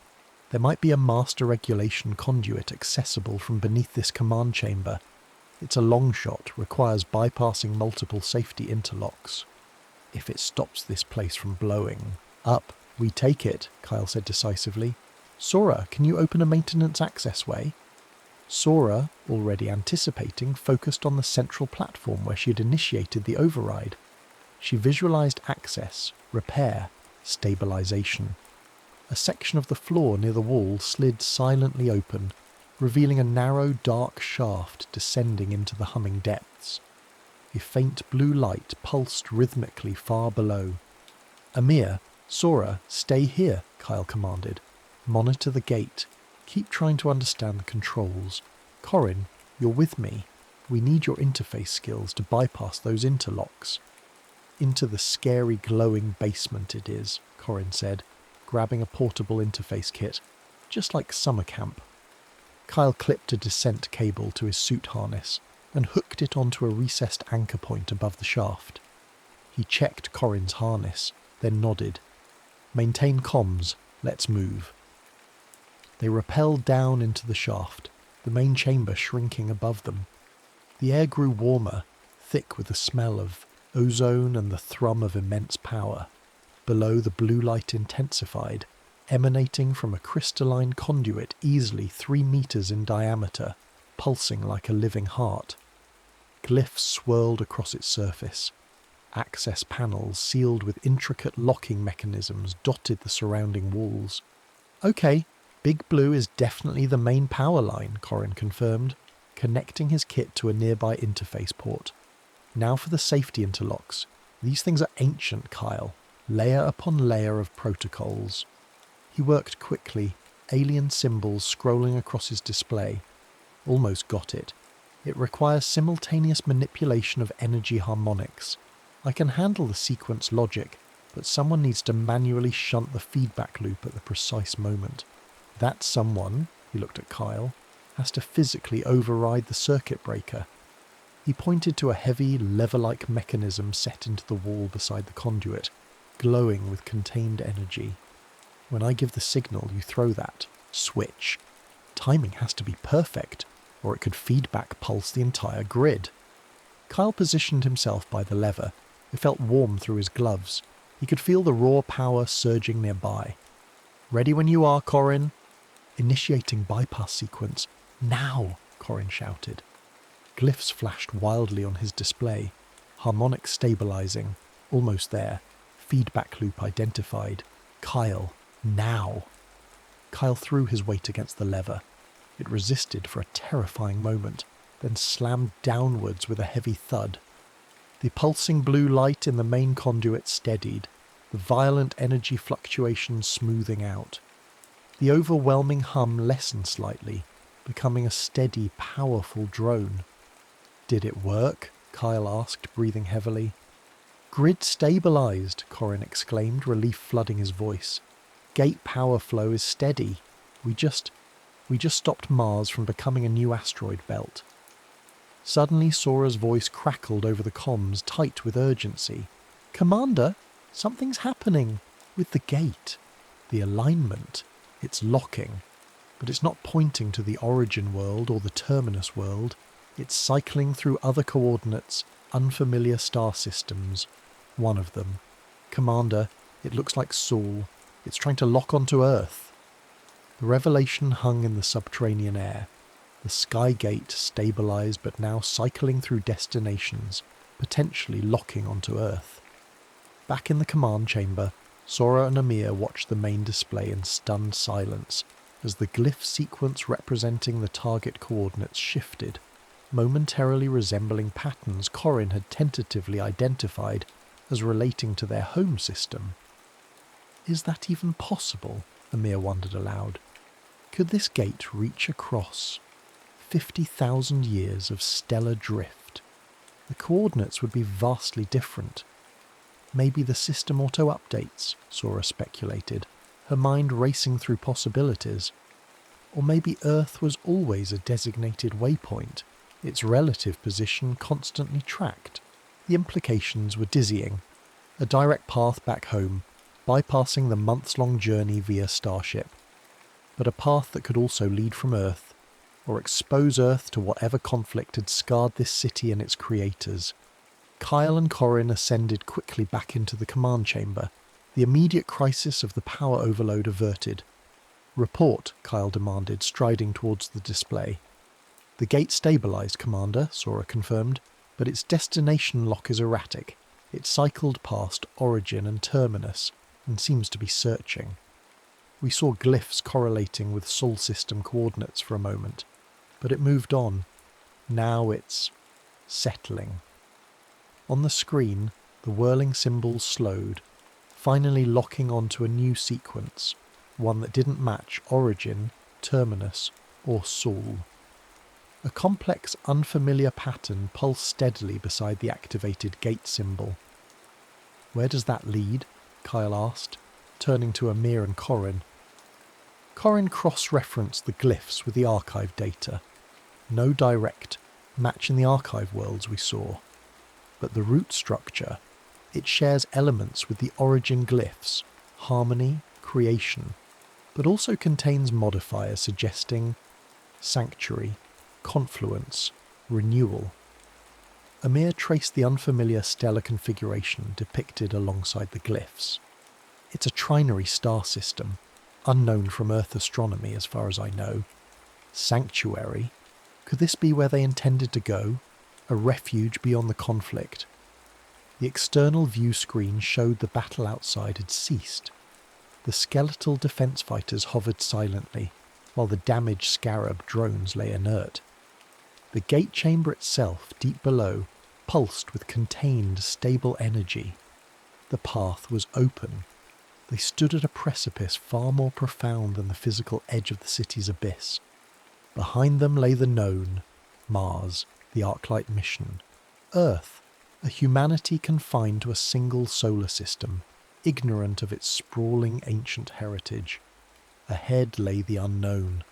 Speaker 1: There might be a master regulation conduit accessible from beneath this command chamber. It's a long shot, requires bypassing multiple safety interlocks. If it stops this place from blowing up, we take it, Kyle said decisively. Sora, can you open a maintenance access way? Sora, already anticipating, focused on the central platform where she had initiated the override. She visualized access, repair, stabilization. A section of the floor near the wall slid silently open, revealing a narrow, dark shaft descending into the humming depths. A faint blue light pulsed rhythmically far below. Amir, Sora, stay here, Kyle commanded. Monitor the gate. Keep trying to understand the controls. Corrin, you're with me. We need your interface skills to bypass those interlocks. Into the scary glowing basement it is, Corrin said, grabbing a portable interface kit, just like summer camp. Kyle clipped a descent cable to his suit harness and hooked it onto a recessed anchor point above the shaft. He checked Corrin's harness, then nodded. Maintain comms, let's move. They rappelled down into the shaft, the main chamber shrinking above them. The air grew warmer, thick with the smell of ozone and the thrum of immense power. Below, the blue light intensified, emanating from a crystalline conduit easily 3 meters in diameter, pulsing like a living heart. Glyphs swirled across its surface. Access panels sealed with intricate locking mechanisms dotted the surrounding walls. Okay, Big Blue is definitely the main power line, Corrin confirmed, connecting his kit to a nearby interface port. Now for the safety interlocks. These things are ancient, Kyle. Layer upon layer of protocols. He worked quickly, alien symbols scrolling across his display. Almost got it. It requires simultaneous manipulation of energy harmonics. I can handle the sequence logic, but someone needs to manually shunt the feedback loop at the precise moment. That someone, he looked at Kyle, has to physically override the circuit breaker. He pointed to a heavy, lever-like mechanism set into the wall beside the conduit, glowing with contained energy. When I give the signal, you throw that switch. Timing has to be perfect, or it could feedback pulse the entire grid. Kyle positioned himself by the lever. It felt warm through his gloves. He could feel the raw power surging nearby. Ready when you are, Corrin. Initiating bypass sequence. Now, Corrin shouted. Glyphs flashed wildly on his display. Harmonic stabilizing. Almost there. Feedback loop identified. Kyle. Now. Kyle threw his weight against the lever. It resisted for a terrifying moment, then slammed downwards with a heavy thud. The pulsing blue light in the main conduit steadied, the violent energy fluctuations smoothing out. The overwhelming hum lessened slightly, becoming a steady, powerful drone. "Did it work?" Kyle asked, breathing heavily. "Grid stabilized," Corrin exclaimed, relief flooding his voice. "Gate power flow is steady. We just stopped Mars from becoming a new asteroid belt." Suddenly Sora's voice crackled over the comms, tight with urgency. "Commander, something's happening with the gate. The alignment. It's locking. But it's not pointing to the origin world or the terminus world. It's cycling through other coordinates, unfamiliar star systems. One of them. Commander, it looks like Saul. It's trying to lock onto Earth." The revelation hung in the subterranean air. The sky gate stabilized but now cycling through destinations, potentially locking onto Earth. Back in the command chamber, Sora and Amir watched the main display in stunned silence as the glyph sequence representing the target coordinates shifted, momentarily resembling patterns Corrin had tentatively identified as relating to their home system. "Is that even possible?" Amir wondered aloud. "Could this gate reach across 50,000 years of stellar drift? The coordinates would be vastly different. Maybe the system auto-updates," Sora speculated, her mind racing through possibilities. Or maybe Earth was always a designated waypoint, its relative position constantly tracked. The implications were dizzying. A direct path back home, bypassing the months-long journey via Starship. But a path that could also lead from Earth, or expose Earth to whatever conflict had scarred this city and its creators. Kyle and Corrin ascended quickly back into the command chamber, the immediate crisis of the power overload averted. "Report," Kyle demanded, striding towards the display. "The gate stabilized, Commander," Sora confirmed, "but its destination lock is erratic. It cycled past origin and terminus, and seems to be searching." We saw glyphs correlating with Sol system coordinates for a moment, but it moved on. Now it's settling. On the screen, the whirling symbols slowed, finally locking onto a new sequence, one that didn't match origin, terminus, or Sol. A complex, unfamiliar pattern pulsed steadily beside the activated gate symbol. "Where does that lead?" Kyle asked, turning to Amir and Corrin. Corrin cross-referenced the glyphs with the archive data. No direct, matching the archive worlds we saw. But the root structure, it shares elements with the origin glyphs, harmony, creation, but also contains modifiers suggesting sanctuary, confluence, renewal. Amir traced the unfamiliar stellar configuration depicted alongside the glyphs. It's a trinary star system, unknown from Earth astronomy as far as I know. Sanctuary? Could this be where they intended to go? A refuge beyond the conflict? The external view screen showed the battle outside had ceased. The skeletal defense fighters hovered silently, while the damaged Scarab drones lay inert. The gate chamber itself, deep below, pulsed with contained, stable energy. The path was open. They stood at a precipice far more profound than the physical edge of the city's abyss. Behind them lay the known, Mars, the Arclight mission, Earth, a humanity confined to a single solar system, ignorant of its sprawling ancient heritage. Ahead lay the unknown,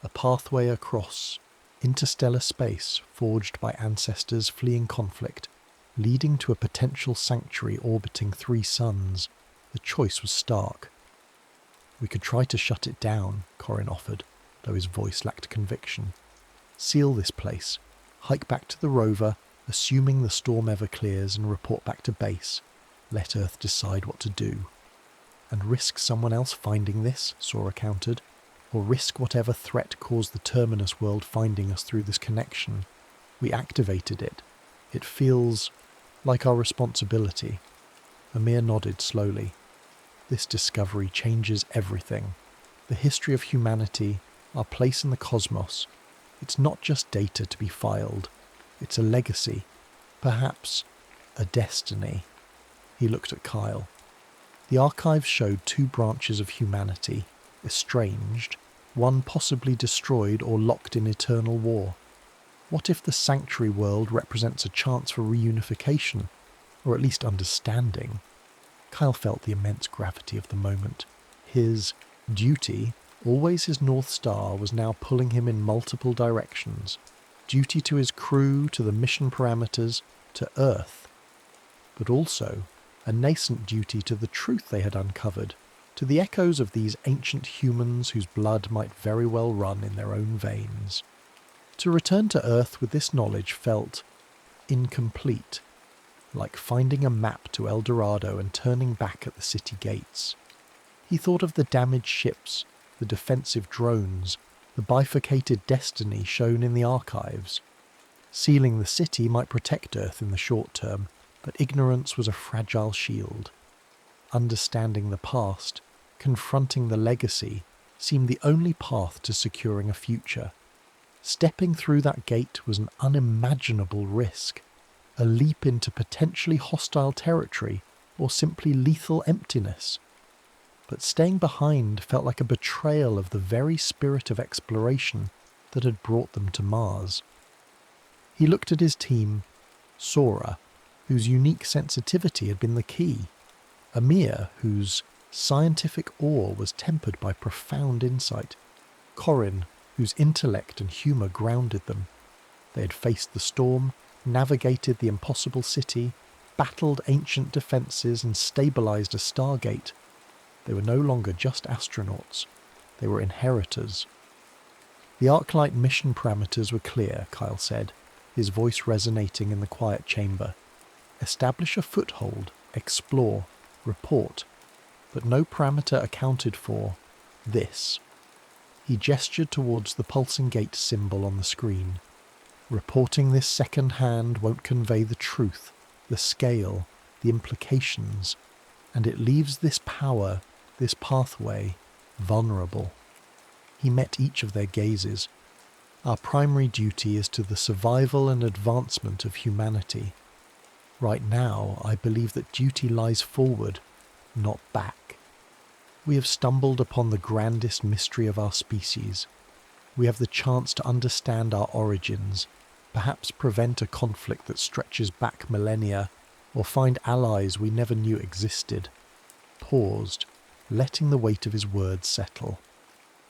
Speaker 1: a pathway across interstellar space forged by ancestors fleeing conflict, leading to a potential sanctuary orbiting 3 suns. The choice was stark. "We could try to shut it down," Corrin offered, though his voice lacked conviction. "Seal this place, hike back to the rover, assuming the storm ever clears, and report back to base. Let Earth decide what to do." "And risk someone else finding this," Sora countered. "Or risk whatever threat caused the Terminus world finding us through this connection. We activated it. It feels like our responsibility." Amir nodded slowly. "This discovery changes everything. the history of humanity, our place in the cosmos. It's not just data to be filed. It's a legacy, perhaps a destiny. He looked at Kyle. The archives showed two branches of humanity, estranged, one possibly destroyed or locked in eternal war. What if the sanctuary world represents a chance for reunification, or at least understanding? Kyle felt the immense gravity of the moment. His duty, always his North Star, was now pulling him in multiple directions. Duty to his crew, to the mission parameters, to Earth. But also a nascent duty to the truth they had uncovered, to the echoes of these ancient humans whose blood might very well run in their own veins. To return to Earth with this knowledge felt incomplete, like finding a map to El Dorado and turning back at the city gates. He thought of the damaged ships, the defensive drones, the bifurcated destiny shown in the archives. Sealing the city might protect Earth in the short term, but ignorance was a fragile shield. Understanding the past, confronting the legacy, seemed the only path to securing a future. Stepping through that gate was an unimaginable risk, a leap into potentially hostile territory or simply lethal emptiness. But staying behind felt like a betrayal of the very spirit of exploration that had brought them to Mars. He looked at his team, Sora, whose unique sensitivity had been the key, Amir, whose scientific awe was tempered by profound insight, Corin, whose intellect and humour grounded them. They had faced the storm, navigated the impossible city, battled ancient defences and stabilised a stargate. They were no longer just astronauts, they were inheritors. The Arclight mission parameters were clear, Kyle said, his voice resonating in the quiet chamber. Establish a foothold, explore, report, but no parameter accounted for this. He gestured towards the pulsing gate symbol on the screen. Reporting this second hand won't convey the truth, the scale, the implications, and it leaves this power, this pathway, vulnerable. He met each of their gazes. Our primary duty is to the survival and advancement of humanity. Right now, I believe that duty lies forward, not back. We have stumbled upon the grandest mystery of our species. We have the chance to understand our origins, perhaps prevent a conflict that stretches back millennia, or find allies we never knew existed. Paused, letting the weight of his words settle.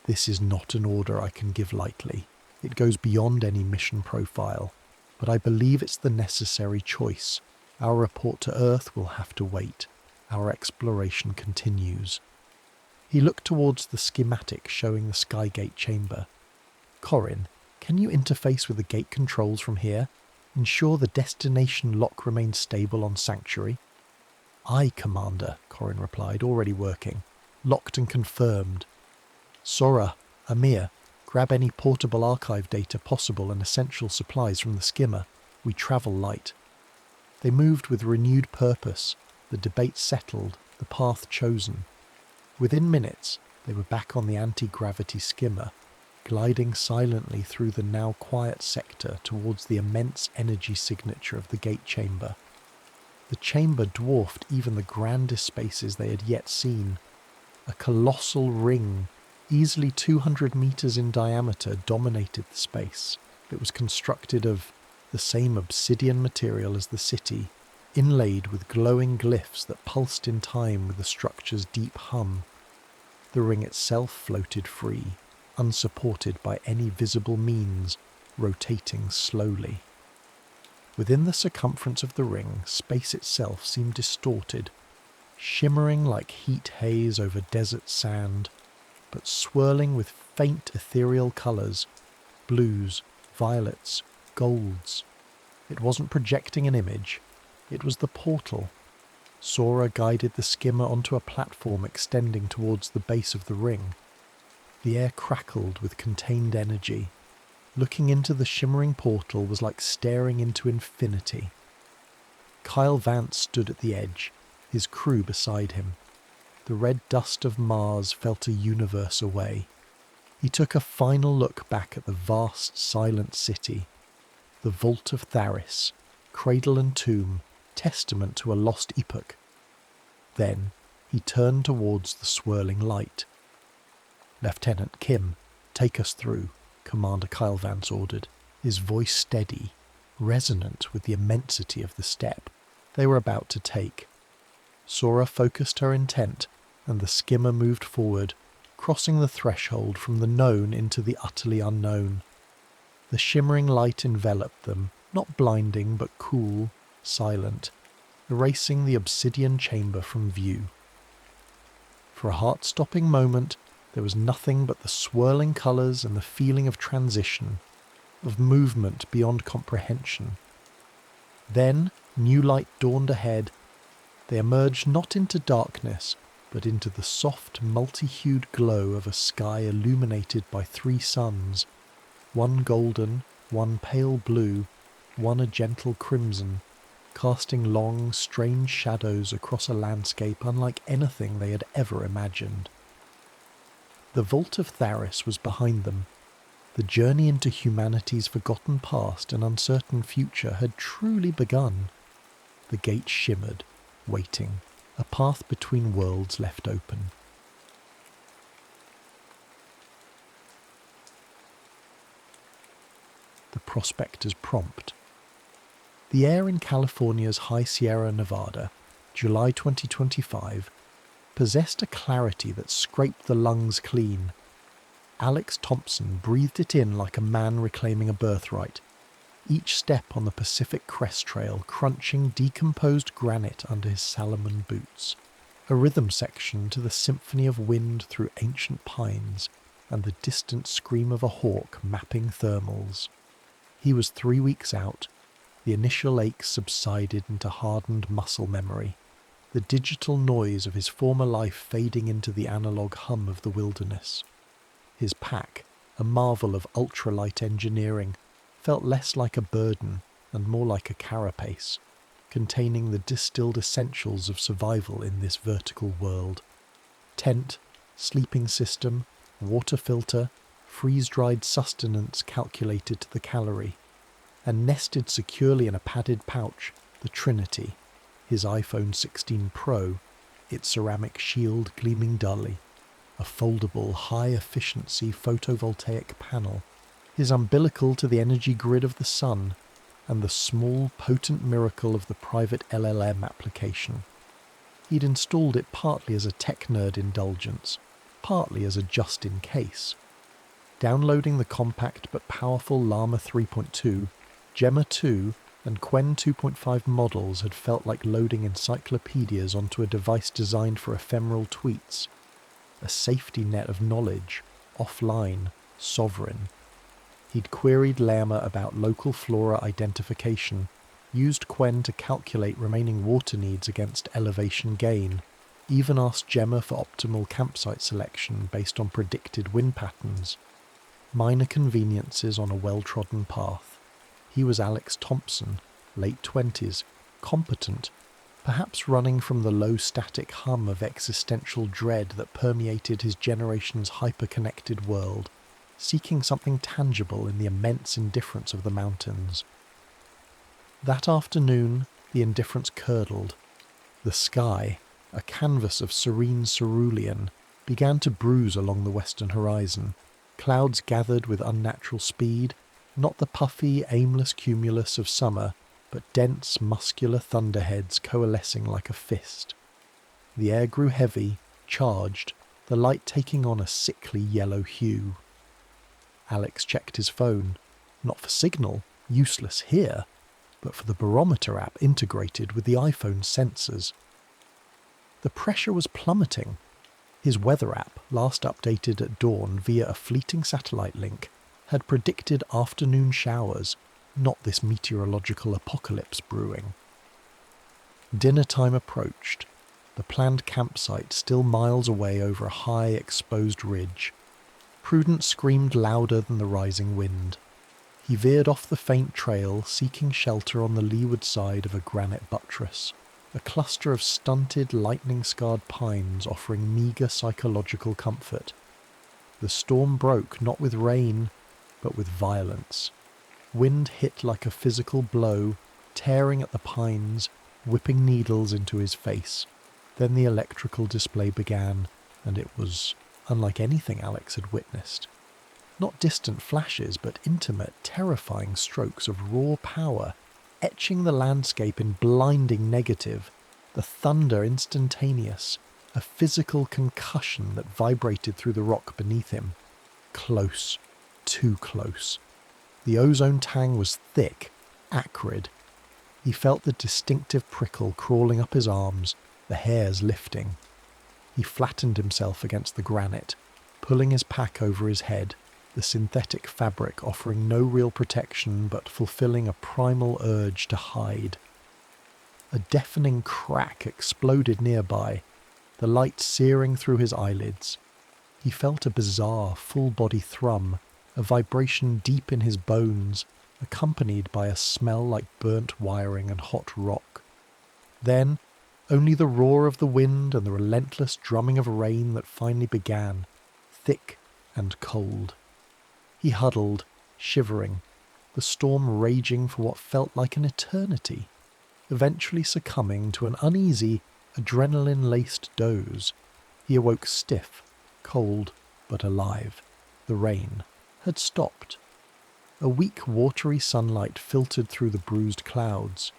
Speaker 1: This is not an order I can give lightly. It goes beyond any mission profile, but I believe it's the necessary choice. Our report to Earth will have to wait. Our exploration continues. He looked towards the schematic showing the Skygate chamber. Corin, can you interface with the gate controls from here? Ensure the destination lock remains stable on Sanctuary? Aye, Commander, Corin replied, already working. Locked and confirmed. Sora, Amir, grab any portable archive data possible and essential supplies from the skimmer. We travel light. They moved with renewed purpose, the debate settled, the path chosen. Within minutes, they were back on the anti-gravity skimmer, gliding silently through the now quiet sector towards the immense energy signature of the gate chamber. The chamber dwarfed even the grandest spaces they had yet seen. A colossal ring, easily 200 meters in diameter, dominated the space. It was constructed of the same obsidian material as the city, inlaid with glowing glyphs that pulsed in time with the structure's deep hum. The ring itself floated free, unsupported by any visible means, rotating slowly. Within the circumference of the ring, space itself seemed distorted, shimmering like heat haze over desert sand, but swirling with faint ethereal colours, blues, violets, golds. It wasn't projecting an image, it was the portal. Sora guided the skimmer onto a platform extending towards the base of the ring. The air crackled with contained energy. Looking into the shimmering portal was like staring into infinity. Kyle Vance stood at the edge, his crew beside him. the red dust of Mars felt a universe away. He took a final look back at the vast, silent city, the vault of Tharis, cradle and tomb, testament to a lost epoch. Then he turned towards the swirling light. "Lieutenant Kim, take us through," Commander Kyle Vance ordered, his voice steady, resonant with the immensity of the step they were about to take. Sora focused her intent, and the skimmer moved forward, crossing the threshold from the known into the utterly unknown. The shimmering light enveloped them, not blinding but cool, silent, erasing the obsidian chamber from view. For a heart-stopping moment, there was nothing but the swirling colours and the feeling of transition, of movement beyond comprehension. Then, new light dawned ahead. They emerged not into darkness, but into the soft, multi-hued glow of a sky illuminated by 3 suns, one golden, one pale blue, one a gentle crimson, casting long, strange shadows across a landscape unlike anything they had ever imagined. The vault of Tharis was behind them. The journey into humanity's forgotten past and uncertain future had truly begun. The gate shimmered, waiting, a path between worlds left open. The Prospector's prompt. The air in California's High Sierra Nevada, July 2025, possessed a clarity that scraped the lungs clean. Alex Thompson breathed it in like a man reclaiming a birthright, each step on the Pacific Crest Trail crunching decomposed granite under his Salomon boots, a rhythm section to the symphony of wind through ancient pines and the distant scream of a hawk mapping thermals. He was 3 weeks out. The initial ache subsided into hardened muscle memory, the digital noise of his former life fading into the analog hum of the wilderness. His pack, a marvel of ultralight engineering, felt less like a burden and more like a carapace, containing the distilled essentials of survival in this vertical world. Tent, sleeping system, water filter, freeze-dried sustenance calculated to the calorie, and nested securely in a padded pouch, the Trinity, his iPhone 16 Pro, its ceramic shield gleaming dully, a foldable, high-efficiency photovoltaic panel, his umbilical to the energy grid of the sun, and the small, potent miracle of the private LLM application. He'd installed it partly as a tech nerd indulgence, partly as a just-in-case. Downloading the compact but powerful Llama 3.2, Gemma 2, and Quen 2.5 models had felt like loading encyclopedias onto a device designed for ephemeral tweets, a safety net of knowledge, offline, sovereign. He'd queried Llama about local flora identification, used Quen to calculate remaining water needs against elevation gain, even asked Gemma for optimal campsite selection based on predicted wind patterns. Minor conveniences on a well-trodden path. He was Alex Thompson, late 20s, competent, perhaps running from the low-static hum of existential dread that permeated his generation's hyper-connected world, seeking something tangible in the immense indifference of the mountains. That afternoon, the indifference curdled. The sky, a canvas of serene cerulean, began to bruise along the western horizon. Clouds gathered with unnatural speed, not the puffy, aimless cumulus of summer, but dense, muscular thunderheads coalescing like a fist. The air grew heavy, charged, the light taking on a sickly yellow hue. Alex checked his phone, not for signal, useless here, but for the barometer app integrated with the iPhone's sensors. The pressure was plummeting. His weather app, last updated at dawn via a fleeting satellite link, had predicted afternoon showers, not this meteorological apocalypse brewing. Dinner time approached, the planned campsite still miles away over a high, exposed ridge. Prudence screamed louder than the rising wind. He veered off the faint trail, seeking shelter on the leeward side of a granite buttress. a cluster of stunted, lightning-scarred pines offering meagre psychological comfort. The storm broke not with rain, but with violence. Wind hit like a physical blow, tearing at the pines, whipping needles into his face. Then the electrical display began, and it was unlike anything Alex had witnessed. Not distant flashes, but intimate, terrifying strokes of raw power, etching the landscape in blinding negative, the thunder instantaneous, a physical concussion that vibrated through the rock beneath him. Close, too close. The ozone tang was thick, acrid. He felt the distinctive prickle crawling up his arms, the hairs lifting. He flattened himself against the granite, pulling his pack over his head, the synthetic fabric offering no real protection but fulfilling a primal urge to hide. A deafening crack exploded nearby, the light searing through his eyelids. He felt a bizarre, full-body thrum, a vibration deep in his bones, accompanied by a smell like burnt wiring and hot rock. Then, only the roar of the wind and the relentless drumming of rain that finally began, thick and cold. He huddled, shivering, the storm raging for what felt like an eternity, eventually succumbing to an uneasy, adrenaline-laced doze. He awoke stiff, cold, but alive. The rain had stopped. A weak, watery sunlight filtered through the bruised clouds.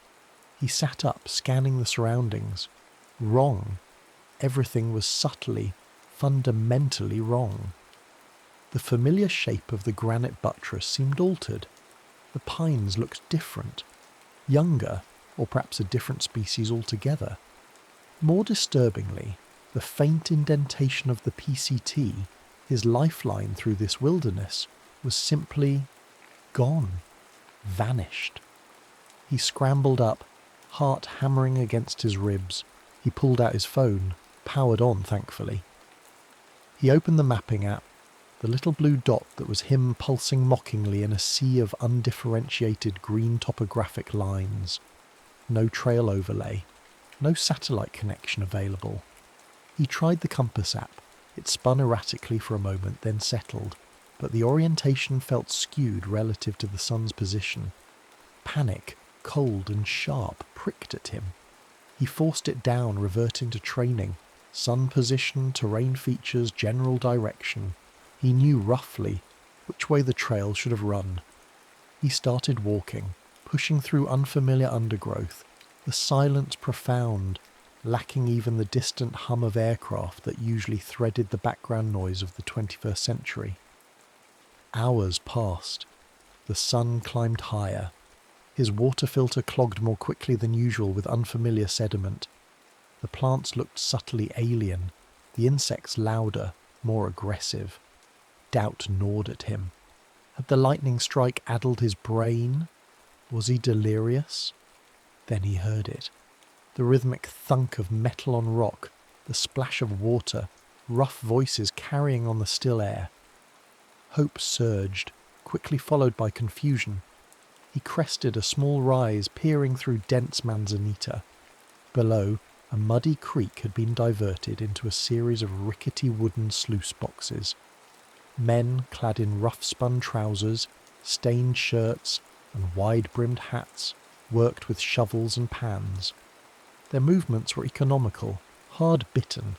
Speaker 1: He sat up, scanning the surroundings. Wrong. Everything was subtly, fundamentally wrong. The familiar shape of the granite buttress seemed altered. The pines looked different. Younger, or perhaps a different species altogether. More disturbingly, the faint indentation of the PCT, his lifeline through this wilderness, was simply gone, vanished. He scrambled up, heart hammering against his ribs. He pulled out his phone, powered on thankfully. He opened the mapping app, the little blue dot that was him pulsing mockingly in a sea of undifferentiated green topographic lines. No trail overlay, no satellite connection available. He tried the compass app. It spun erratically for a moment, then settled, but the orientation felt skewed relative to the sun's position. Panic, cold and sharp, pricked at him. He forced it down, reverting to training. Sun position, terrain features, general direction. He knew roughly which way the trail should have run. He started walking, pushing through unfamiliar undergrowth, the silence profound, lacking even the distant hum of aircraft that usually threaded the background noise of the 21st century. Hours passed. The sun climbed higher. His water filter clogged more quickly than usual with unfamiliar sediment. The plants looked subtly alien, the insects louder, more aggressive. Doubt gnawed at him. Had the lightning strike addled his brain? Was he delirious? Then he heard it. The rhythmic thunk of metal on rock, the splash of water, rough voices carrying on the still air. Hope surged, quickly followed by confusion. He crested a small rise, peering through dense manzanita. Below, a muddy creek had been diverted into a series of rickety wooden sluice boxes. Men clad in rough-spun trousers, stained shirts, and wide-brimmed hats worked with shovels and pans. Their movements were economical, hard-bitten.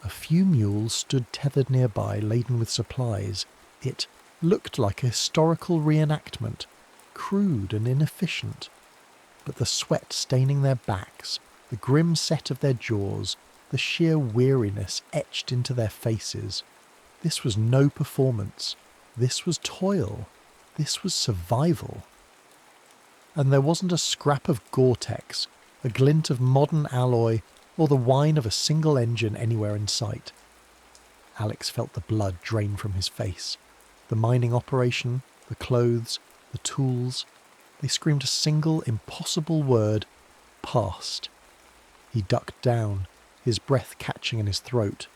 Speaker 1: A few mules stood tethered nearby, laden with supplies. It looked like a historical reenactment, crude and inefficient. But the sweat staining their backs, the grim set of their jaws, the sheer weariness etched into their faces. This was no performance. This was toil. This was survival. And there wasn't a scrap of Gore-Tex, a glint of modern alloy, or the whine of a single engine anywhere in sight. Alex felt the blood drain from his face. The mining operation, the clothes, the tools, they screamed a single impossible word: past. He ducked down, his breath catching in his throat.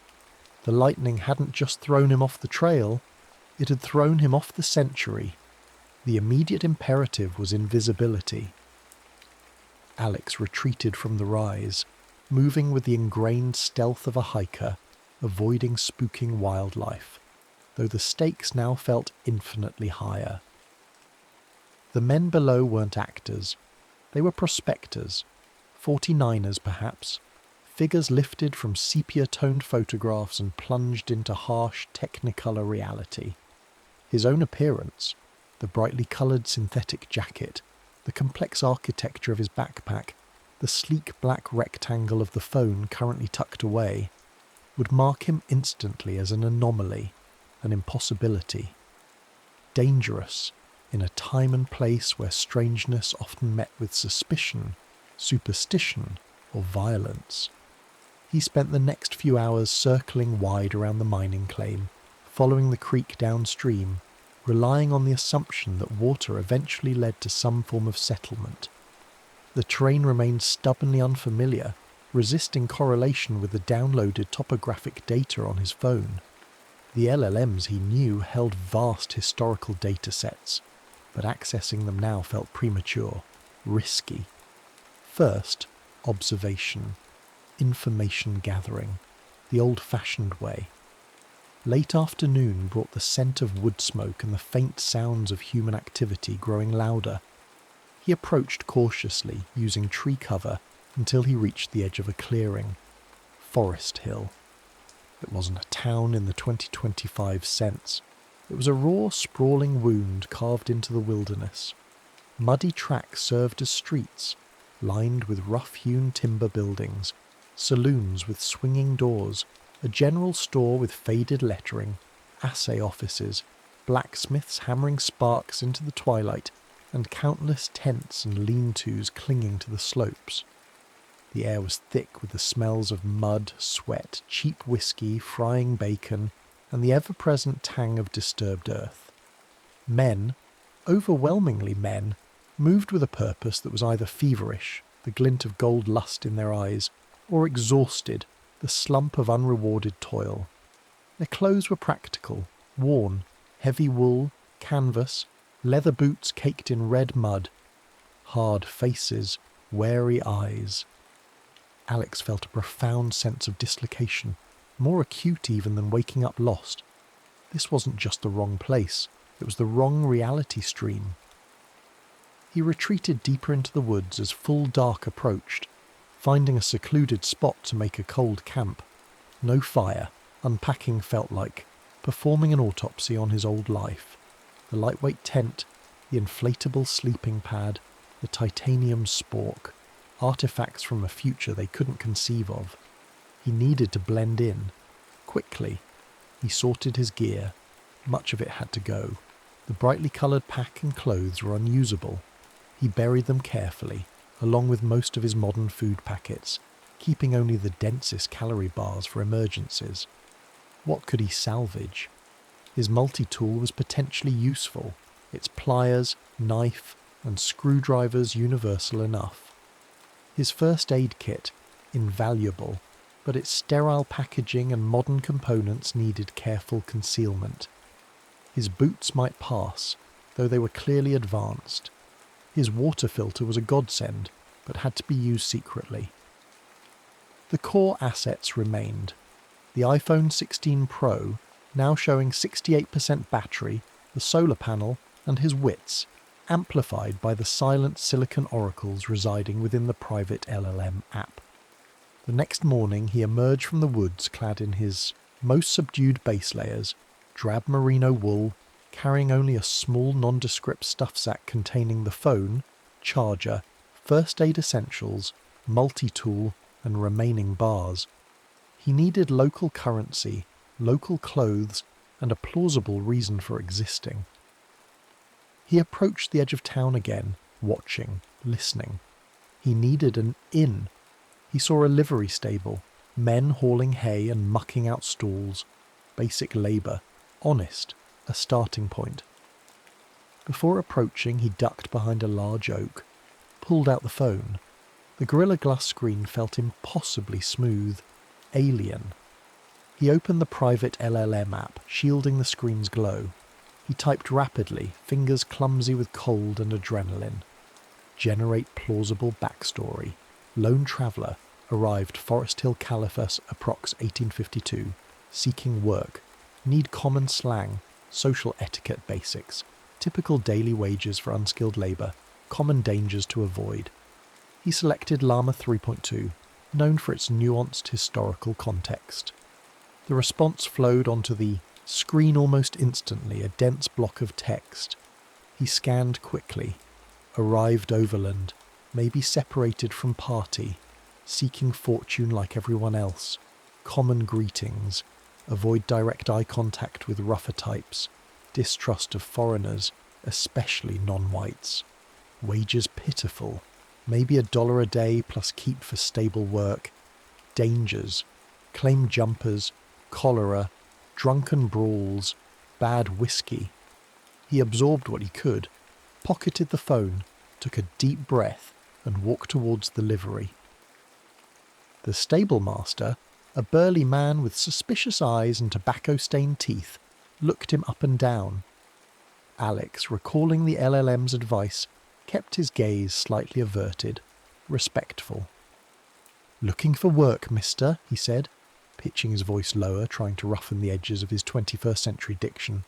Speaker 1: The lightning hadn't just thrown him off the trail, it had thrown him off the century. The immediate imperative was invisibility. Alex retreated from the rise, moving with the ingrained stealth of a hiker, avoiding spooking wildlife, though the stakes now felt infinitely higher. The men below weren't actors. They were prospectors, 49ers perhaps, figures lifted from sepia-toned photographs and plunged into harsh technicolor reality. His own appearance, the brightly coloured synthetic jacket, the complex architecture of his backpack, the sleek black rectangle of the phone currently tucked away, would mark him instantly as an anomaly, an impossibility. Dangerous, in a time and place where strangeness often met with suspicion, superstition, or violence. He spent the next few hours circling wide around the mining claim, following the creek downstream, relying on the assumption that water eventually led to some form of settlement. The terrain remained stubbornly unfamiliar, resisting correlation with the downloaded topographic data on his phone. The LLMs he knew held vast historical data sets, but accessing them now felt premature, risky. First, observation, information gathering, the old-fashioned way. Late afternoon brought the scent of wood smoke and the faint sounds of human activity growing louder. He approached cautiously, using tree cover, until he reached the edge of a clearing. Forest Hill. It wasn't a town in the 2025 sense. It was a raw, sprawling wound carved into the wilderness. Muddy tracks served as streets, lined with rough-hewn timber buildings, saloons with swinging doors, a general store with faded lettering, assay offices, blacksmiths hammering sparks into the twilight, and countless tents and lean-tos clinging to the slopes. The air was thick with the smells of mud, sweat, cheap whiskey, frying bacon, and the ever-present tang of disturbed earth. Men, overwhelmingly men, moved with a purpose that was either feverish, the glint of gold lust in their eyes, or exhausted, the slump of unrewarded toil. Their clothes were practical, worn, heavy wool, canvas, leather boots caked in red mud, hard faces, wary eyes. Alex felt a profound sense of dislocation, more acute even than waking up lost. This wasn't just the wrong place, it was the wrong reality stream. He retreated deeper into the woods as full dark approached, finding a secluded spot to make a cold camp. No fire, unpacking felt like performing an autopsy on his old life. The lightweight tent, the inflatable sleeping pad, the titanium spork, artifacts from a future they couldn't conceive of. He needed to blend in. Quickly, he sorted his gear. Much of it had to go. The brightly coloured pack and clothes were unusable. He buried them carefully, along with most of his modern food packets, keeping only the densest calorie bars for emergencies. What could he salvage? His multi-tool was potentially useful, its pliers, knife, and screwdrivers universal enough. His first aid kit, invaluable, but its sterile packaging and modern components needed careful concealment. His boots might pass, though they were clearly advanced. His water filter was a godsend, but had to be used secretly. The core assets remained. The iPhone 16 Pro, now showing 68% battery, the solar panel, and his wits, amplified by the silent silicon oracles residing within the private LLM app. The next morning he emerged from the woods clad in his most subdued base layers, drab merino wool, carrying only a small nondescript stuff sack containing the phone, charger, first aid essentials, multi-tool, and remaining bars. He needed local currency, local clothes, and a plausible reason for existing. He approached the edge of town again, watching, listening. He needed an inn. He saw a livery stable, men hauling hay and mucking out stalls. Basic labour, honest, a starting point. Before approaching, he ducked behind a large oak, pulled out the phone. The Gorilla Glass screen felt impossibly smooth, alien. He opened the private LLM app, shielding the screen's glow. He typed rapidly, fingers clumsy with cold and adrenaline. Generate plausible backstory. Lone traveller, arrived Forest Hill Caliphus approx 1852, seeking work. Need common slang, social etiquette basics, typical daily wages for unskilled labour, common dangers to avoid. He selected Llama 3.2, known for its nuanced historical context. The response flowed onto the screen almost instantly, a dense block of text. He scanned quickly. Arrived overland, maybe separated from party, seeking fortune like everyone else. Common greetings. Avoid direct eye contact with rougher types. Distrust of foreigners, especially non-whites. Wages pitiful. Maybe $1 a day plus keep for stable work. Dangers. Claim jumpers, cholera, drunken brawls, bad whiskey. He absorbed what he could, pocketed the phone, took a deep breath and walked towards the livery. The stable master, a burly man with suspicious eyes and tobacco-stained teeth, looked him up and down. Alex, recalling the LLM's advice, kept his gaze slightly averted, respectful. "Looking for work, mister," he said, pitching his voice lower, trying to roughen the edges of his 21st century diction.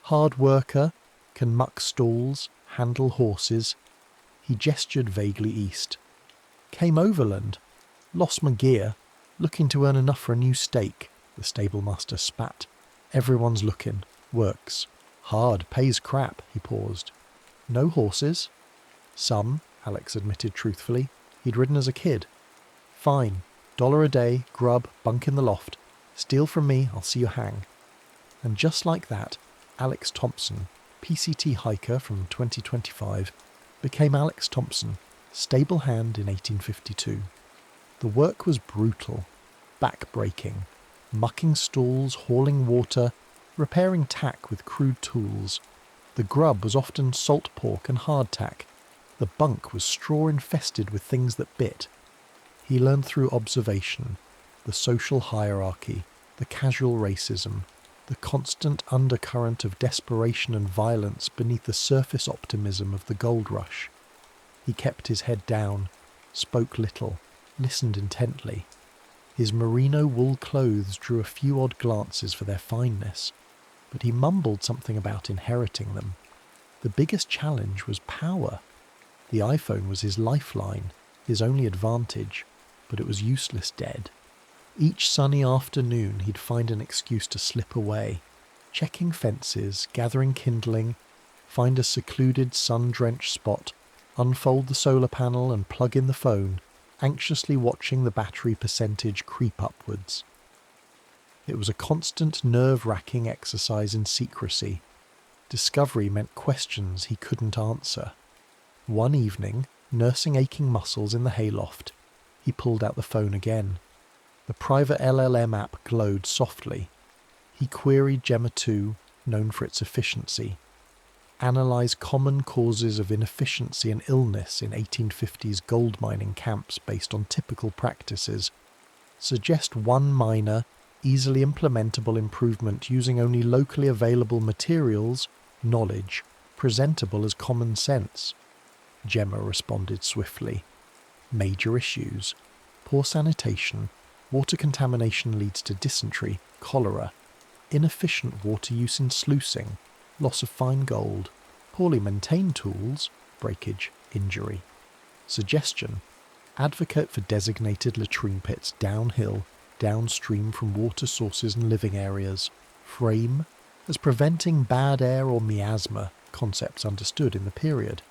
Speaker 1: "Hard worker, can muck stalls, handle horses." He gestured vaguely east. "Came overland. Lost my gear. Looking to earn enough for a new stake," the stablemaster spat. "Everyone's looking. Works. Hard, pays crap," he paused. "No horses?" "Some," Alex admitted truthfully. He'd ridden as a kid. "Fine. $1 a day, grub, bunk in the loft. Steal from me, I'll see you hang." And just like that, Alex Thompson, PCT hiker from 2025, became Alex Thompson, stable hand in 1852. The work was brutal, back-breaking, mucking stalls, hauling water, repairing tack with crude tools. The grub was often salt pork and hardtack. The bunk was straw-infested with things that bit. He learned through observation, the social hierarchy, the casual racism, the constant undercurrent of desperation and violence beneath the surface optimism of the gold rush. He kept his head down, spoke little, listened intently. His merino wool clothes drew a few odd glances for their fineness, but he mumbled something about inheriting them. The biggest challenge was power. The iPhone was his lifeline, his only advantage, but it was useless dead. Each sunny afternoon he'd find an excuse to slip away, checking fences, gathering kindling, find a secluded sun-drenched spot, unfold the solar panel and plug in the phone, anxiously watching the battery percentage creep upwards. It was a constant nerve-wracking exercise in secrecy. Discovery meant questions he couldn't answer. One evening, nursing aching muscles in the hayloft, he pulled out the phone again. The private LLM app glowed softly. He queried Gemma 2, known for its efficiency. Analyze common causes of inefficiency and illness in 1850s gold mining camps based on typical practices. Suggest one minor, easily implementable improvement using only locally available materials, knowledge, presentable as common sense. Gemma responded swiftly. Major issues. Poor sanitation. Water contamination leads to dysentery, cholera. Inefficient water use in sluicing. Loss of fine gold. Poorly maintained tools. Breakage, injury. Suggestion. Advocate for designated latrine pits downhill, downstream from water sources and living areas. Frame. As preventing bad air or miasma, concepts understood in the period.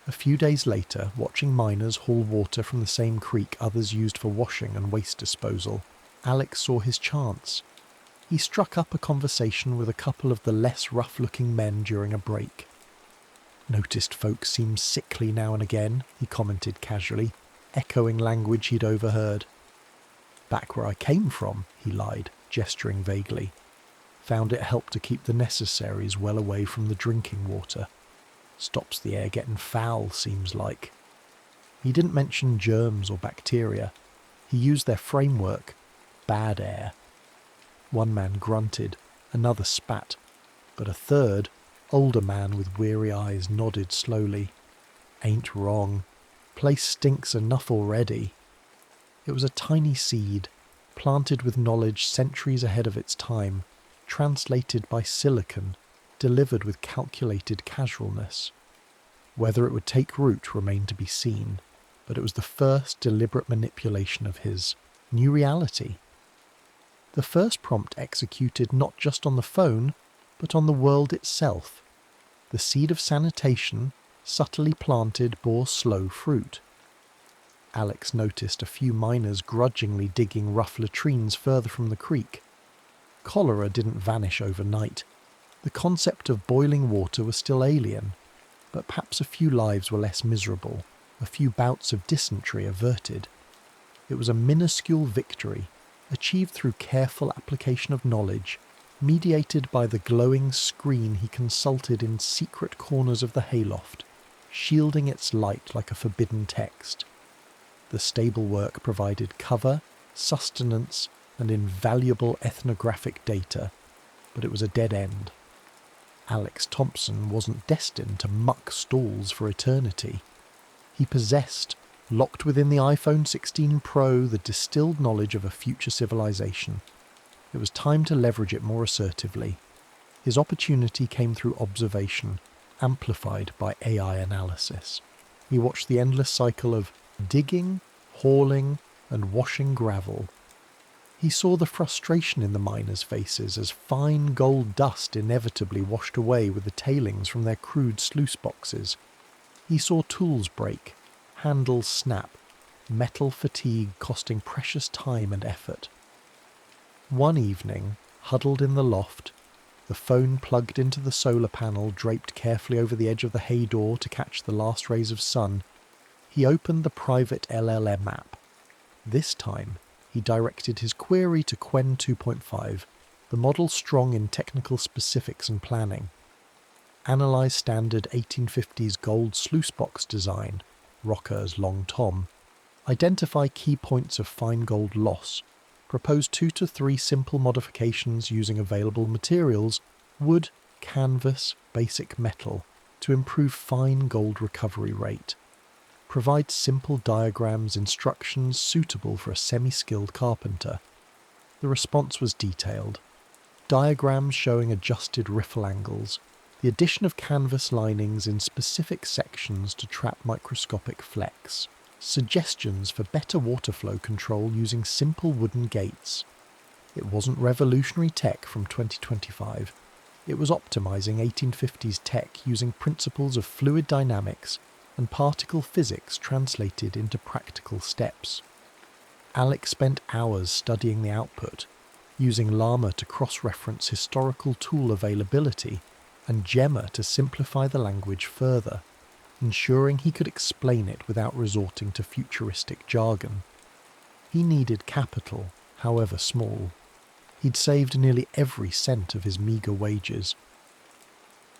Speaker 1: A few days later, watching miners haul water from the same creek others used for washing and waste disposal, Alex saw his chance. He struck up a conversation with a couple of the less rough-looking men during a break. "Noticed folks seem sickly now and again," he commented casually, echoing language he'd overheard. "Back where I came from," he lied, gesturing vaguely. "Found it helped to keep the necessaries well away from the drinking water. Stops the air getting foul, seems like." He didn't mention germs or bacteria. He used their framework, bad air. One man grunted, another spat, but a third, older man with weary eyes, nodded slowly. Ain't wrong. Place stinks enough already. It was a tiny seed, planted with knowledge centuries ahead of its time, translated by silicon, delivered with calculated casualness. Whether it would take root remained to be seen, but it was the first deliberate manipulation of his new reality. The first prompt executed not just on the phone, but on the world itself. The seed of sanitation, subtly planted, bore slow fruit. Alex noticed a few miners grudgingly digging rough latrines further from the creek. Cholera didn't vanish overnight. The concept of boiling water was still alien, but perhaps a few lives were less miserable, a few bouts of dysentery averted. It was a minuscule victory, achieved through careful application of knowledge, mediated by the glowing screen he consulted in secret corners of the hayloft, shielding its light like a forbidden text. The stable work provided cover, sustenance, and invaluable ethnographic data, but it was a dead end. Alex Thompson wasn't destined to muck stalls for eternity. He possessed, locked within the iPhone 16 Pro, the distilled knowledge of a future civilization. It was time to leverage it more assertively. His opportunity came through observation, amplified by AI analysis. He watched the endless cycle of digging, hauling, and washing gravel. He saw the frustration in the miners' faces as fine gold dust inevitably washed away with the tailings from their crude sluice boxes. He saw tools break, handles snap, metal fatigue costing precious time and effort. One evening, huddled in the loft, the phone plugged into the solar panel draped carefully over the edge of the hay door to catch the last rays of sun, he opened the private LLM app. This time, he directed his query to Quen 2.5, the model strong in technical specifics and planning. Analyze standard 1850s gold sluice box design, Rocker's long tom. Identify key points of fine gold loss. Propose 2 to 3 simple modifications using available materials, wood, canvas, basic metal, to improve fine gold recovery rate. Provide simple diagrams, instructions suitable for a semi-skilled carpenter. The response was detailed. Diagrams showing adjusted riffle angles, the addition of canvas linings in specific sections to trap microscopic flecks, suggestions for better water flow control using simple wooden gates. It wasn't revolutionary tech from 2025. It was optimizing 1850s tech using principles of fluid dynamics and particle physics translated into practical steps. Alex spent hours studying the output, using Llama to cross-reference historical tool availability and Gemma to simplify the language further, ensuring he could explain it without resorting to futuristic jargon. He needed capital, however small. He'd saved nearly every cent of his meagre wages.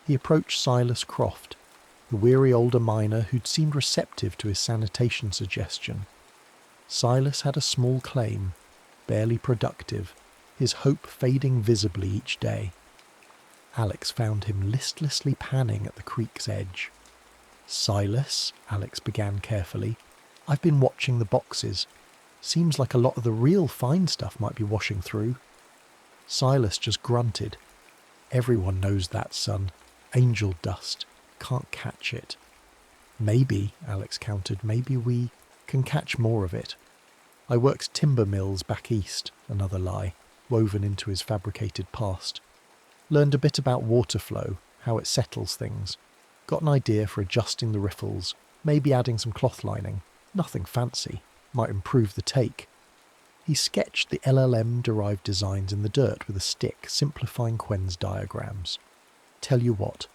Speaker 1: He approached Silas Croft, the weary older miner who'd seemed receptive to his sanitation suggestion. Silas had a small claim, barely productive, his hope fading visibly each day. Alex found him listlessly panning at the creek's edge. "Silas," Alex began carefully, "I've been watching the boxes. Seems like a lot of the real fine stuff might be washing through." Silas just grunted. "Everyone knows that, son. Angel dust. Can't catch it." "Maybe," Alex countered, "maybe we can catch more of it. I worked timber mills back east," another lie, woven into his fabricated past. "Learned a bit about water flow, how it settles things. Got an idea for adjusting the riffles, maybe adding some cloth lining. Nothing fancy. Might improve the take." He sketched the LLM-derived designs in the dirt with a stick, simplifying Quen's diagrams. "Tell you what,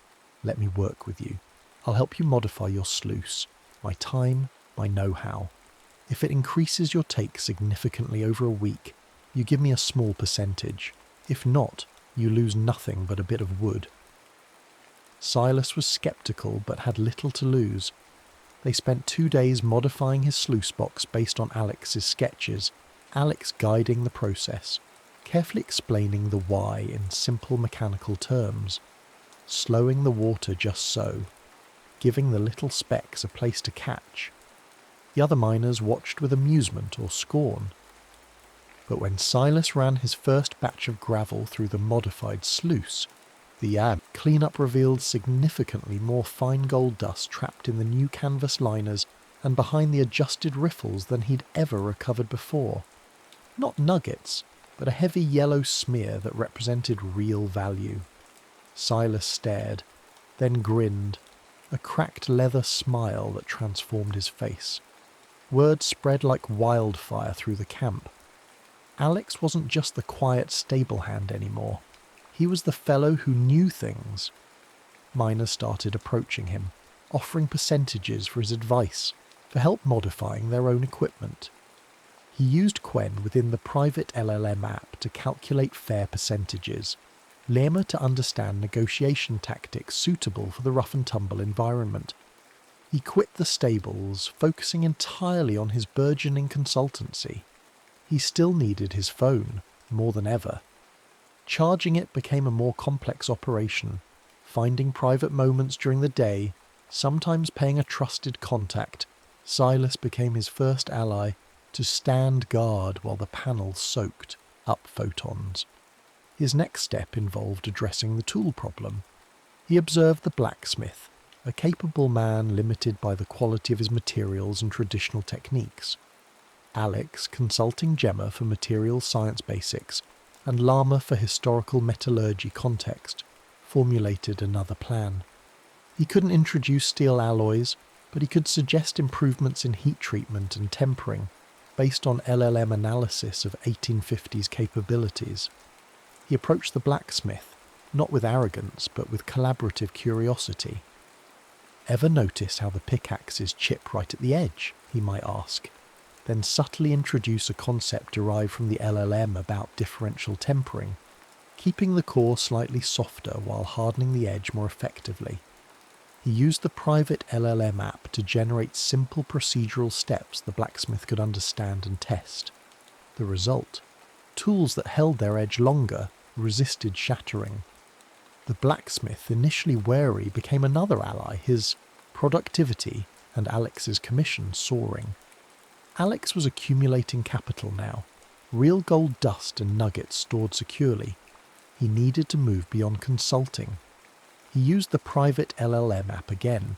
Speaker 1: let me work with you. I'll help you modify your sluice. My time, my know-how. If it increases your take significantly over a week, you give me a small percentage. If not, you lose nothing but a bit of wood." Silas was sceptical but had little to lose. They spent 2 days modifying his sluice box based on Alex's sketches, Alex guiding the process, carefully explaining the why in simple mechanical terms. Slowing the water just so. giving the little specks a place to catch. The other miners watched with amusement or scorn. But when Silas ran his first batch of gravel through the modified sluice, the cleanup revealed significantly more fine gold dust trapped in the new canvas liners and behind the adjusted riffles than he'd ever recovered before. Not nuggets, but a heavy yellow smear that represented real value. Silas stared, then grinned, a cracked leather smile that transformed his face. Word spread like wildfire through the camp. Alex wasn't just the quiet stable hand anymore. He was the fellow who knew things. Miners started approaching him, offering percentages for his advice, for help modifying their own equipment. He used Quen within the private LLM app to calculate fair percentages, Lema to understand negotiation tactics suitable for the rough-and-tumble environment. He quit the stables, focusing entirely on his burgeoning consultancy. He still needed his phone, more than ever. Charging it became a more complex operation, finding private moments during the day, sometimes paying a trusted contact. Silas became his first ally to stand guard while the panel soaked up photons. His next step involved addressing the tool problem. He observed the blacksmith, a capable man limited by the quality of his materials and traditional techniques. Alex, consulting Gemma for material science basics, and Lama for historical metallurgy context, formulated another plan. He couldn't introduce steel alloys, but he could suggest improvements in heat treatment and tempering, based on LLM analysis of 1850s capabilities. He approached the blacksmith, not with arrogance, but with collaborative curiosity. "Ever notice how the pickaxes chip right at the edge?" he might ask, then subtly introduce a concept derived from the LLM about differential tempering, keeping the core slightly softer while hardening the edge more effectively. He used the private LLM app to generate simple procedural steps the blacksmith could understand and test. The result? Tools that held their edge longer, resisted shattering. The blacksmith, initially wary, became another ally, his productivity and Alex's commission soaring. Alex was accumulating capital now, real gold dust and nuggets stored securely. He needed to move beyond consulting. He used the private LLM app again,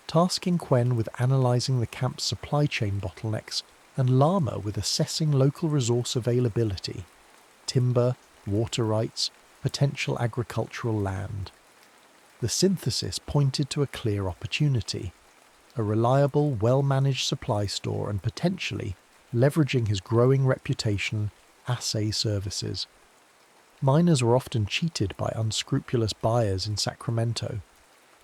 Speaker 1: tasking Quen with analysing the camp's supply chain bottlenecks and Lama with assessing local resource availability, timber, water rights, potential agricultural land. The synthesis pointed to a clear opportunity, a reliable, well-managed supply store and potentially leveraging his growing reputation, assay services. Miners were often cheated by unscrupulous buyers in Sacramento.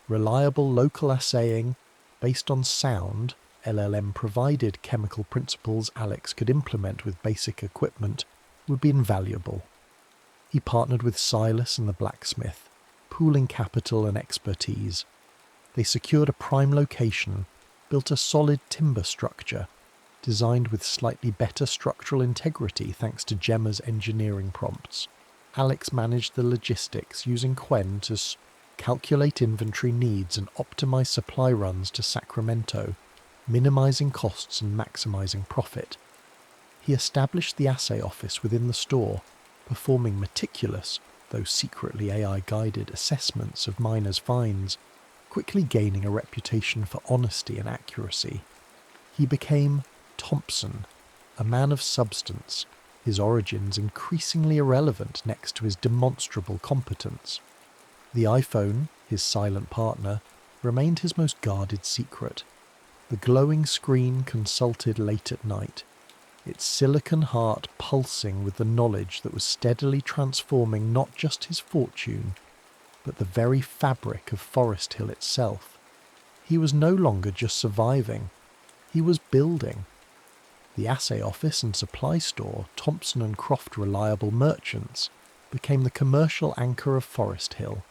Speaker 1: Reliable local assaying, based on sound, LLM-provided chemical principles Alex could implement with basic equipment, would be invaluable. He partnered with Silas and the blacksmith, pooling capital and expertise. They secured a prime location, built a solid timber structure, designed with slightly better structural integrity thanks to Gemma's engineering prompts. Alex managed the logistics using Quen to calculate inventory needs and optimize supply runs to Sacramento, minimizing costs and maximizing profit. He established the assay office within the store, performing meticulous, though secretly AI-guided assessments of miners' finds, quickly gaining a reputation for honesty and accuracy. He became Thompson, a man of substance, his origins increasingly irrelevant next to his demonstrable competence. The iPhone, his silent partner, remained his most guarded secret. The glowing screen consulted late at night, its silicon heart pulsing with the knowledge that was steadily transforming not just his fortune, but the very fabric of Forest Hill itself. He was no longer just surviving, he was building. The assay office and supply store, Thompson and Croft Reliable Merchants, became the commercial anchor of Forest Hill.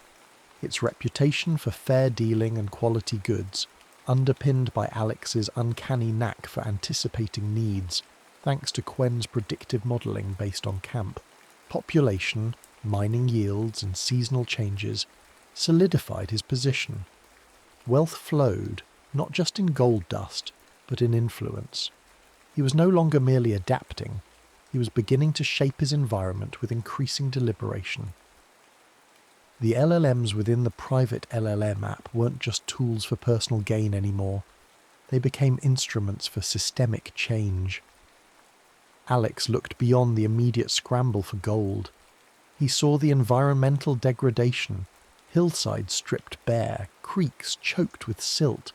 Speaker 1: Its reputation for fair dealing and quality goods, underpinned by Alex's uncanny knack for anticipating needs, thanks to Quen's predictive modelling based on camp, population, mining yields and seasonal changes, solidified his position. Wealth flowed, not just in gold dust, but in influence. He was no longer merely adapting, he was beginning to shape his environment with increasing deliberation. The LLMs within the private LLM app weren't just tools for personal gain anymore. They became instruments for systemic change. Alex looked beyond the immediate scramble for gold. He saw the environmental degradation, hillsides stripped bare, creeks choked with silt.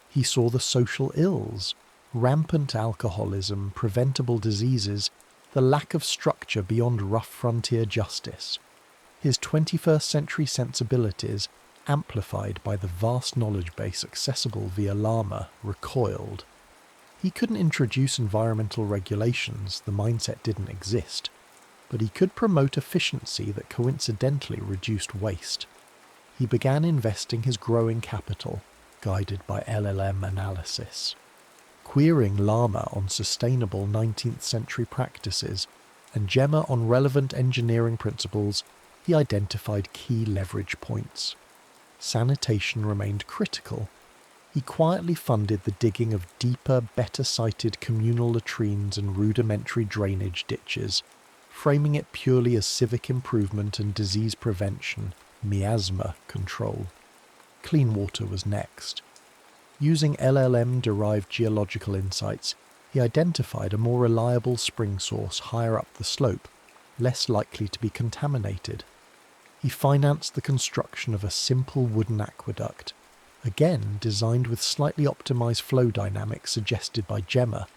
Speaker 1: He saw the social ills, rampant alcoholism, preventable diseases, the lack of structure beyond rough frontier justice. His 21st century sensibilities, amplified by the vast knowledge base accessible via Llama, recoiled. He couldn't introduce environmental regulations, the mindset didn't exist, but he could promote efficiency that coincidentally reduced waste. He began investing his growing capital, guided by LLM analysis. Querying Llama on sustainable 19th century practices and Gemma on relevant engineering principles, he identified key leverage points. Sanitation remained critical. He quietly funded the digging of deeper, better-sited communal latrines and rudimentary drainage ditches, framing it purely as civic improvement and disease prevention, miasma control. Clean water was next. Using LLM-derived geological insights, he identified a more reliable spring source higher up the slope, less likely to be contaminated. He financed the construction of a simple wooden aqueduct, again designed with slightly optimized flow dynamics suggested by Gemma,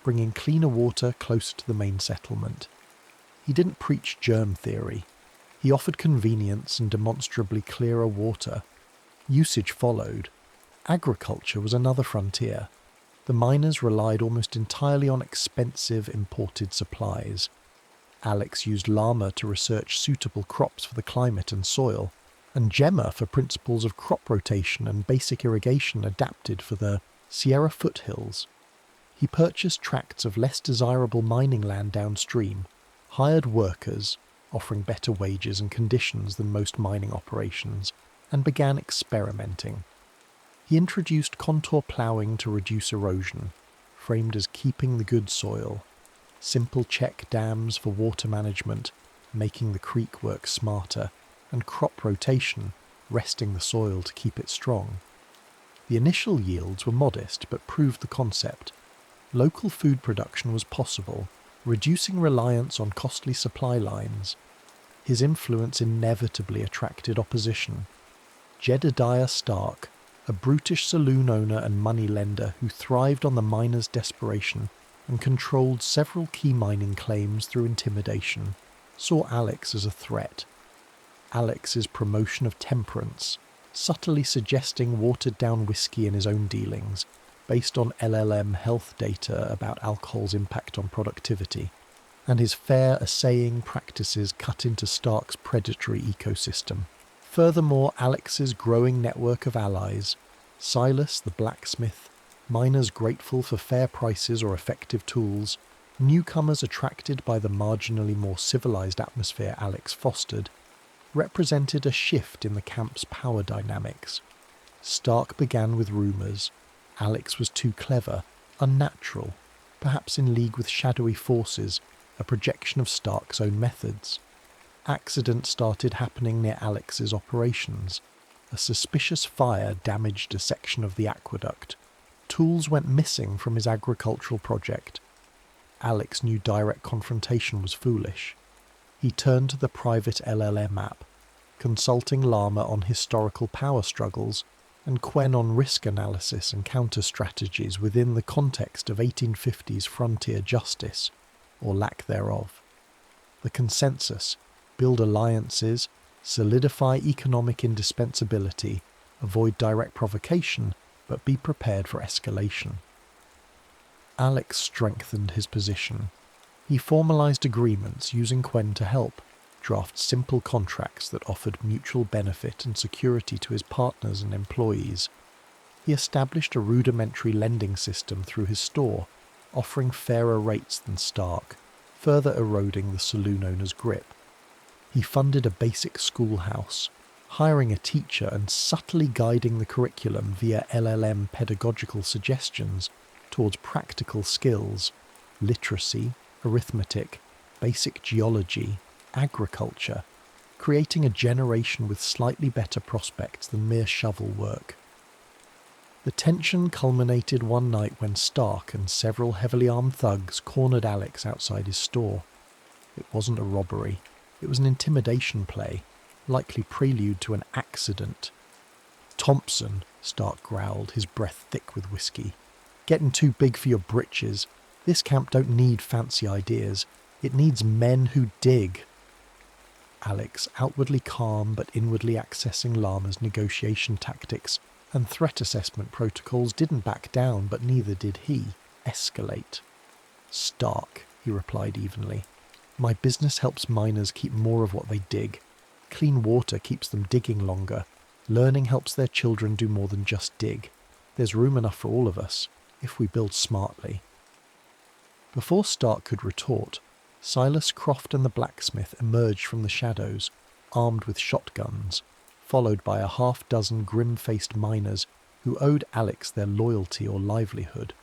Speaker 1: bringing cleaner water closer to the main settlement. He didn't preach germ theory. He offered convenience and demonstrably clearer water. Usage followed. Agriculture was another frontier. The miners relied almost entirely on expensive imported supplies. Alex used Llama to research suitable crops for the climate and soil, and Gemma for principles of crop rotation and basic irrigation adapted for the Sierra foothills. He purchased tracts of less desirable mining land downstream, hired workers, offering better wages and conditions than most mining operations, and began experimenting. He introduced contour ploughing to reduce erosion, framed as keeping the good soil, simple check dams for water management, making the creek work smarter, and crop rotation, resting the soil to keep it strong. The initial yields were modest but proved the concept. Local food production was possible, reducing reliance on costly supply lines. His influence inevitably attracted opposition. Jedediah Stark, a brutish saloon owner and moneylender who thrived on the miners' desperation and controlled several key mining claims through intimidation, saw Alex as a threat. Alex's promotion of temperance, subtly suggesting watered-down whiskey in his own dealings, based on LLM health data about alcohol's impact on productivity, and his fair assaying practices cut into Stark's predatory ecosystem. Furthermore, Alex's growing network of allies, Silas the blacksmith, miners grateful for fair prices or effective tools, newcomers attracted by the marginally more civilized atmosphere Alex fostered, represented a shift in the camp's power dynamics. Stark began with rumours. Alex was too clever, unnatural, perhaps in league with shadowy forces, a projection of Stark's own methods. Accidents started happening near Alex's operations. A suspicious fire damaged a section of the aqueduct. Tools went missing from his agricultural project. Alex knew direct confrontation was foolish. He turned to the private LLM app, consulting Llama on historical power struggles and Quen on risk analysis and counter-strategies within the context of 1850s frontier justice, or lack thereof. The consensus: build alliances, solidify economic indispensability, avoid direct provocation, but be prepared for escalation. Alex strengthened his position. He formalized agreements using Quen to help, draft simple contracts that offered mutual benefit and security to his partners and employees. He established a rudimentary lending system through his store, offering fairer rates than Stark, further eroding the saloon owner's grip. He funded a basic schoolhouse, hiring a teacher and subtly guiding the curriculum via LLM pedagogical suggestions towards practical skills, literacy, arithmetic, basic geology, agriculture, creating a generation with slightly better prospects than mere shovel work. The tension culminated one night when Stark and several heavily armed thugs cornered Alex outside his store. It wasn't a robbery, it was an intimidation play, likely prelude to an accident. "Thompson," Stark growled, his breath thick with whiskey. "Getting too big for your britches. This camp don't need fancy ideas. It needs men who dig." Alex, outwardly calm but inwardly accessing Llama's negotiation tactics and threat assessment protocols, didn't back down, but neither did he escalate. "Stark," he replied evenly. "My business helps miners keep more of what they dig. Clean water keeps them digging longer. Learning helps their children do more than just dig. There's room enough for all of us, if we build smartly." Before Stark could retort, Silas Croft and the blacksmith emerged from the shadows, armed with shotguns, followed by a half-dozen grim-faced miners who owed Alex their loyalty or livelihood.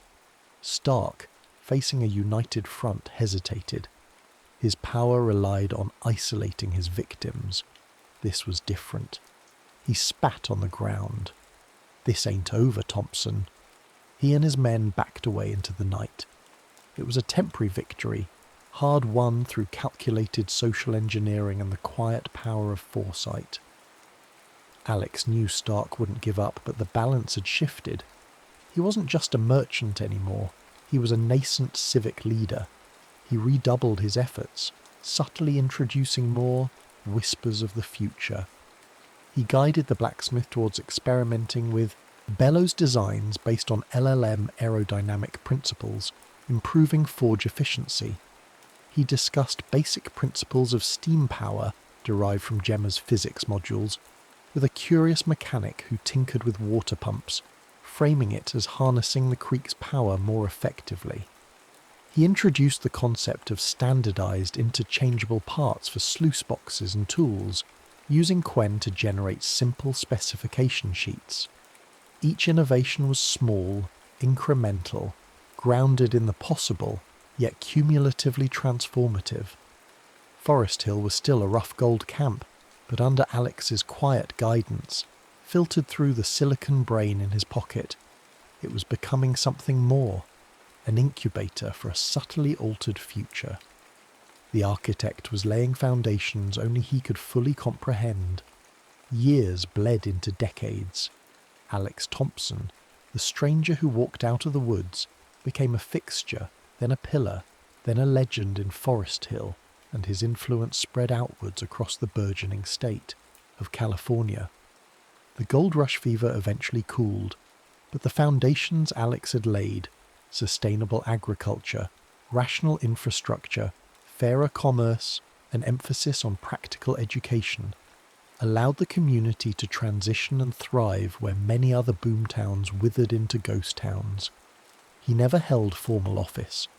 Speaker 1: Stark, facing a united front, hesitated. His power relied on isolating his victims. This was different. He spat on the ground. "This ain't over, Thompson." He and his men backed away into the night. It was a temporary victory, hard won through calculated social engineering and the quiet power of foresight. Alex knew Stark wouldn't give up, but the balance had shifted. He wasn't just a merchant anymore, he was a nascent civic leader. He redoubled his efforts, subtly introducing more whispers of the future. He guided the blacksmith towards experimenting with bellows designs based on LLM aerodynamic principles, improving forge efficiency. He discussed basic principles of steam power derived from Gemma's physics modules, with a curious mechanic who tinkered with water pumps, framing it as harnessing the creek's power more effectively. He introduced the concept of standardized interchangeable parts for sluice boxes and tools, using Quen to generate simple specification sheets. Each innovation was small, incremental, grounded in the possible, yet cumulatively transformative. Forest Hill was still a rough gold camp, but under Alex's quiet guidance, filtered through the silicon brain in his pocket, it was becoming something more, an incubator for a subtly altered future. The architect was laying foundations only he could fully comprehend. Years bled into decades. Alex Thompson, the stranger who walked out of the woods, became a fixture, then a pillar, then a legend in Forest Hill, and his influence spread outwards across the burgeoning state of California. The gold rush fever eventually cooled, but the foundations Alex had laid, sustainable agriculture, rational infrastructure, fairer commerce, an emphasis on practical education, allowed the community to transition and thrive where many other boomtowns withered into ghost towns. He never held formal office,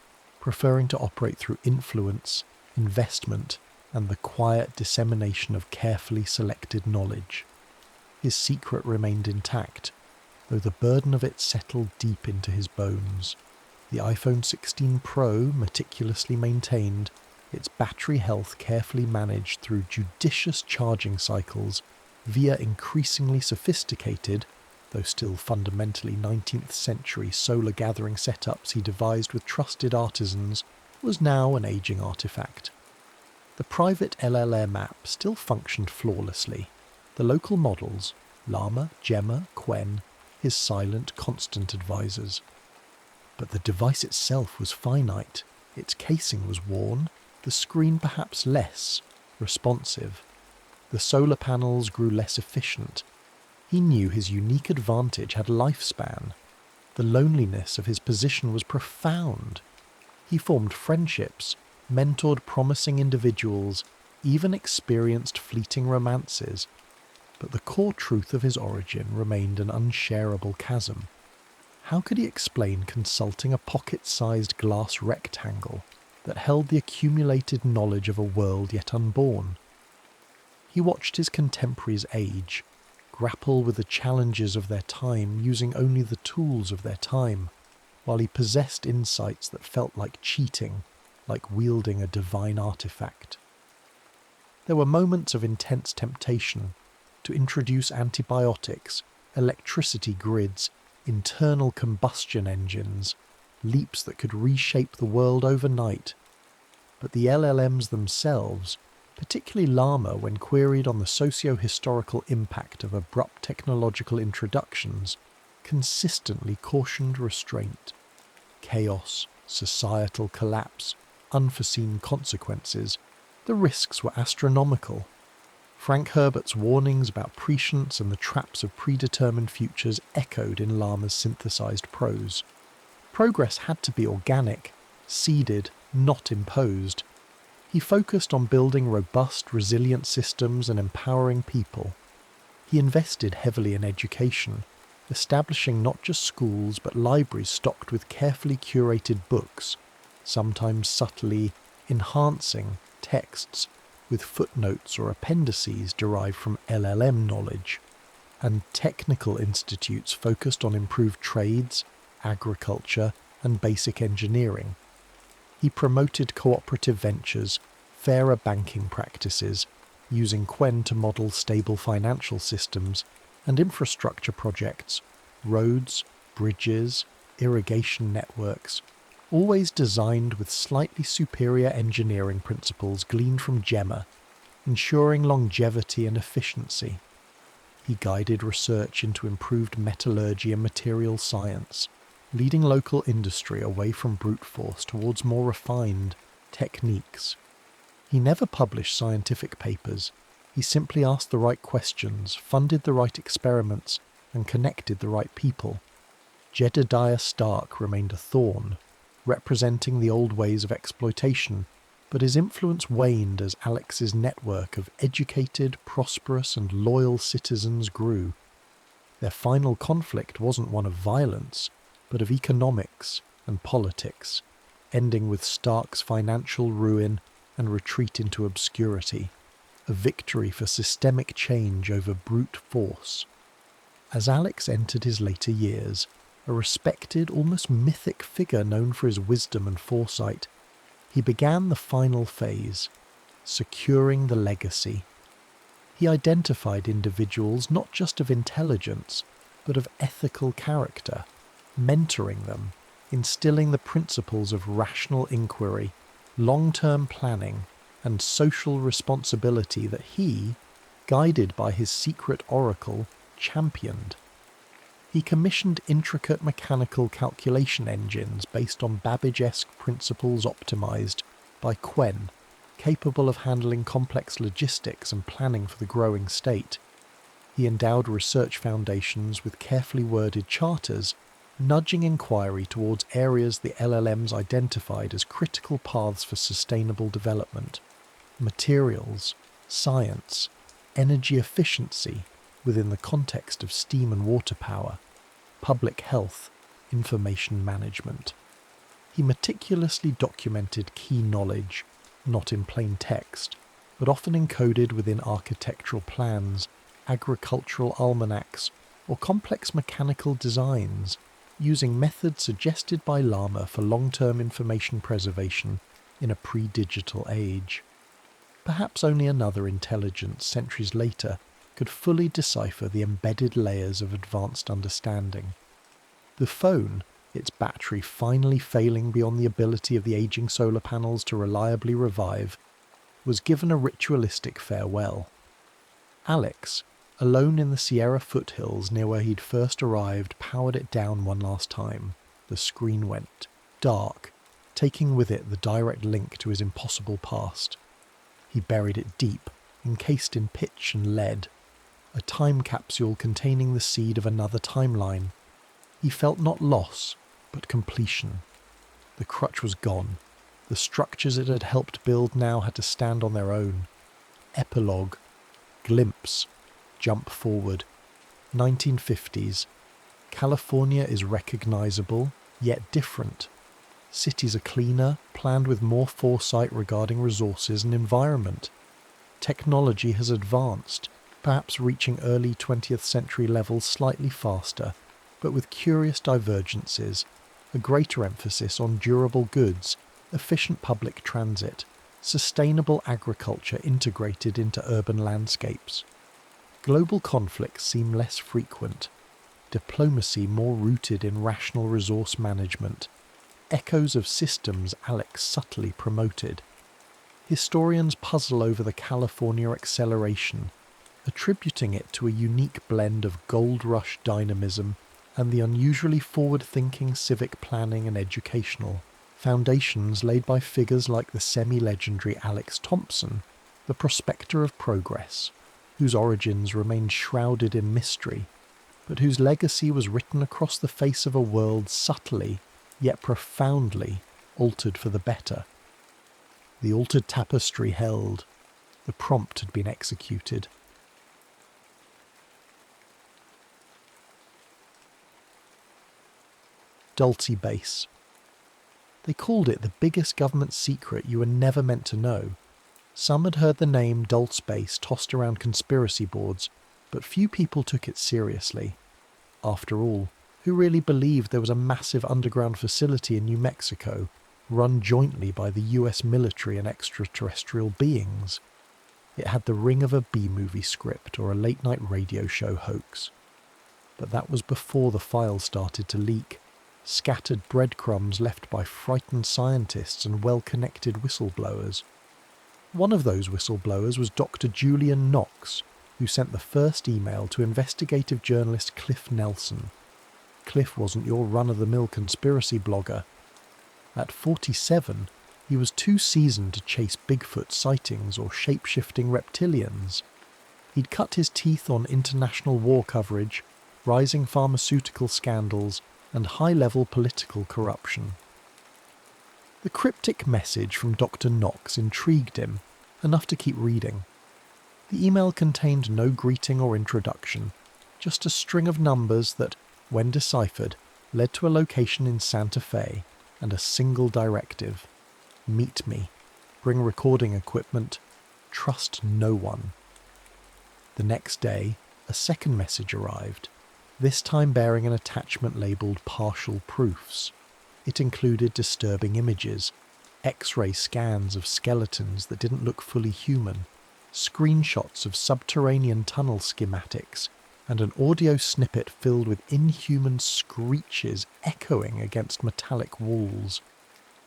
Speaker 1: preferring to operate through influence, investment, and the quiet dissemination of carefully selected knowledge. His secret remained intact, though the burden of it settled deep into his bones. The iPhone 16 Pro meticulously maintained, its battery health carefully managed through judicious charging cycles via increasingly sophisticated, though still fundamentally 19th century solar gathering setups he devised with trusted artisans, was now an aging artifact. The private LLM app still functioned flawlessly. The local models, Llama, Gemma, Quen, his silent, constant advisors. But the device itself was finite, its casing was worn, the screen perhaps less responsive. The solar panels grew less efficient. He knew his unique advantage had lifespan. The loneliness of his position was profound. He formed friendships, mentored promising individuals, even experienced fleeting romances. But the core truth of his origin remained an unshareable chasm. How could he explain consulting a pocket-sized glass rectangle that held the accumulated knowledge of a world yet unborn? He watched his contemporaries age, grapple with the challenges of their time using only the tools of their time, while he possessed insights that felt like cheating, like wielding a divine artifact. There were moments of intense temptation to introduce antibiotics, electricity grids, internal combustion engines, leaps that could reshape the world overnight. But the LLMs themselves, particularly Llama when queried on the socio-historical impact of abrupt technological introductions, consistently cautioned restraint. Chaos, societal collapse, unforeseen consequences, the risks were astronomical. Frank Herbert's warnings about prescience and the traps of predetermined futures echoed in Llama's synthesized prose. Progress had to be organic, seeded, not imposed. He focused on building robust, resilient systems and empowering people. He invested heavily in education, establishing not just schools but libraries stocked with carefully curated books, sometimes subtly enhancing texts with footnotes or appendices derived from LLM knowledge, and technical institutes focused on improved trades, agriculture, and basic engineering. He promoted cooperative ventures, fairer banking practices, using Quen to model stable financial systems, and infrastructure projects, roads, bridges, irrigation networks, always designed with slightly superior engineering principles gleaned from Gemma, ensuring longevity and efficiency. He guided research into improved metallurgy and material science, leading local industry away from brute force towards more refined techniques. He never published scientific papers. He simply asked the right questions, funded the right experiments, and connected the right people. Jedediah Stark remained a thorn, representing the old ways of exploitation, but his influence waned as Alex's network of educated, prosperous, and loyal citizens grew. Their final conflict wasn't one of violence, but of economics and politics, ending with Stark's financial ruin and retreat into obscurity, a victory for systemic change over brute force. As Alex entered his later years, a respected, almost mythic figure known for his wisdom and foresight, he began the final phase, securing the legacy. He identified individuals not just of intelligence, but of ethical character, mentoring them, instilling the principles of rational inquiry, long-term planning, and social responsibility that he, guided by his secret oracle, championed. He commissioned intricate mechanical calculation engines based on Babbage-esque principles optimized by Quen, capable of handling complex logistics and planning for the growing state. He endowed research foundations with carefully worded charters, nudging inquiry towards areas the LLMs identified as critical paths for sustainable development: materials, science, energy efficiency within the context of steam and water power, public health, information management. He meticulously documented key knowledge, not in plain text, but often encoded within architectural plans, agricultural almanacs, or complex mechanical designs, using methods suggested by Llama for long-term information preservation in a pre-digital age. Perhaps only another intelligence centuries later could fully decipher the embedded layers of advanced understanding. The phone, its battery finally failing beyond the ability of the aging solar panels to reliably revive, was given a ritualistic farewell. Alex, alone in the Sierra foothills near where he'd first arrived, powered it down one last time. The screen went dark, taking with it the direct link to his impossible past. He buried it deep, encased in pitch and lead, a time capsule containing the seed of another timeline. He felt not loss, but completion. The crutch was gone. The structures it had helped build now had to stand on their own. Epilogue. Glimpse. Jump forward. 1950s. California is recognizable, yet different. Cities are cleaner, planned with more foresight regarding resources and environment. Technology has advanced, perhaps reaching early 20th century levels slightly faster, but with curious divergences, a greater emphasis on durable goods, efficient public transit, sustainable agriculture integrated into urban landscapes. Global conflicts seem less frequent, diplomacy more rooted in rational resource management, echoes of systems Alex subtly promoted. Historians puzzle over the California acceleration, attributing it to a unique blend of gold rush dynamism and the unusually forward-thinking civic planning and educational foundations laid by figures like the semi-legendary Alex Thompson, the Prospector of Progress, whose origins remained shrouded in mystery, but whose legacy was written across the face of a world subtly, yet profoundly, altered for the better. The altered tapestry held. The prompt had been executed. Dulce Base. They called it the biggest government secret you were never meant to know. Some had heard the name Dulce Base tossed around conspiracy boards, but few people took it seriously. After all, who really believed there was a massive underground facility in New Mexico, run jointly by the US military and extraterrestrial beings? It had the ring of a B-movie script or a late-night radio show hoax. But that was before the files started to leak. Scattered breadcrumbs left by frightened scientists and well-connected whistleblowers. One of those whistleblowers was Dr. Julian Knox, who sent the first email to investigative journalist Cliff Nelson. Cliff wasn't your run-of-the-mill conspiracy blogger. At 47, he was too seasoned to chase Bigfoot sightings or shape-shifting reptilians. He'd cut his teeth on international war coverage, rising pharmaceutical scandals, and high-level political corruption. The cryptic message from Dr. Knox intrigued him, enough to keep reading. The email contained no greeting or introduction, just a string of numbers that, when deciphered, led to a location in Santa Fe and a single directive: meet me, bring recording equipment, trust no one. The next day, a second message arrived, this time bearing an attachment labelled partial proofs. It included disturbing images, X-ray scans of skeletons that didn't look fully human, screenshots of subterranean tunnel schematics, and an audio snippet filled with inhuman screeches echoing against metallic walls.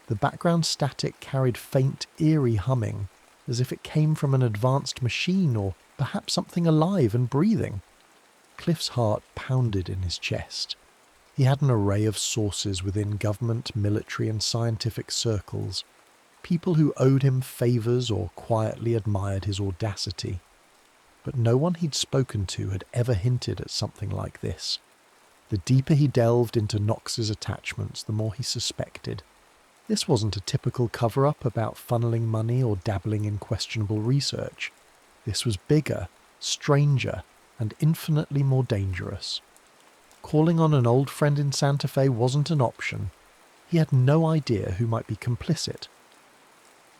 Speaker 1: The background static carried faint, eerie humming, as if it came from an advanced machine or perhaps something alive and breathing. Cliff's heart pounded in his chest. He had an array of sources within government, military and scientific circles, people who owed him favours or quietly admired his audacity. But no one he'd spoken to had ever hinted at something like this. The deeper he delved into Knox's attachments, the more he suspected. This wasn't a typical cover-up about funneling money or dabbling in questionable research. This was bigger, stranger, and infinitely more dangerous. Calling on an old friend in Santa Fe wasn't an option. He had no idea who might be complicit.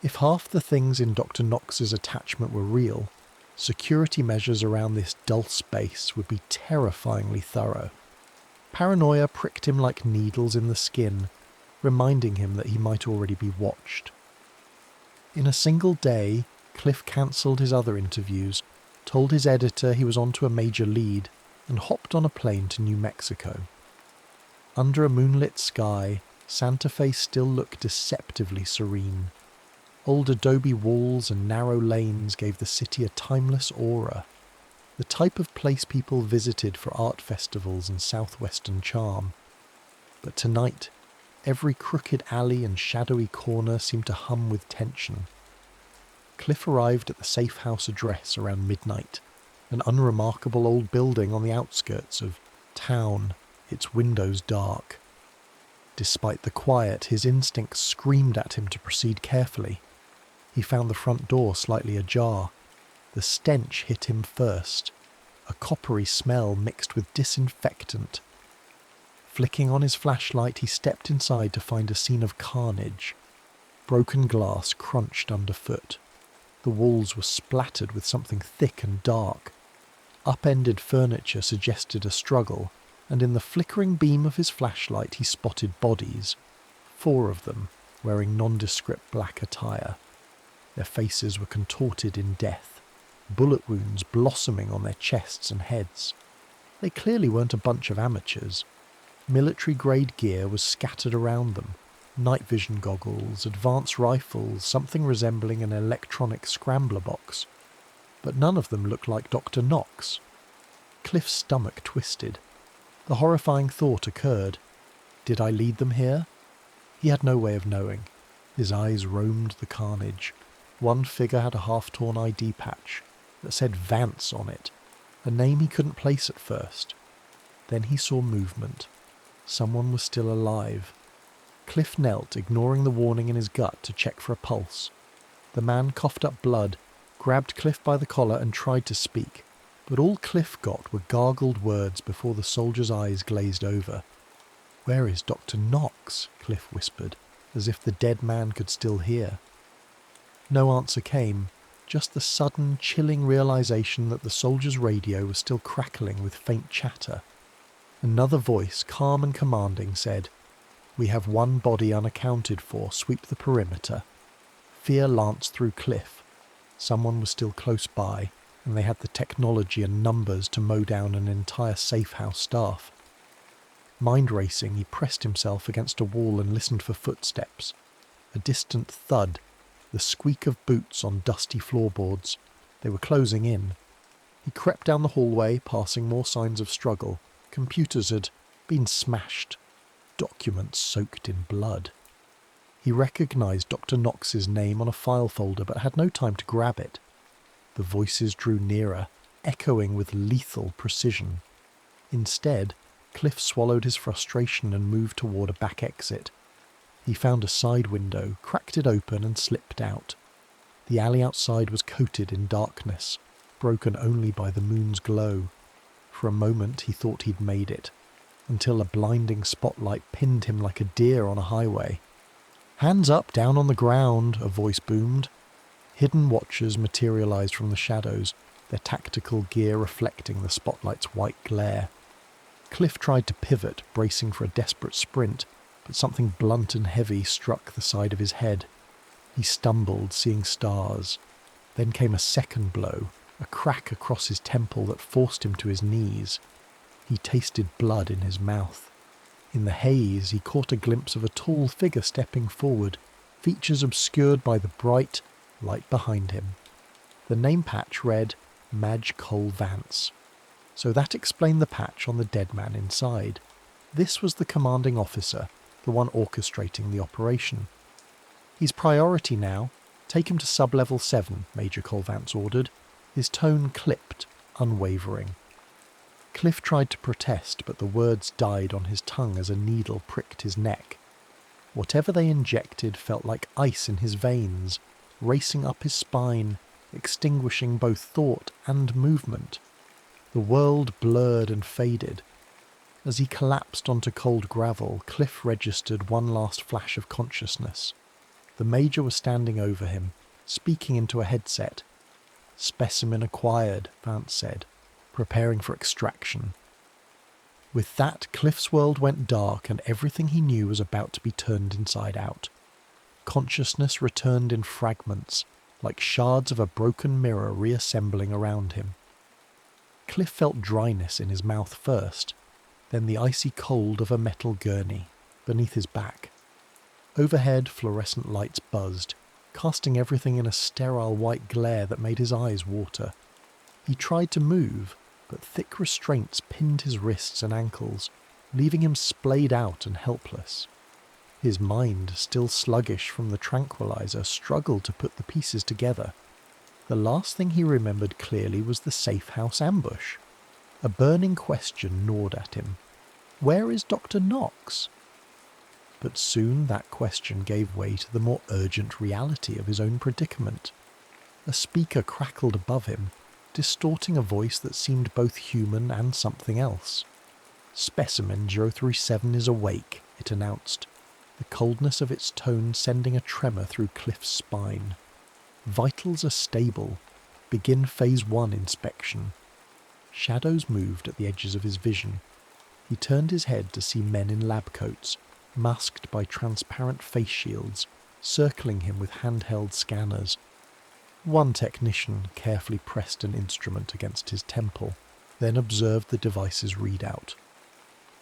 Speaker 1: If half the things in Dr. Knox's attachment were real, security measures around this Dulce Base would be terrifyingly thorough. Paranoia pricked him like needles in the skin, reminding him that he might already be watched. In a single day, Cliff cancelled his other interviews, told his editor he was onto a major lead, and hopped on a plane to New Mexico. Under a moonlit sky, Santa Fe still looked deceptively serene. Old adobe walls and narrow lanes gave the city a timeless aura, the type of place people visited for art festivals and southwestern charm. But tonight, every crooked alley and shadowy corner seemed to hum with tension. Cliff arrived at the safe house address around midnight, an unremarkable old building on the outskirts of town, its windows dark. Despite the quiet, his instincts screamed at him to proceed carefully. He found the front door slightly ajar. The stench hit him first, a coppery smell mixed with disinfectant. Flicking on his flashlight, he stepped inside to find a scene of carnage. Broken glass crunched underfoot. The walls were splattered with something thick and dark. Upended furniture suggested a struggle, and in the flickering beam of his flashlight he spotted bodies, 4 of them, wearing nondescript black attire. Their faces were contorted in death, bullet wounds blossoming on their chests and heads. They clearly weren't a bunch of amateurs. Military-grade gear was scattered around them. Night vision goggles, advanced rifles, something resembling an electronic scrambler box. But none of them looked like Dr. Knox. Cliff's stomach twisted. The horrifying thought occurred. Did I lead them here? He had no way of knowing. His eyes roamed the carnage. One figure had a half-torn ID patch that said Vance on it, a name he couldn't place at first. Then he saw movement. Someone was still alive. Cliff knelt, ignoring the warning in his gut, to check for a pulse. The man coughed up blood, grabbed Cliff by the collar and tried to speak, but all Cliff got were gargled words before the soldier's eyes glazed over. "Where is Dr. Knox?" Cliff whispered, as if the dead man could still hear. No answer came, just the sudden, chilling realization that the soldier's radio was still crackling with faint chatter. Another voice, calm and commanding, said, "We have one body unaccounted for. Sweep the perimeter." Fear lanced through Cliff. Someone was still close by, and they had the technology and numbers to mow down an entire safe house staff. Mind racing, he pressed himself against a wall and listened for footsteps. A distant thud, the squeak of boots on dusty floorboards. They were closing in. He crept down the hallway, passing more signs of struggle. Computers had been smashed. Documents soaked in blood. He recognized Dr. Knox's name on a file folder but had no time to grab it. The voices drew nearer, echoing with lethal precision. Instead, Cliff swallowed his frustration and moved toward a back exit. He found a side window, cracked it open and slipped out. The alley outside was coated in darkness, broken only by the moon's glow. For a moment he thought he'd made it, until a blinding spotlight pinned him like a deer on a highway. "Hands up, down on the ground," a voice boomed. Hidden watchers materialized from the shadows, their tactical gear reflecting the spotlight's white glare. Cliff tried to pivot, bracing for a desperate sprint, but something blunt and heavy struck the side of his head. He stumbled, seeing stars. Then came a second blow, a crack across his temple that forced him to his knees. He tasted blood in his mouth. In the haze, he caught a glimpse of a tall figure stepping forward, features obscured by the bright light behind him. The name patch read Madge Cole Vance. So that explained the patch on the dead man inside. This was the commanding officer, the one orchestrating the operation. "He's priority now. Take him to sub-level 7, Major Cole Vance ordered. His tone clipped, unwavering. Cliff tried to protest, but the words died on his tongue as a needle pricked his neck. Whatever they injected felt like ice in his veins, racing up his spine, extinguishing both thought and movement. The world blurred and faded. As he collapsed onto cold gravel, Cliff registered one last flash of consciousness. The Major was standing over him, speaking into a headset. "Specimen acquired," Vance said, preparing for extraction. With that, Cliff's world went dark and everything he knew was about to be turned inside out. Consciousness returned in fragments, like shards of a broken mirror reassembling around him. Cliff felt dryness in his mouth first, then the icy cold of a metal gurney beneath his back. Overhead, fluorescent lights buzzed, casting everything in a sterile white glare that made his eyes water. He tried to move, but thick restraints pinned his wrists and ankles, leaving him splayed out and helpless. His mind, still sluggish from the tranquilizer, struggled to put the pieces together. The last thing he remembered clearly was the safe house ambush. A burning question gnawed at him. Where is Dr. Knox? But soon that question gave way to the more urgent reality of his own predicament. A speaker crackled above him, distorting a voice that seemed both human and something else. "Specimen 037 is awake," it announced, the coldness of its tone sending a tremor through Cliff's spine. Vitals are stable. Begin Phase 1 inspection. Shadows moved at the edges of his vision. He turned his head to see men in lab coats, masked by transparent face shields, circling him with handheld scanners. One technician carefully pressed an instrument against his temple, then observed the device's readout.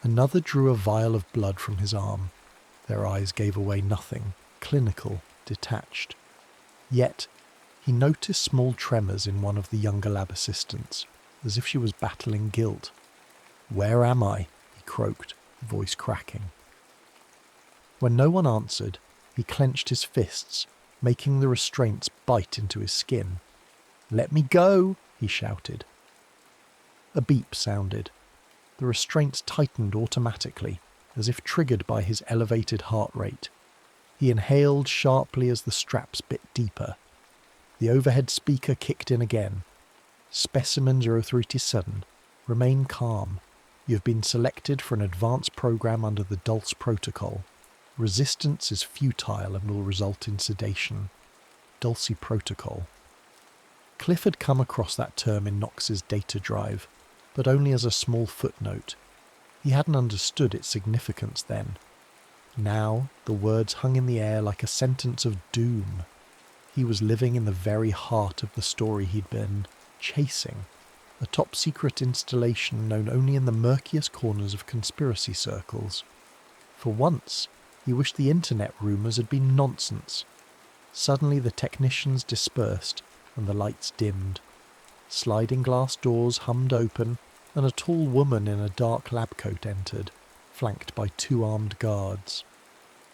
Speaker 1: Another drew a vial of blood from his arm. Their eyes gave away nothing, clinical, detached. Yet, he noticed small tremors in one of the younger lab assistants, as if she was battling guilt. "Where am I?" he croaked, voice cracking. When no one answered, he clenched his fists, making the restraints bite into his skin. "Let me go!" he shouted. A beep sounded. The restraints tightened automatically, as if triggered by his elevated heart rate. He inhaled sharply as the straps bit deeper. The overhead speaker kicked in again. "Specimen 037, remain calm. You have been selected for an advanced program under the Dulce Protocol. Resistance is futile and will result in sedation. Dulce Protocol." Cliff had come across that term in Knox's data drive, but only as a small footnote. He hadn't understood its significance then. Now, the words hung in the air like a sentence of doom. He was living in the very heart of the story he'd been chasing, a top-secret installation known only in the murkiest corners of conspiracy circles. For once, he wished the internet rumours had been nonsense. Suddenly the technicians dispersed, and the lights dimmed. Sliding glass doors hummed open, and a tall woman in a dark lab coat entered, flanked by 2 armed guards.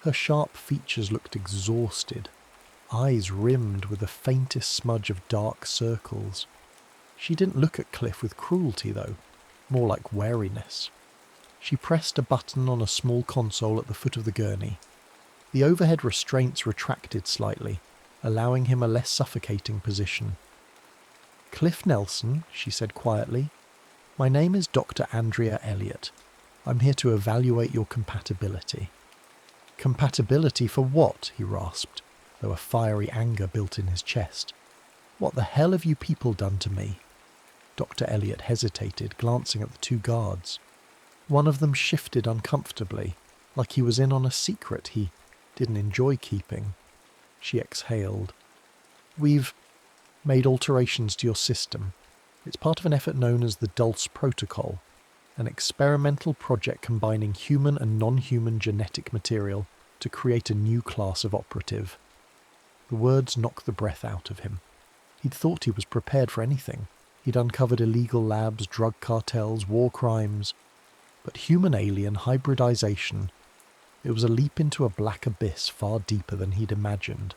Speaker 1: Her sharp features looked exhausted, eyes rimmed with the faintest smudge of dark circles. She didn't look at Cliff with cruelty, though, more like wariness. She pressed a button on a small console at the foot of the gurney. The overhead restraints retracted slightly, allowing him a less suffocating position. "Cliff Nelson," she said quietly. "My name is Dr. Andrea Elliott. I'm here to evaluate your compatibility." "Compatibility for what?" he rasped, though a fiery anger built in his chest. "What the hell have you people done to me?" Dr. Elliott hesitated, glancing at the 2 guards. One of them shifted uncomfortably, like he was in on a secret he didn't enjoy keeping. She exhaled. "We've made alterations to your system. It's part of an effort known as the Dulce Protocol, an experimental project combining human and non-human genetic material to create a new class of operative." The words knocked the breath out of him. He'd thought he was prepared for anything. He'd uncovered illegal labs, drug cartels, war crimes. But human-alien hybridization, it was a leap into a black abyss far deeper than he'd imagined.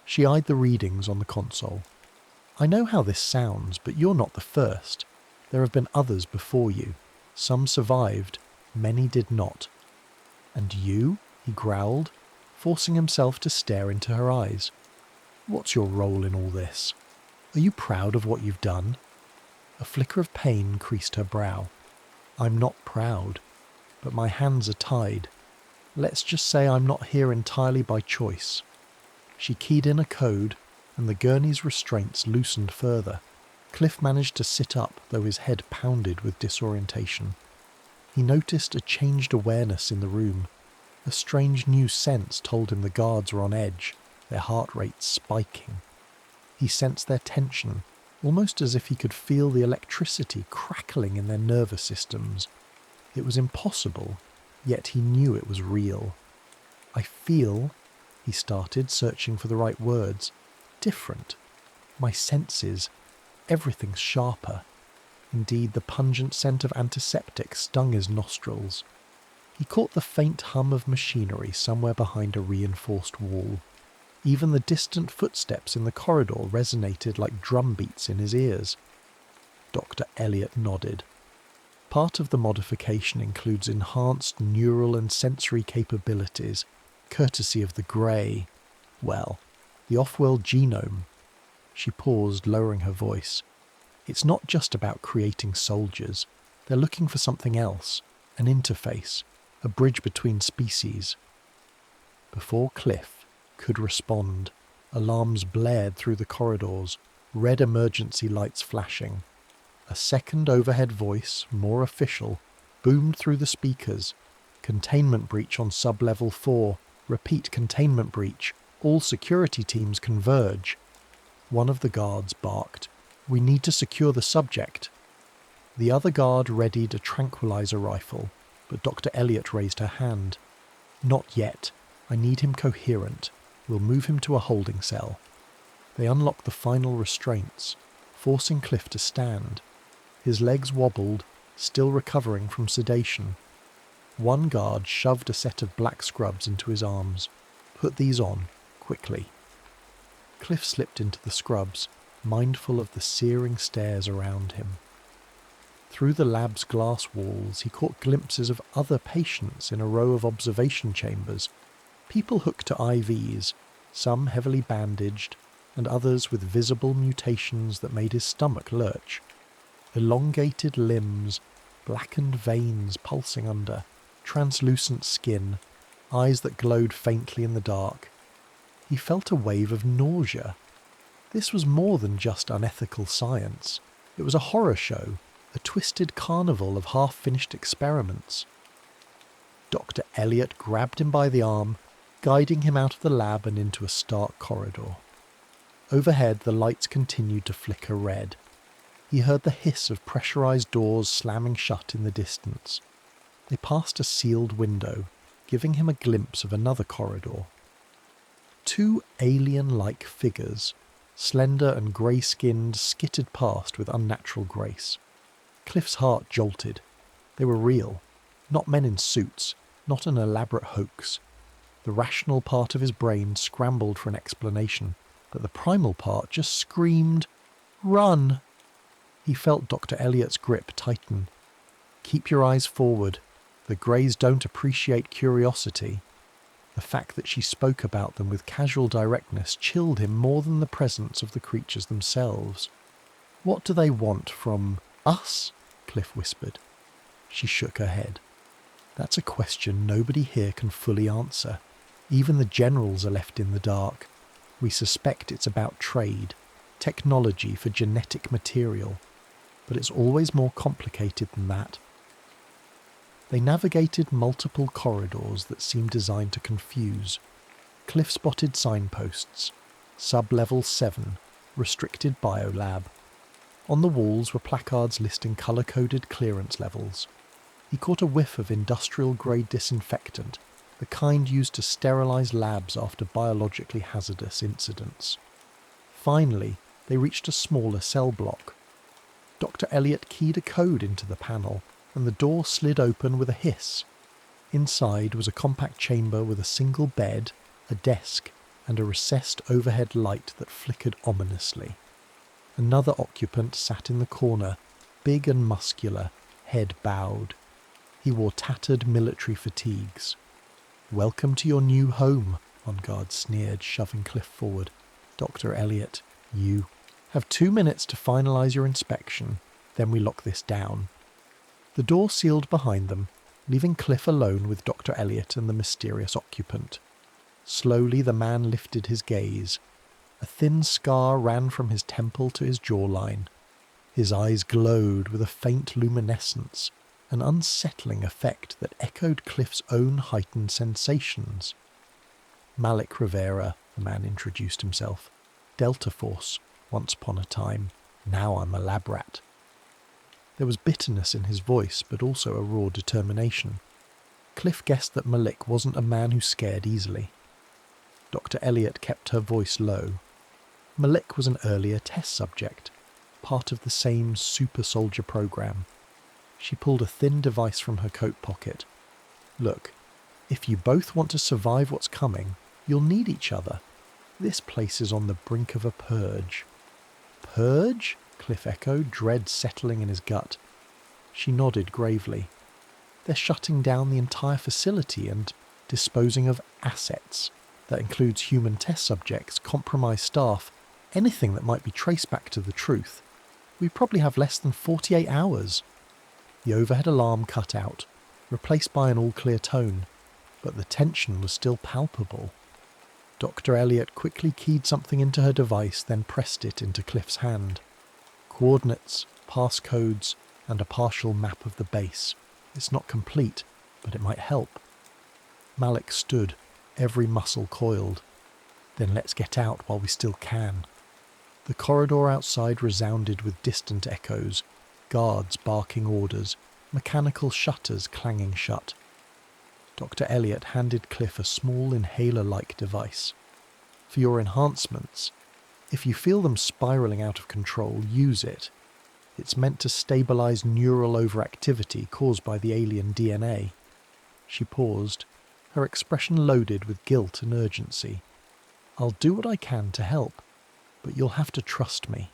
Speaker 1: She eyed the readings on the console. "I know how this sounds, but you're not the first. There have been others before you. Some survived, many did not." "And you?" he growled, forcing himself to stare into her eyes. "What's your role in all this? Are you proud of what you've done?" A flicker of pain creased her brow. "I'm not proud, but my hands are tied. Let's just say I'm not here entirely by choice." She keyed in a code, and the gurney's restraints loosened further. Cliff managed to sit up, though his head pounded with disorientation. He noticed a changed awareness in the room. A strange new sense told him the guards were on edge, their heart rates spiking. He sensed their tension, almost as if he could feel the electricity crackling in their nervous systems. It was impossible, yet he knew it was real. "I feel," he started, searching for the right words, "different. My senses, everything's sharper." Indeed, the pungent scent of antiseptic stung his nostrils. He caught the faint hum of machinery somewhere behind a reinforced wall. Even the distant footsteps in the corridor resonated like drum beats in his ears. Dr. Elliott nodded. "Part of the modification includes enhanced neural and sensory capabilities, courtesy of the grey, well, the off-world genome." She paused, lowering her voice. "It's not just about creating soldiers. They're looking for something else, an interface, a bridge between species." Before Cliff could respond, Alarms blared through the corridors, red emergency lights flashing. A second overhead voice, more official, boomed through the speakers. Containment breach on sub-level 4. Repeat containment breach. All security teams converge. One of the guards barked, "We need to secure the subject." The other guard readied a tranquilizer rifle, but Dr. Elliot raised her hand. "Not yet. I need him coherent. We'll move him to a holding cell." They unlocked the final restraints, forcing Cliff to stand. His legs wobbled, still recovering from sedation. One guard shoved a set of black scrubs into his arms. "Put these on, quickly." Cliff slipped into the scrubs, mindful of the searing stares around him. Through the lab's glass walls, he caught glimpses of other patients in a row of observation chambers, people hooked to IVs, some heavily bandaged, and others with visible mutations that made his stomach lurch. Elongated limbs, blackened veins pulsing under, translucent skin, eyes that glowed faintly in the dark. He felt a wave of nausea. This was more than just unethical science. It was a horror show, a twisted carnival of half-finished experiments. Dr. Elliot grabbed him by the arm, guiding him out of the lab and into a stark corridor. Overhead, the lights continued to flicker red. He heard the hiss of pressurized doors slamming shut in the distance. They passed a sealed window, giving him a glimpse of another corridor. Two alien-like figures, slender and grey-skinned, skittered past with unnatural grace. Cliff's heart jolted. They were real, not men in suits, not an elaborate hoax. The rational part of his brain scrambled for an explanation, but the primal part just screamed, "Run!" He felt Dr. Elliot's grip tighten. "Keep your eyes forward. The Greys don't appreciate curiosity." The fact that she spoke about them with casual directness chilled him more than the presence of the creatures themselves. "What do they want from us?" Cliff whispered. She shook her head. "That's a question nobody here can fully answer. Even the generals are left in the dark. We suspect it's about trade, technology for genetic material. But it's always more complicated than that." They navigated multiple corridors that seemed designed to confuse. Cliff spotted signposts. Sub-level 7, restricted biolab. On the walls were placards listing colour-coded clearance levels. He caught a whiff of industrial-grade disinfectant, the kind used to sterilise labs after biologically hazardous incidents. Finally, they reached a smaller cell block. Dr. Elliot keyed a code into the panel, and the door slid open with a hiss. Inside was a compact chamber with a single bed, a desk, and a recessed overhead light that flickered ominously. Another occupant sat in the corner, big and muscular, head bowed. He wore tattered military fatigues. "Welcome to your new home," one guard sneered, shoving Cliff forward. "Dr. Elliot, you have 2 minutes to finalise your inspection, then we lock this down." The door sealed behind them, leaving Cliff alone with Dr. Elliot and the mysterious occupant. Slowly the man lifted his gaze. A thin scar ran from his temple to his jawline. His eyes glowed with a faint luminescence, an unsettling effect that echoed Cliff's own heightened sensations. "Malik Rivera," the man introduced himself. "Delta Force, once upon a time. Now I'm a lab rat." There was bitterness in his voice, but also a raw determination. Cliff guessed that Malik wasn't a man who scared easily. Dr. Elliot kept her voice low. Malik was an earlier test subject, part of the same super soldier program. She pulled a thin device from her coat pocket. "Look, if you both want to survive what's coming, you'll need each other. This place is on the brink of a purge." "Purge?" Cliff echoed, dread settling in his gut. She nodded gravely. "They're shutting down the entire facility and disposing of assets. That includes human test subjects, compromised staff, anything that might be traced back to the truth. We probably have less than 48 hours. The overhead alarm cut out, replaced by an all-clear tone, but the tension was still palpable. Dr. Elliot quickly keyed something into her device, then pressed it into Cliff's hand. Coordinates, passcodes, and a partial map of the base. It's not complete, but it might help. Malik stood, every muscle coiled. Then let's get out while we still can. The corridor outside resounded with distant echoes, guards barking orders, mechanical shutters clanging shut. Dr. Elliot handed Cliff a small inhaler-like device. For your enhancements, if you feel them spiralling out of control, use it. It's meant to stabilize neural overactivity caused by the alien DNA. She paused, her expression loaded with guilt and urgency. I'll do what I can to help, but you'll have to trust me.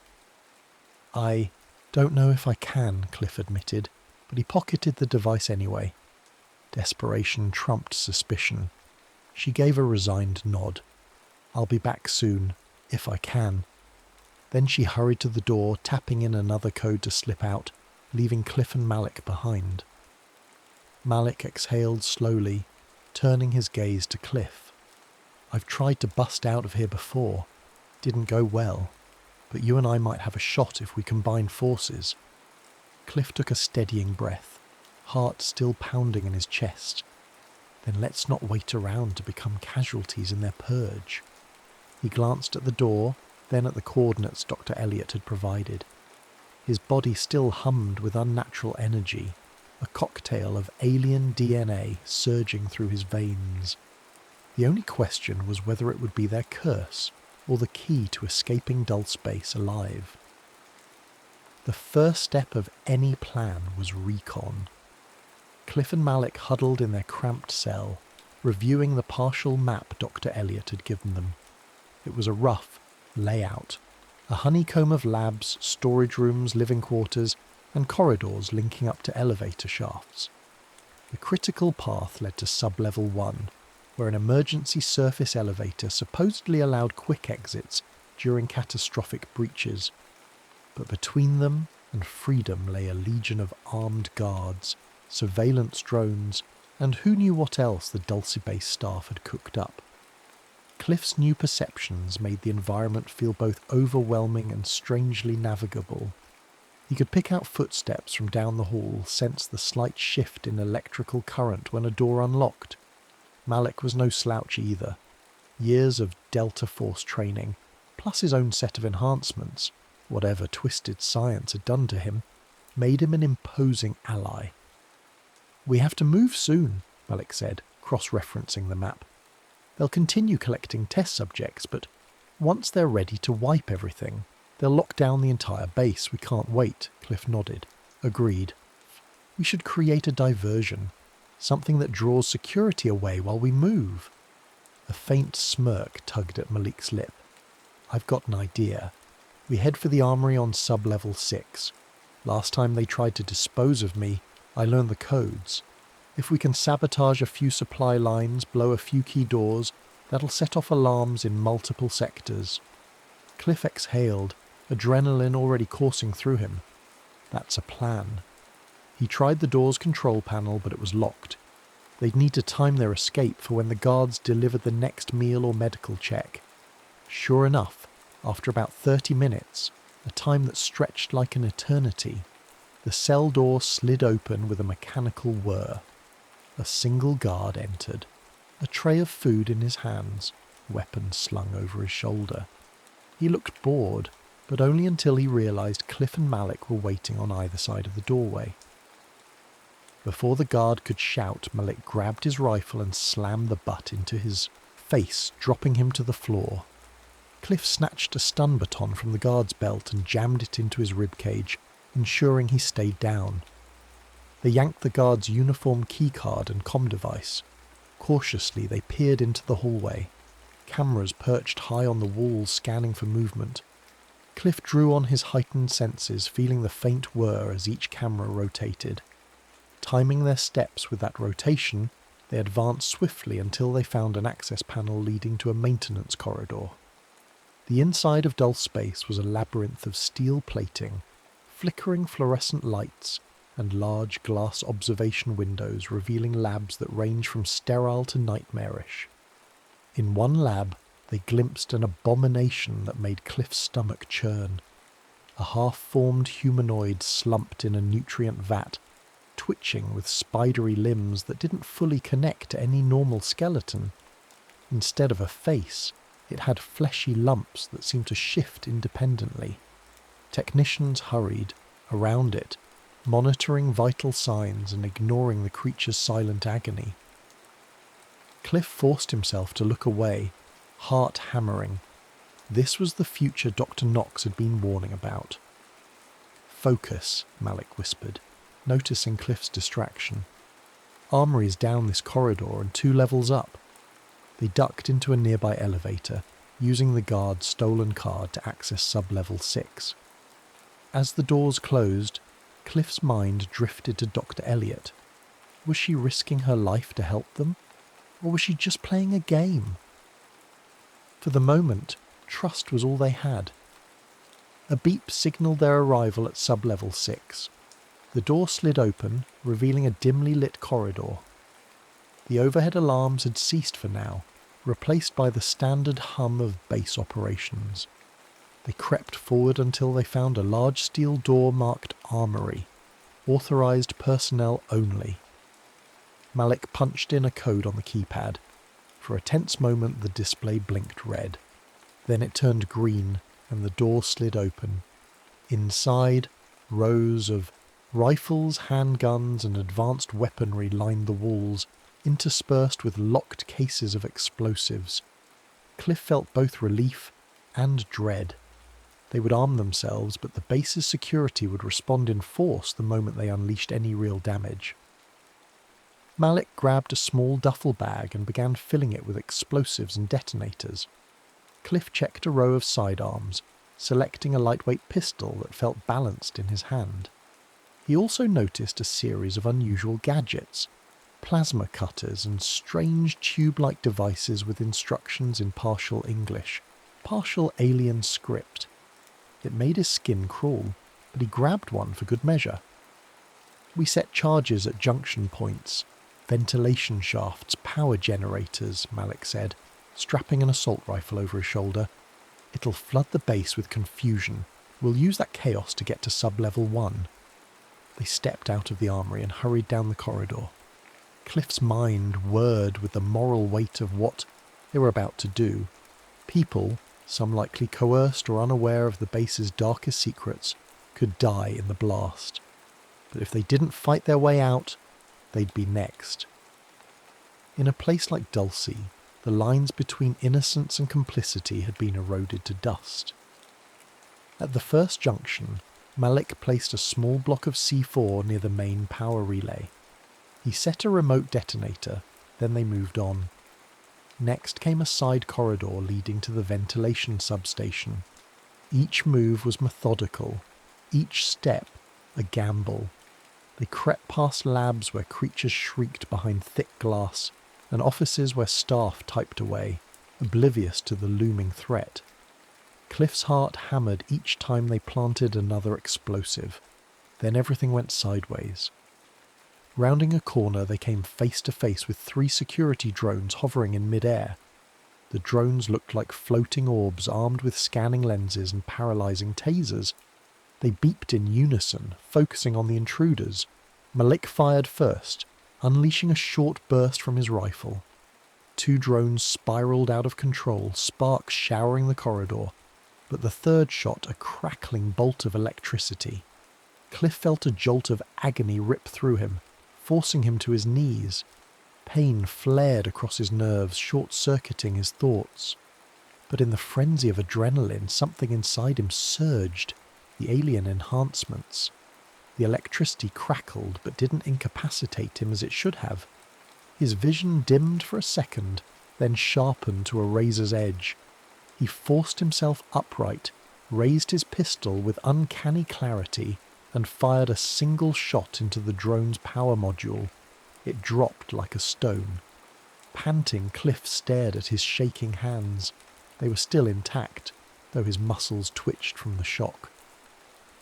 Speaker 1: I don't know if I can, Cliff admitted, but he pocketed the device anyway. Desperation trumped suspicion. She gave a resigned nod. I'll be back soon, if I can. Then she hurried to the door, tapping in another code to slip out, leaving Cliff and Malik behind. Malik exhaled slowly, turning his gaze to Cliff. I've tried to bust out of here before. Didn't go well, but you and I might have a shot if we combine forces. Cliff took a steadying breath, heart still pounding in his chest. Then let's not wait around to become casualties in their purge. He glanced at the door, then at the coordinates Dr. Elliot had provided. His body still hummed with unnatural energy, a cocktail of alien DNA surging through his veins. The only question was whether it would be their curse, or the key to escaping Dulce Base alive. The first step of any plan was recon. Cliff and Malik huddled in their cramped cell, reviewing the partial map Dr. Elliot had given them. It was a rough layout, a honeycomb of labs, storage rooms, living quarters, and corridors linking up to elevator shafts. The critical path led to sub-level 1, where an emergency surface elevator supposedly allowed quick exits during catastrophic breaches. But between them and freedom lay a legion of armed guards, surveillance drones, and who knew what else the Dulce Base staff had cooked up. Cliff's new perceptions made the environment feel both overwhelming and strangely navigable. He could pick out footsteps from down the hall, sense the slight shift in electrical current when a door unlocked. Malik was no slouch either. Years of Delta Force training, plus his own set of enhancements, whatever twisted science had done to him, made him an imposing ally. We have to move soon, Malik said, cross-referencing the map. They'll continue collecting test subjects, but once they're ready to wipe everything, they'll lock down the entire base. We can't wait, Cliff nodded. Agreed. We should create a diversion. Something that draws security away while we move. A faint smirk tugged at Malik's lip. I've got an idea. We head for the armory on sub-level 6. Last time they tried to dispose of me, I learned the codes. If we can sabotage a few supply lines, blow a few key doors, that'll set off alarms in multiple sectors. Cliff exhaled, adrenaline already coursing through him. That's a plan. He tried the door's control panel, but it was locked. They'd need to time their escape for when the guards delivered the next meal or medical check. Sure enough, after about 30 minutes, a time that stretched like an eternity, the cell door slid open with a mechanical whir. A single guard entered, a tray of food in his hands, weapon slung over his shoulder. He looked bored, but only until he realized Cliff and Malik were waiting on either side of the doorway. Before the guard could shout, Malik grabbed his rifle and slammed the butt into his face, dropping him to the floor. Cliff snatched a stun baton from the guard's belt and jammed it into his ribcage, ensuring he stayed down. They yanked the guard's uniform keycard and comm device. Cautiously, they peered into the hallway, cameras perched high on the walls scanning for movement. Cliff drew on his heightened senses, feeling the faint whir as each camera rotated. Timing their steps with that rotation, they advanced swiftly until they found an access panel leading to a maintenance corridor. The inside of Dulce Base was a labyrinth of steel plating, flickering fluorescent lights, and large glass observation windows revealing labs that range from sterile to nightmarish. In one lab, they glimpsed an abomination that made Cliff's stomach churn. A half-formed humanoid slumped in a nutrient vat, twitching with spidery limbs that didn't fully connect to any normal skeleton. Instead of a face, it had fleshy lumps that seemed to shift independently. Technicians hurried around it, monitoring vital signs and ignoring the creature's silent agony. Cliff forced himself to look away, heart hammering. This was the future Dr. Knox had been warning about. "Focus," Malik whispered, noticing Cliff's distraction. "Armory's down this corridor and 2 levels up." They ducked into a nearby elevator, using the guard's stolen card to access sub-level 6. As the doors closed, Cliff's mind drifted to Dr. Elliot. Was she risking her life to help them? Or was she just playing a game? For the moment, trust was all they had. A beep signalled their arrival at sub-level 6. The door slid open, revealing a dimly lit corridor. The overhead alarms had ceased for now, replaced by the standard hum of base operations. They crept forward until they found a large steel door marked Armory, authorized personnel only. Malik punched in a code on the keypad. For a tense moment the display blinked red. Then it turned green and the door slid open. Inside, rows of rifles, handguns and advanced weaponry lined the walls, interspersed with locked cases of explosives. Cliff felt both relief and dread. They would arm themselves, but the base's security would respond in force the moment they unleashed any real damage. Malik grabbed a small duffel bag and began filling it with explosives and detonators. Cliff checked a row of sidearms, selecting a lightweight pistol that felt balanced in his hand. He also noticed a series of unusual gadgets, plasma cutters and strange tube-like devices with instructions in partial English, partial alien script. It made his skin crawl, but he grabbed one for good measure. "We set charges at junction points, ventilation shafts, power generators," Malik said, strapping an assault rifle over his shoulder. "It'll flood the base with confusion. We'll use that chaos to get to sub-level 1. They stepped out of the armory and hurried down the corridor. Cliff's mind whirred with the moral weight of what they were about to do. People, some likely coerced or unaware of the base's darkest secrets, could die in the blast. But if they didn't fight their way out, they'd be next. In a place like Dulce, the lines between innocence and complicity had been eroded to dust. At the first junction, Malik placed a small block of C4 near the main power relay. He set a remote detonator, then they moved on. Next came a side corridor leading to the ventilation substation. Each move was methodical, each step a gamble. They crept past labs where creatures shrieked behind thick glass, and offices where staff typed away, oblivious to the looming threat. Cliff's heart hammered each time they planted another explosive. Then everything went sideways. Rounding a corner, they came face to face with 3 security drones hovering in mid-air. The drones looked like floating orbs armed with scanning lenses and paralyzing tasers. They beeped in unison, focusing on the intruders. Malik fired first, unleashing a short burst from his rifle. 2 drones spiraled out of control, sparks showering the corridor, but the third shot a crackling bolt of electricity. Cliff felt a jolt of agony rip through him, forcing him to his knees. Pain flared across his nerves, short-circuiting his thoughts. But in the frenzy of adrenaline, something inside him surged, the alien enhancements. The electricity crackled, but didn't incapacitate him as it should have. His vision dimmed for a second, then sharpened to a razor's edge. He forced himself upright, raised his pistol with uncanny clarity, and fired a single shot into the drone's power module. It dropped like a stone. Panting, Cliff stared at his shaking hands. They were still intact, though his muscles twitched from the shock.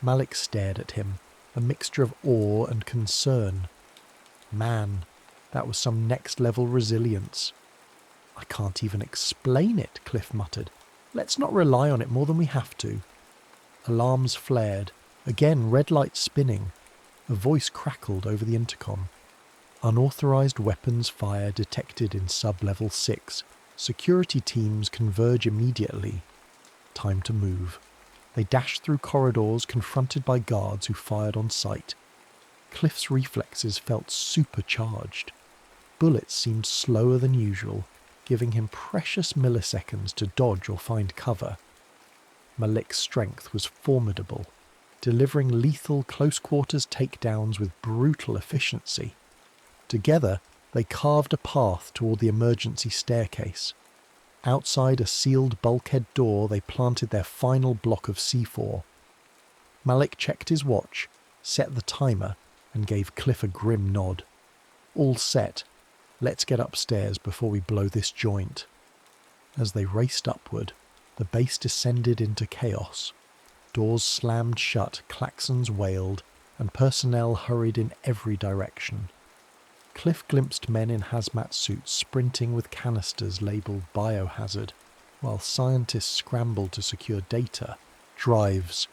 Speaker 1: Malik stared at him, a mixture of awe and concern. Man, that was some next-level resilience. I can't even explain it, Cliff muttered. Let's not rely on it more than we have to. Alarms flared. Again, red lights spinning. A voice crackled over the intercom. Unauthorized weapons fire detected in sub-level 6. Security teams converge immediately. Time to move. They dashed through corridors confronted by guards who fired on sight. Cliff's reflexes felt supercharged. Bullets seemed slower than usual, giving him precious milliseconds to dodge or find cover. Malik's strength was formidable, delivering lethal close-quarters takedowns with brutal efficiency. Together, they carved a path toward the emergency staircase. Outside a sealed bulkhead door, they planted their final block of C4. Malik checked his watch, set the timer, and gave Cliff a grim nod. All set. Let's get upstairs before we blow this joint. As they raced upward, the base descended into chaos. Doors slammed shut, klaxons wailed, and personnel hurried in every direction. Cliff glimpsed men in hazmat suits sprinting with canisters labelled biohazard, while scientists scrambled to secure data, drives.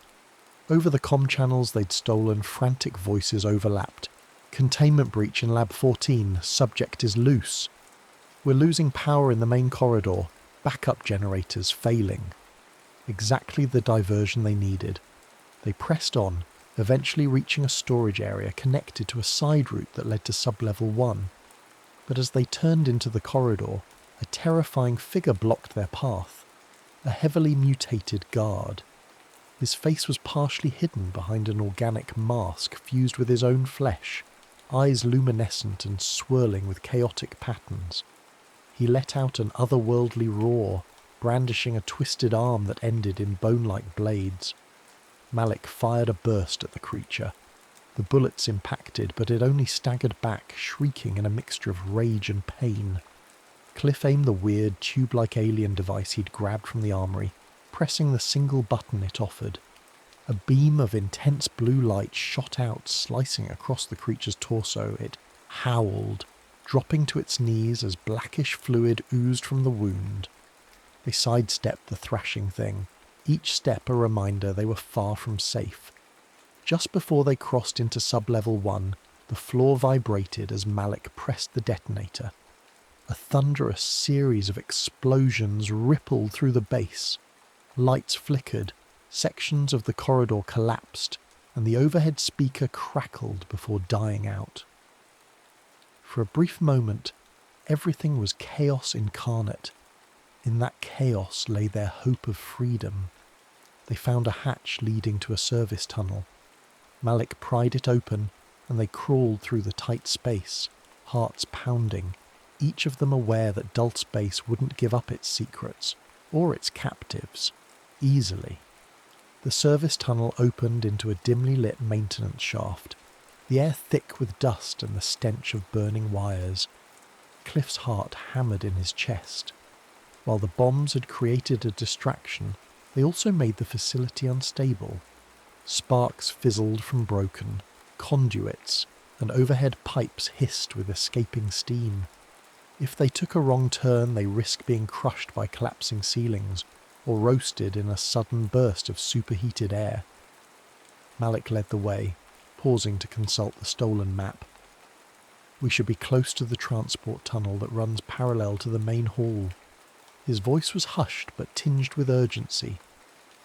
Speaker 1: Over the comm channels they'd stolen, frantic voices overlapped. Containment breach in Lab 14, subject is loose. We're losing power in the main corridor, backup generators failing. Exactly the diversion they needed. They pressed on, eventually reaching a storage area connected to a side route that led to sub-level 1. But as they turned into the corridor, a terrifying figure blocked their path. A heavily mutated guard. His face was partially hidden behind an organic mask fused with his own flesh, eyes luminescent and swirling with chaotic patterns. He let out an otherworldly roar, brandishing a twisted arm that ended in bone-like blades. Malik fired a burst at the creature. The bullets impacted, but it only staggered back, shrieking in a mixture of rage and pain. Cliff aimed the weird, tube-like alien device he'd grabbed from the armory, pressing the single button it offered. A beam of intense blue light shot out, slicing across the creature's torso. It howled, dropping to its knees as blackish fluid oozed from the wound. They sidestepped the thrashing thing, each step a reminder they were far from safe. Just before they crossed into sub-level 1, the floor vibrated as Malik pressed the detonator. A thunderous series of explosions rippled through the base. Lights flickered, sections of the corridor collapsed, and the overhead speaker crackled before dying out. For a brief moment, everything was chaos incarnate. In that chaos lay their hope of freedom. They found a hatch leading to a service tunnel. Malik pried it open, and they crawled through the tight space, hearts pounding, each of them aware that Dulce Base wouldn't give up its secrets, or its captives, easily. The service tunnel opened into a dimly lit maintenance shaft, the air thick with dust and the stench of burning wires. Cliff's heart hammered in his chest. While the bombs had created a distraction, they also made the facility unstable. Sparks fizzled from broken conduits, and overhead pipes hissed with escaping steam. If they took a wrong turn, they risked being crushed by collapsing ceilings, or roasted in a sudden burst of superheated air. Malik led the way, pausing to consult the stolen map. We should be close to the transport tunnel that runs parallel to the main hall. His voice was hushed but tinged with urgency.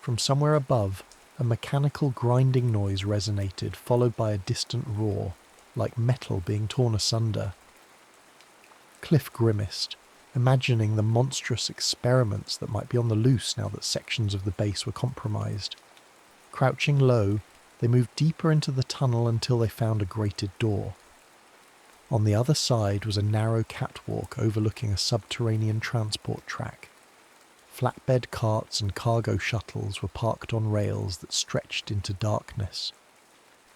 Speaker 1: From somewhere above, a mechanical grinding noise resonated, followed by a distant roar, like metal being torn asunder. Cliff grimaced, imagining the monstrous experiments that might be on the loose now that sections of the base were compromised. Crouching low, they moved deeper into the tunnel until they found a grated door. On the other side was a narrow catwalk overlooking a subterranean transport track. Flatbed carts and cargo shuttles were parked on rails that stretched into darkness.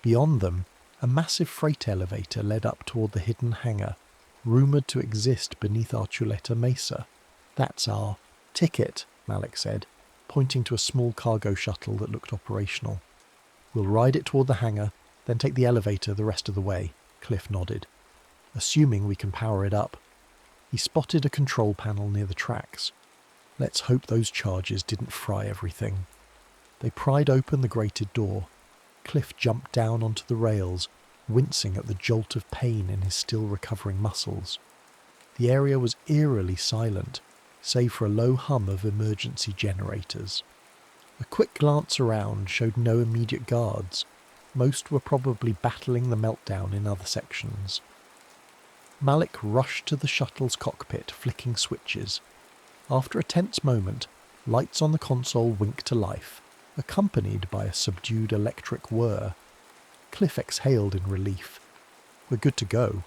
Speaker 1: Beyond them, a massive freight elevator led up toward the hidden hangar, rumoured to exist beneath Archuleta Mesa. That's our ticket, Malik said, pointing to a small cargo shuttle that looked operational. We'll ride it toward the hangar, then take the elevator the rest of the way, Cliff nodded. Assuming we can power it up. He spotted a control panel near the tracks. Let's hope those charges didn't fry everything. They pried open the grated door. Cliff jumped down onto the rails, wincing at the jolt of pain in his still recovering muscles. The area was eerily silent, save for a low hum of emergency generators. A quick glance around showed no immediate guards. Most were probably battling the meltdown in other sections. Malik rushed to the shuttle's cockpit, flicking switches. After a tense moment, lights on the console winked to life, accompanied by a subdued electric whir. Cliff exhaled in relief. We're good to go.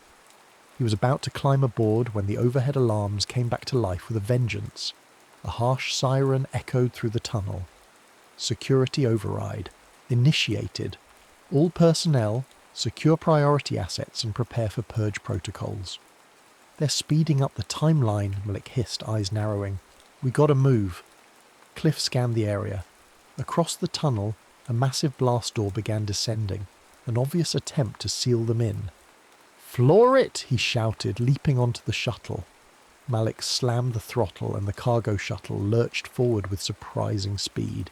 Speaker 1: He was about to climb aboard when the overhead alarms came back to life with a vengeance. A harsh siren echoed through the tunnel. Security override. Initiated. All personnel, secure priority assets and prepare for purge protocols. They're speeding up the timeline, Malik hissed, eyes narrowing. We gotta move. Cliff scanned the area. Across the tunnel, a massive blast door began descending, an obvious attempt to seal them in. Floor it, he shouted, leaping onto the shuttle. Malik slammed the throttle and the cargo shuttle lurched forward with surprising speed.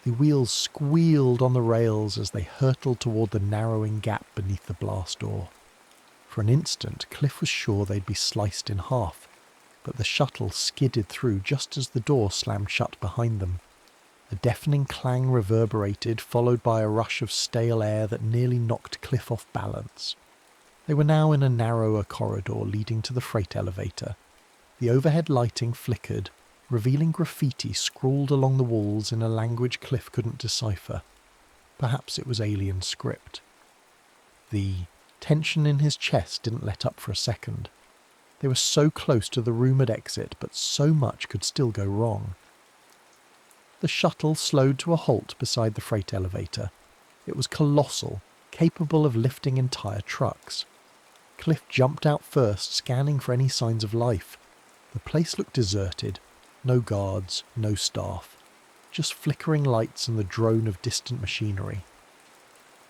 Speaker 1: The wheels squealed on the rails as they hurtled toward the narrowing gap beneath the blast door. For an instant, Cliff was sure they'd be sliced in half, but the shuttle skidded through just as the door slammed shut behind them. A deafening clang reverberated, followed by a rush of stale air that nearly knocked Cliff off balance. They were now in a narrower corridor leading to the freight elevator. The overhead lighting flickered, revealing graffiti scrawled along the walls in a language Cliff couldn't decipher. Perhaps it was alien script. The tension in his chest didn't let up for a second. They were so close to the rumoured exit, but so much could still go wrong. The shuttle slowed to a halt beside the freight elevator. It was colossal, capable of lifting entire trucks. Cliff jumped out first, scanning for any signs of life. The place looked deserted. No guards, no staff. Just flickering lights and the drone of distant machinery.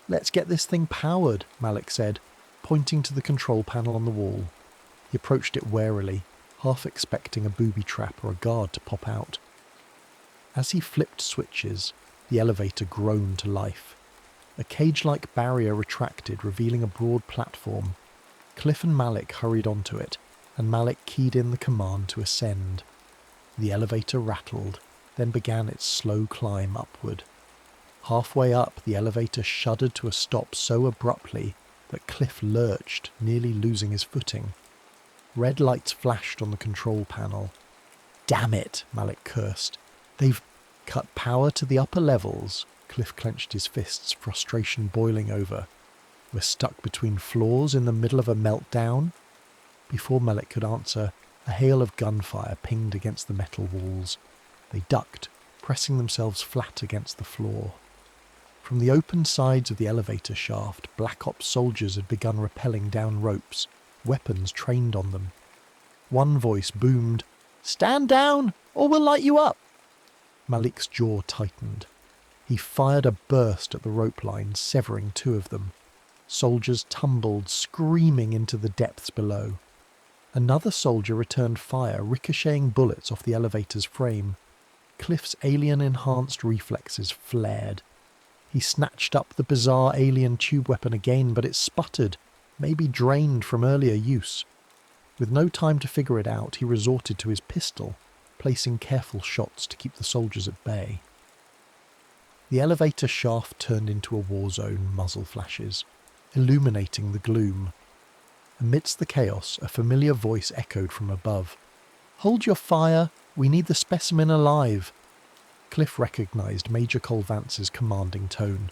Speaker 1: Let's get this thing powered, Malik said, pointing to the control panel on the wall. He approached it warily, half expecting a booby trap or a guard to pop out. As he flipped switches, the elevator groaned to life. A cage-like barrier retracted, revealing a broad platform. Cliff and Malik hurried onto it, and Malik keyed in the command to ascend. The elevator rattled, then began its slow climb upward. Halfway up, the elevator shuddered to a stop so abruptly that Cliff lurched, nearly losing his footing. Red lights flashed on the control panel. Damn it, Malik cursed. They've cut power to the upper levels. Cliff clenched his fists, frustration boiling over. We're stuck between floors in the middle of a meltdown. Before Malik could answer, a hail of gunfire pinged against the metal walls. They ducked, pressing themselves flat against the floor. From the open sides of the elevator shaft, Black Ops soldiers had begun rappelling down ropes, weapons trained on them. One voice boomed, "Stand down, or we'll light you up!" Malik's jaw tightened. He fired a burst at the rope lines, severing two of them. Soldiers tumbled, screaming into the depths below. Another soldier returned fire, ricocheting bullets off the elevator's frame. Cliff's alien-enhanced reflexes flared. He snatched up the bizarre alien tube weapon again, but it sputtered, maybe drained from earlier use. With no time to figure it out, he resorted to his pistol, placing careful shots to keep the soldiers at bay. The elevator shaft turned into a war zone, muzzle flashes, illuminating the gloom. Amidst the chaos, a familiar voice echoed from above. "Hold your fire! We need the specimen alive!" Cliff recognised Major Colvance's commanding tone.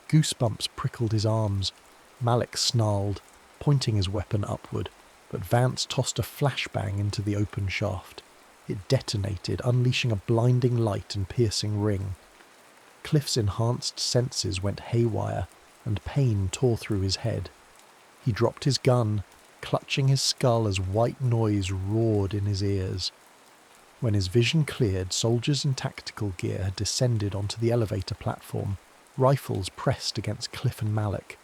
Speaker 1: Goosebumps prickled his arms. Malik snarled, pointing his weapon upward, but Vance tossed a flashbang into the open shaft. It detonated, unleashing a blinding light and piercing ring. Cliff's enhanced senses went haywire, and pain tore through his head. He dropped his gun, clutching his skull as white noise roared in his ears. When his vision cleared, soldiers in tactical gear had descended onto the elevator platform, rifles pressed against Cliff and Malik.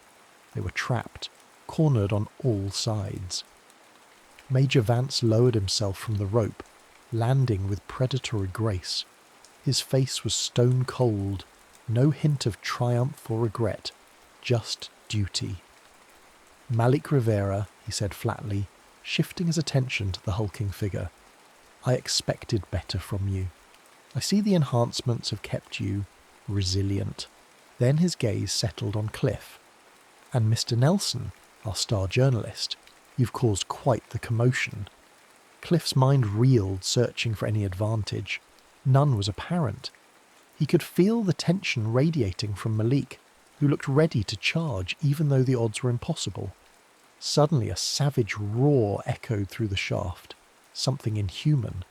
Speaker 1: They were trapped, cornered on all sides. Major Vance lowered himself from the rope, landing with predatory grace. His face was stone cold, no hint of triumph or regret, just duty. "Malik Rivera," he said flatly, shifting his attention to the hulking figure. "I expected better from you. I see the enhancements have kept you resilient." Then his gaze settled on Cliff. "And Mr. Nelson, our star journalist, you've caused quite the commotion." Cliff's mind reeled, searching for any advantage. None was apparent. He could feel the tension radiating from Malik, who looked ready to charge even though the odds were impossible. Suddenly a savage roar echoed through the shaft, something inhuman.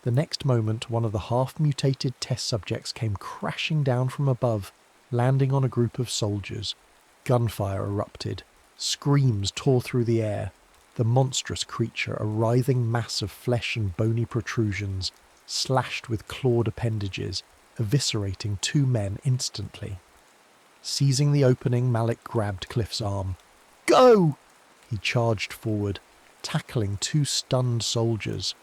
Speaker 1: The next moment one of the half-mutated test subjects came crashing down from above, landing on a group of soldiers. Gunfire erupted. Screams tore through the air. The monstrous creature, a writhing mass of flesh and bony protrusions, slashed with clawed appendages, eviscerating two men instantly. Seizing the opening, Malik grabbed Cliff's arm. "Go!" He charged forward, tackling two stunned soldiers.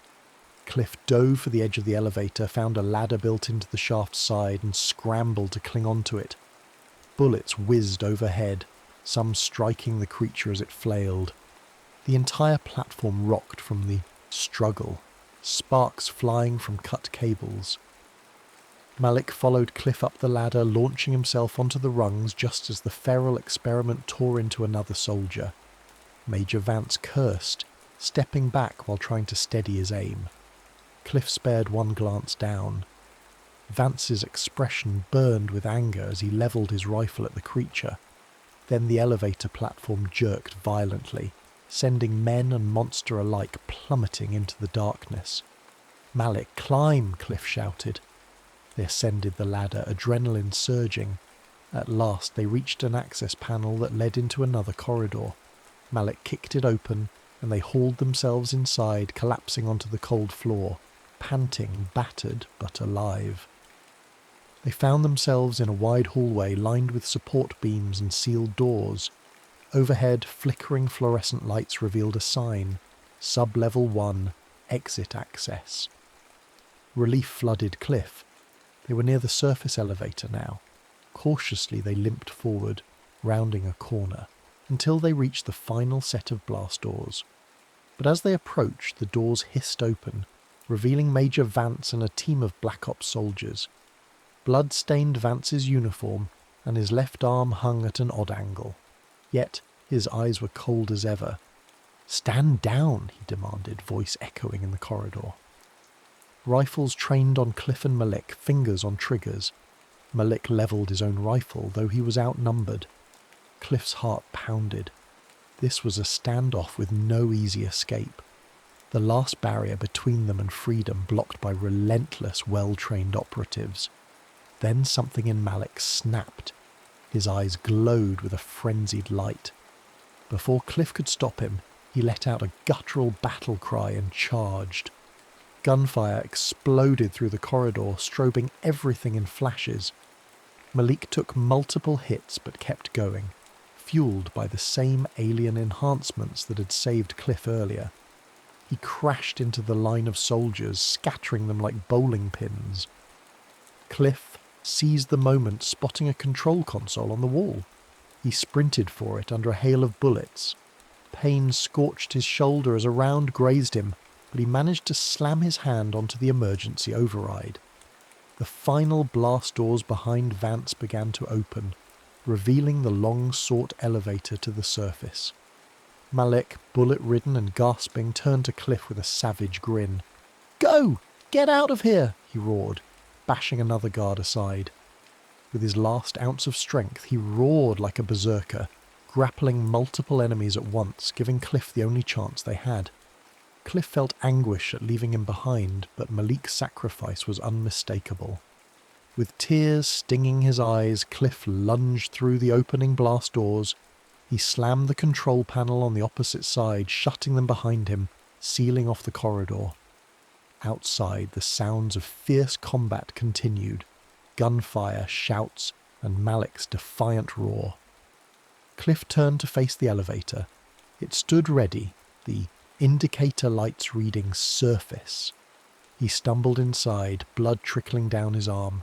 Speaker 1: Cliff dove for the edge of the elevator, found a ladder built into the shaft's side, and scrambled to cling onto it. Bullets whizzed overhead, some striking the creature as it flailed. The entire platform rocked from the struggle, sparks flying from cut cables. Malik followed Cliff up the ladder, launching himself onto the rungs just as the feral experiment tore into another soldier. Major Vance cursed, stepping back while trying to steady his aim. Cliff spared one glance down. Vance's expression burned with anger as he levelled his rifle at the creature. Then the elevator platform jerked violently, sending men and monster alike plummeting into the darkness. "Malik, climb!" Cliff shouted. They ascended the ladder, adrenaline surging. At last they reached an access panel that led into another corridor. Malik kicked it open, and they hauled themselves inside, collapsing onto the cold floor, panting, battered, but alive. They found themselves in a wide hallway lined with support beams and sealed doors. Overhead, flickering fluorescent lights revealed a sign, Sub-Level 1, Exit Access. Relief flooded Cliff. They were near the surface elevator now. Cautiously they limped forward, rounding a corner, until they reached the final set of blast doors. But as they approached, the doors hissed open, revealing Major Vance and a team of Black Ops soldiers. Blood-stained Vance's uniform, and his left arm hung at an odd angle. Yet his eyes were cold as ever. "Stand down," he demanded, voice echoing in the corridor. Rifles trained on Cliff and Malik, fingers on triggers. Malik levelled his own rifle, though he was outnumbered. Cliff's heart pounded. This was a standoff with no easy escape. The last barrier between them and freedom blocked by relentless, well-trained operatives. Then something in Malik snapped. His eyes glowed with a frenzied light. Before Cliff could stop him, he let out a guttural battle cry and charged. Gunfire exploded through the corridor, strobing everything in flashes. Malik took multiple hits but kept going, fueled by the same alien enhancements that had saved Cliff earlier. He crashed into the line of soldiers, scattering them like bowling pins. Cliff seized the moment, spotting a control console on the wall. He sprinted for it under a hail of bullets. Pain scorched his shoulder as a round grazed him, but he managed to slam his hand onto the emergency override. The final blast doors behind Vance began to open, revealing the long-sought elevator to the surface. Malik, bullet-ridden and gasping, turned to Cliff with a savage grin. "Go! Get out of here!" he roared, bashing another guard aside. With his last ounce of strength, he roared like a berserker, grappling multiple enemies at once, giving Cliff the only chance they had. Cliff felt anguish at leaving him behind, but Malik's sacrifice was unmistakable. With tears stinging his eyes, Cliff lunged through the opening blast doors. He slammed the control panel on the opposite side, shutting them behind him, sealing off the corridor. Outside, the sounds of fierce combat continued, gunfire, shouts, and Malik's defiant roar. Cliff turned to face the elevator. It stood ready, the indicator lights reading surface. He stumbled inside, blood trickling down his arm.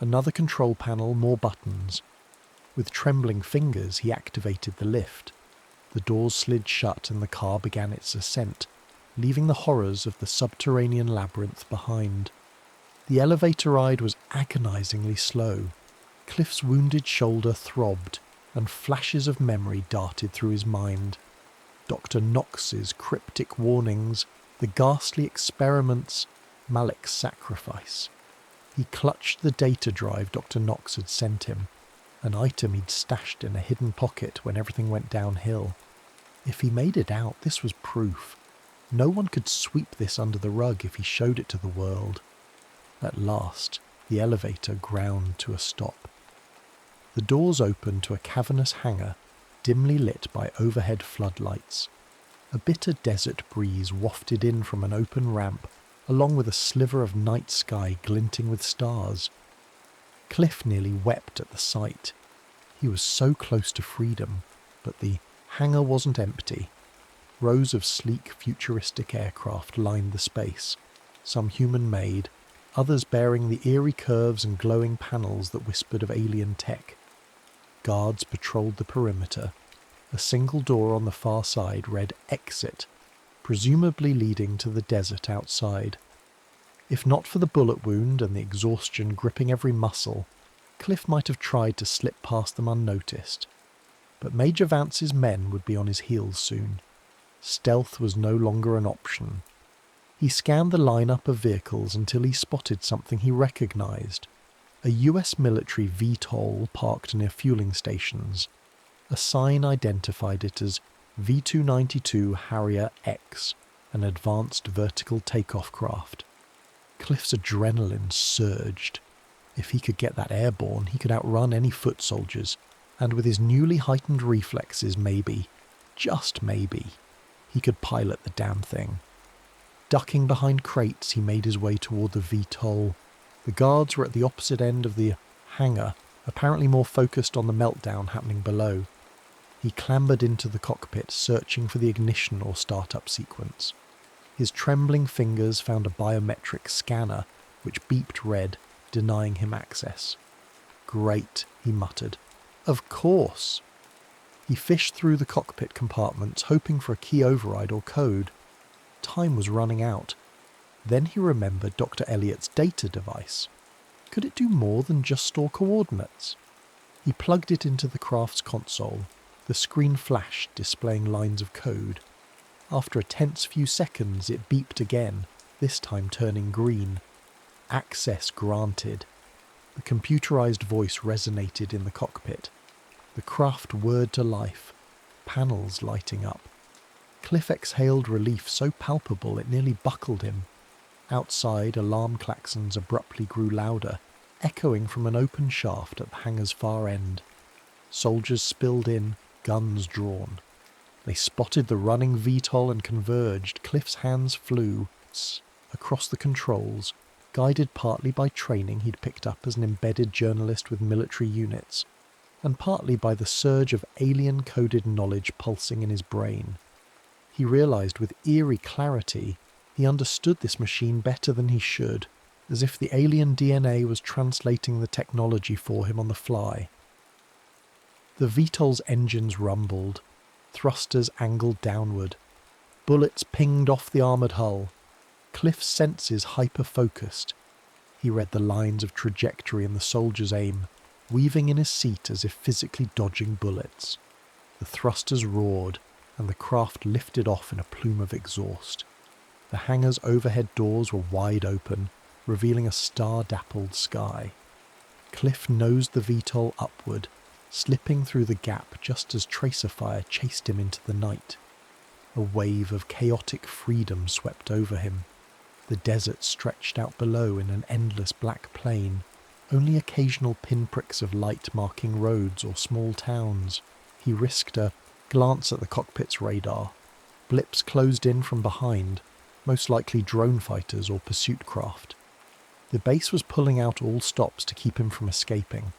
Speaker 1: Another control panel, more buttons. With trembling fingers, he activated the lift. The doors slid shut and the car began its ascent, leaving the horrors of the subterranean labyrinth behind. The elevator ride was agonizingly slow. Cliff's wounded shoulder throbbed, and flashes of memory darted through his mind. Dr. Knox's cryptic warnings, the ghastly experiments, Malik's sacrifice. He clutched the data drive Dr. Knox had sent him, an item he'd stashed in a hidden pocket when everything went downhill. If he made it out, this was proof. No one could sweep this under the rug if he showed it to the world. At last, the elevator ground to a stop. The doors opened to a cavernous hangar, dimly lit by overhead floodlights. A bitter desert breeze wafted in from an open ramp, along with a sliver of night sky glinting with stars. Cliff nearly wept at the sight. He was so close to freedom, but the hangar wasn't empty. Rows of sleek, futuristic aircraft lined the space, some human-made, others bearing the eerie curves and glowing panels that whispered of alien tech. Guards patrolled the perimeter. A single door on the far side read "Exit," presumably leading to the desert outside. If not for the bullet wound and the exhaustion gripping every muscle, Cliff might have tried to slip past them unnoticed. But Major Vance's men would be on his heels soon. Stealth was no longer an option. He scanned the lineup of vehicles until he spotted something he recognized. A US military VTOL parked near fueling stations. A sign identified it as V-292 Harrier X, an advanced vertical takeoff craft. Cliff's adrenaline surged. If he could get that airborne, he could outrun any foot soldiers, and with his newly heightened reflexes, maybe, just maybe, he could pilot the damn thing. Ducking behind crates, he made his way toward the VTOL. The guards were at the opposite end of the hangar, apparently more focused on the meltdown happening below. He clambered into the cockpit, searching for the ignition or startup sequence. His trembling fingers found a biometric scanner, which beeped red, denying him access. "Great," he muttered. "Of course." He fished through the cockpit compartments, hoping for a key override or code. Time was running out. Then he remembered Dr. Elliott's data device. Could it do more than just store coordinates? He plugged it into the craft's console. The screen flashed, displaying lines of code. After a tense few seconds, it beeped again, this time turning green. Access granted. The computerized voice resonated in the cockpit. The craft whirred to life, panels lighting up. Cliff exhaled relief so palpable it nearly buckled him. Outside, alarm klaxons abruptly grew louder, echoing from an open shaft at the hangar's far end. Soldiers spilled in, guns drawn. They spotted the running VTOL and converged. Cliff's hands flew across the controls, guided partly by training he'd picked up as an embedded journalist with military units, and partly by the surge of alien-coded knowledge pulsing in his brain. He realized with eerie clarity he understood this machine better than he should, as if the alien DNA was translating the technology for him on the fly. The VTOL's engines rumbled, thrusters angled downward. Bullets pinged off the armoured hull. Cliff's senses hyper-focused. He read the lines of trajectory in the soldier's aim, weaving in his seat as if physically dodging bullets. The thrusters roared, and the craft lifted off in a plume of exhaust. The hangar's overhead doors were wide open, revealing a star-dappled sky. Cliff nosed the VTOL upward, slipping through the gap just as tracer fire chased him into the night. A wave of chaotic freedom swept over him. The desert stretched out below in an endless black plain, only occasional pinpricks of light marking roads or small towns. He risked a glance at the cockpit's radar. Blips closed in from behind, most likely drone fighters or pursuit craft. The base was pulling out all stops to keep him from escaping.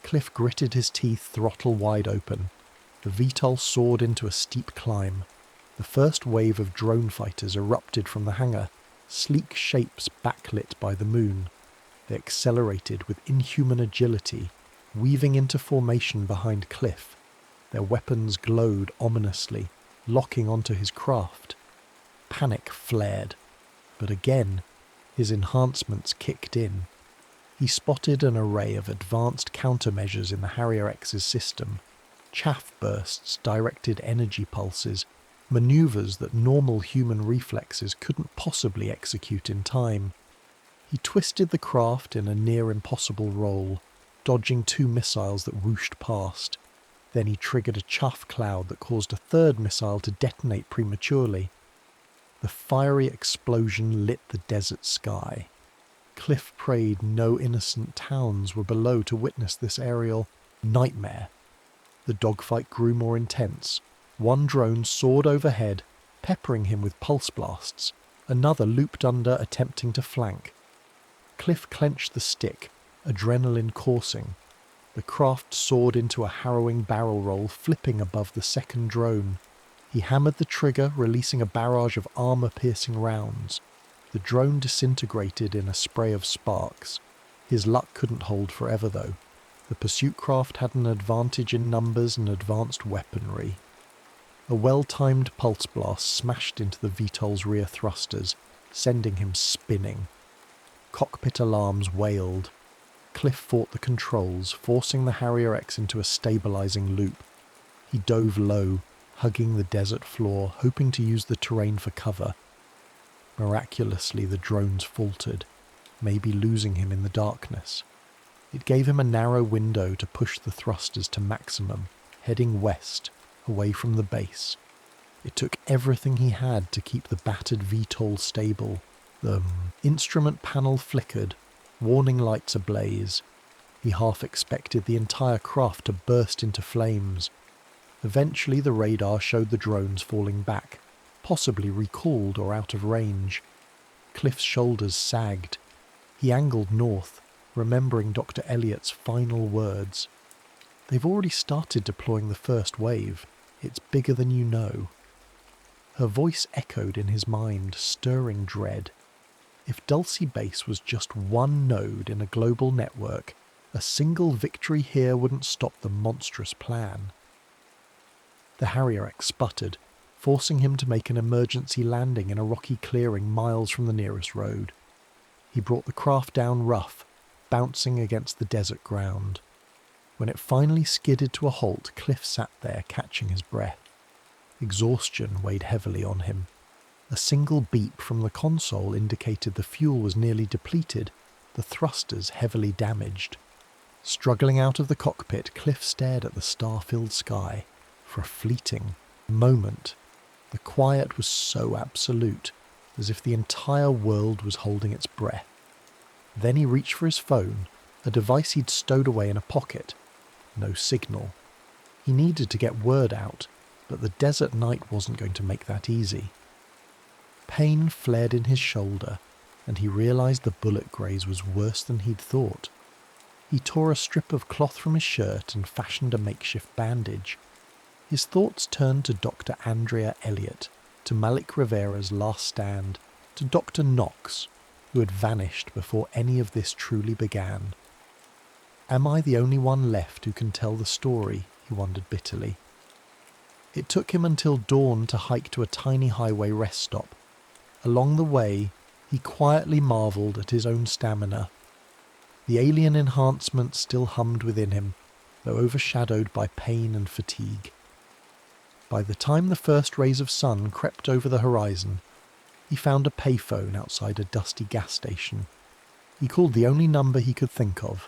Speaker 1: Cliff gritted his teeth, throttle wide open. The VTOL soared into a steep climb. The first wave of drone fighters erupted from the hangar, sleek shapes backlit by the moon. They accelerated with inhuman agility, weaving into formation behind Cliff. Their weapons glowed ominously, locking onto his craft. Panic flared, but again, his enhancements kicked in. He spotted an array of advanced countermeasures in the Harrier X's system. Chaff bursts, directed energy pulses, maneuvers that normal human reflexes couldn't possibly execute in time. He twisted the craft in a near-impossible roll, dodging 2 missiles that whooshed past. Then he triggered a chaff cloud that caused a third missile to detonate prematurely. The fiery explosion lit the desert sky. Cliff prayed no innocent towns were below to witness this aerial nightmare. The dogfight grew more intense. One drone soared overhead, peppering him with pulse blasts. Another looped under, attempting to flank. Cliff clenched the stick, adrenaline coursing. The craft soared into a harrowing barrel roll, flipping above the second drone. He hammered the trigger, releasing a barrage of armor-piercing rounds. The drone disintegrated in a spray of sparks. His luck couldn't hold forever, though. The pursuit craft had an advantage in numbers and advanced weaponry. A well-timed pulse blast smashed into the VTOL's rear thrusters, sending him spinning. Cockpit alarms wailed. Cliff fought the controls, forcing the Harrier X into a stabilizing loop. He dove low, hugging the desert floor, hoping to use the terrain for cover. Miraculously, the drones faltered, maybe losing him in the darkness. It gave him a narrow window to push the thrusters to maximum, heading west, away from the base. It took everything he had to keep the battered VTOL stable. The instrument panel flickered, warning lights ablaze. He half expected the entire craft to burst into flames. Eventually the radar showed the drones falling back, possibly recalled or out of range. Cliff's shoulders sagged. He angled north, remembering Dr. Elliott's final words. They've already started deploying the first wave. It's bigger than you know. Her voice echoed in his mind, stirring dread. If Dulce Base was just one node in a global network, a single victory here wouldn't stop the monstrous plan. The Harrier X sputtered, forcing him to make an emergency landing in a rocky clearing miles from the nearest road. He brought the craft down rough, bouncing against the desert ground. When it finally skidded to a halt, Cliff sat there, catching his breath. Exhaustion weighed heavily on him. A single beep from the console indicated the fuel was nearly depleted, the thrusters heavily damaged. Struggling out of the cockpit, Cliff stared at the star-filled sky. For a fleeting moment, the quiet was so absolute, as if the entire world was holding its breath. Then he reached for his phone, a device he'd stowed away in a pocket. No signal. He needed to get word out, but the desert night wasn't going to make that easy. Pain flared in his shoulder, and he realized the bullet graze was worse than he'd thought. He tore a strip of cloth from his shirt and fashioned a makeshift bandage. His thoughts turned to Dr. Andrea Elliott, to Malik Rivera's last stand, to Dr. Knox, who had vanished before any of this truly began. Am I the only one left who can tell the story? He wondered bitterly. It took him until dawn to hike to a tiny highway rest stop. Along the way, he quietly marvelled at his own stamina. The alien enhancement still hummed within him, though overshadowed by pain and fatigue. By the time the first rays of sun crept over the horizon, he found a payphone outside a dusty gas station. He called the only number he could think of,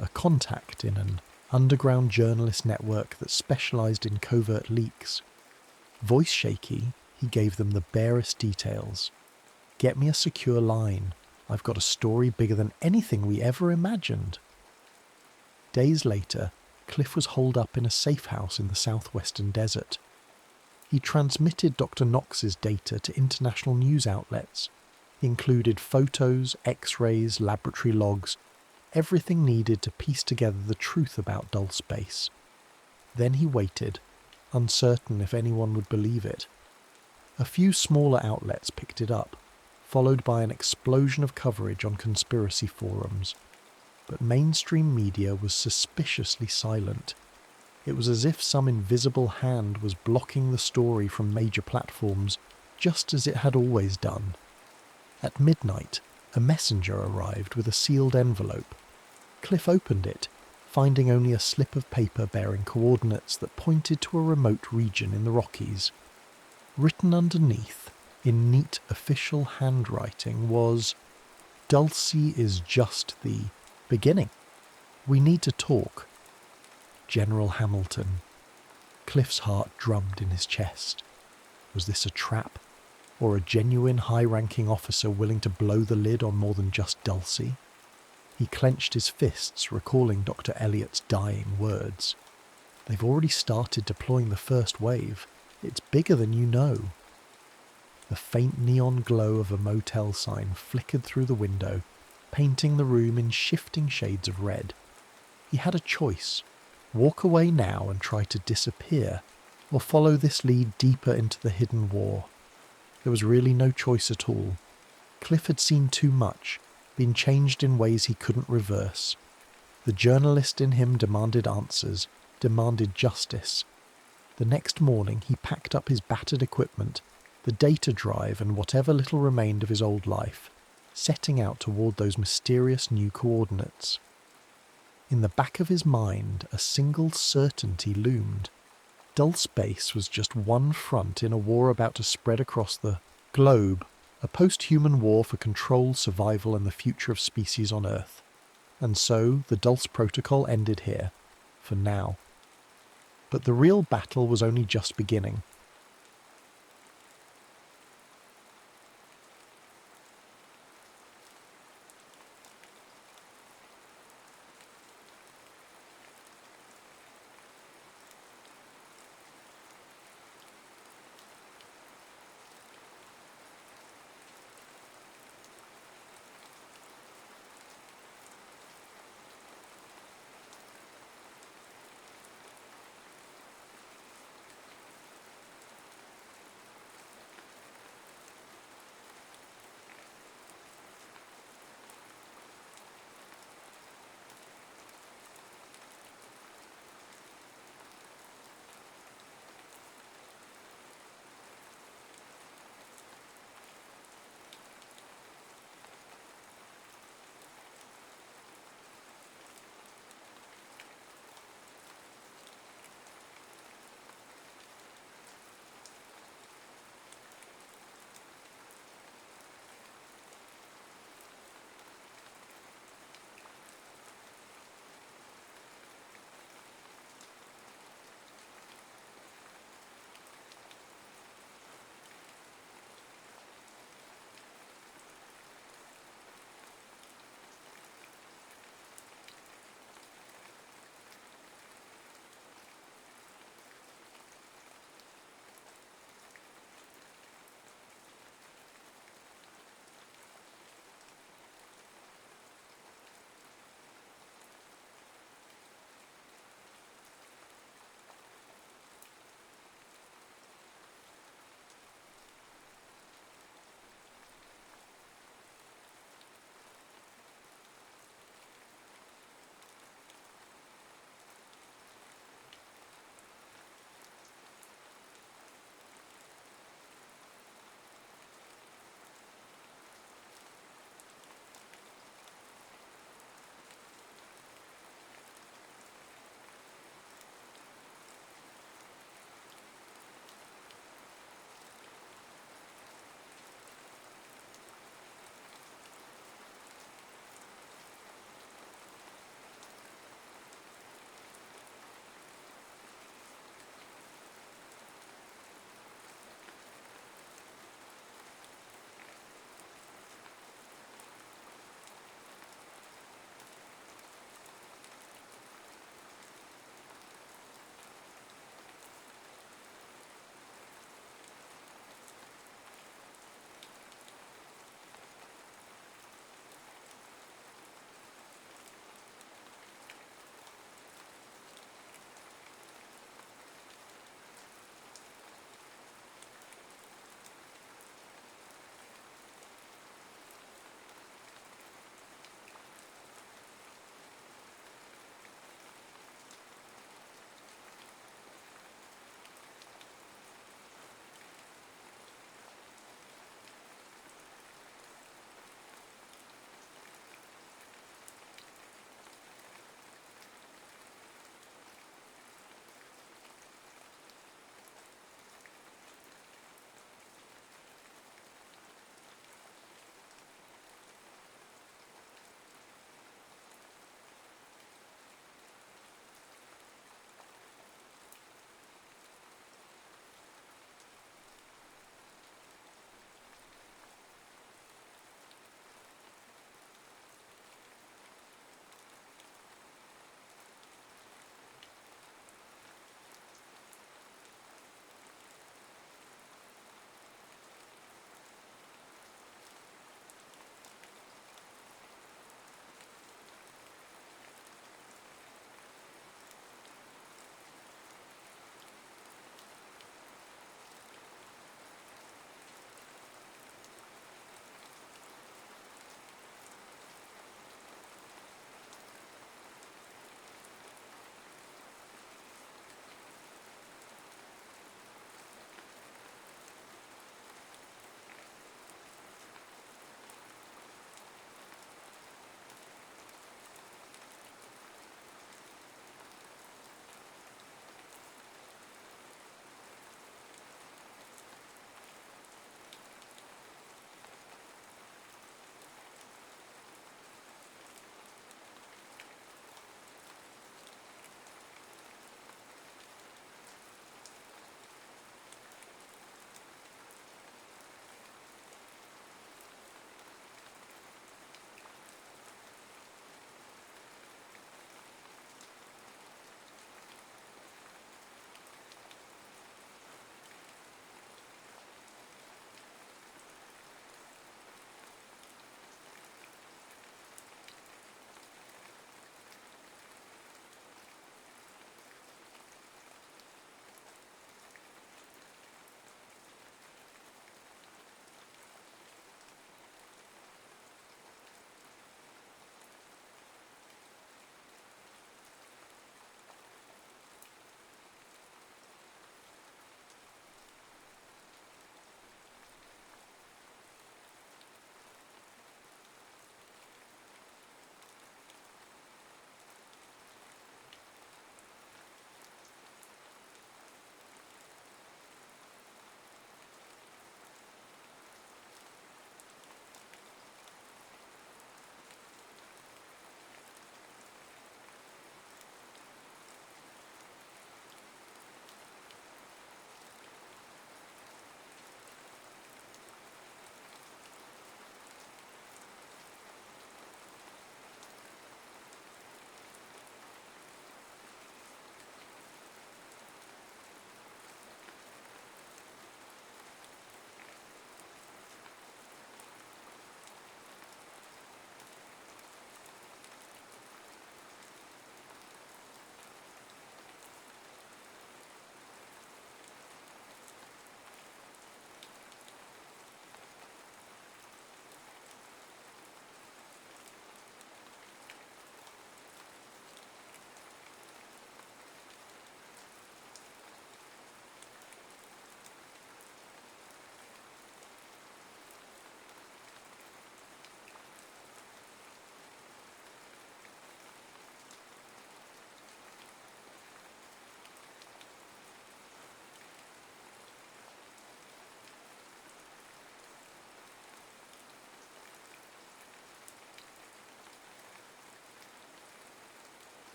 Speaker 1: a contact in an underground journalist network that specialised in covert leaks. Voice shaky, he gave them the barest details. Get me a secure line. I've got a story bigger than anything we ever imagined. Days later, Cliff was holed up in a safe house in the southwestern desert. He transmitted Dr. Knox's data to international news outlets. He included photos, x-rays, laboratory logs, everything needed to piece together the truth about Dulce Base. Then he waited, uncertain if anyone would believe it. A few smaller outlets picked it up, followed by an explosion of coverage on conspiracy forums. But mainstream media was suspiciously silent. It was as if some invisible hand was blocking the story from major platforms, just as it had always done. At midnight, a messenger arrived with a sealed envelope. Cliff opened it, finding only a slip of paper bearing coordinates that pointed to a remote region in the Rockies. Written underneath, in neat official handwriting, was, "Dulce is just the beginning. We need to talk. General Hamilton." Cliff's heart drummed in his chest. Was this a trap? Or a genuine high-ranking officer willing to blow the lid on more than just Dulce? He clenched his fists, recalling Dr. Elliot's dying words. "They've already started deploying the first wave. It's bigger than you know." The faint neon glow of a motel sign flickered through the window, painting the room in shifting shades of red. He had a choice: walk away now and try to disappear, or follow this lead deeper into the hidden war. There was really no choice at all. Cliff had seen too much, been changed in ways he couldn't reverse. The journalist in him demanded answers, demanded justice. The next morning he packed up his battered equipment, the data drive and whatever little remained of his old life, setting out toward those mysterious new coordinates. In the back of his mind, a single certainty loomed. Dulce Base was just one front in a war about to spread across the globe, a post-human war for control, survival, and the future of species on Earth. And so the Dulce Protocol ended here, for now. But the real battle was only just beginning.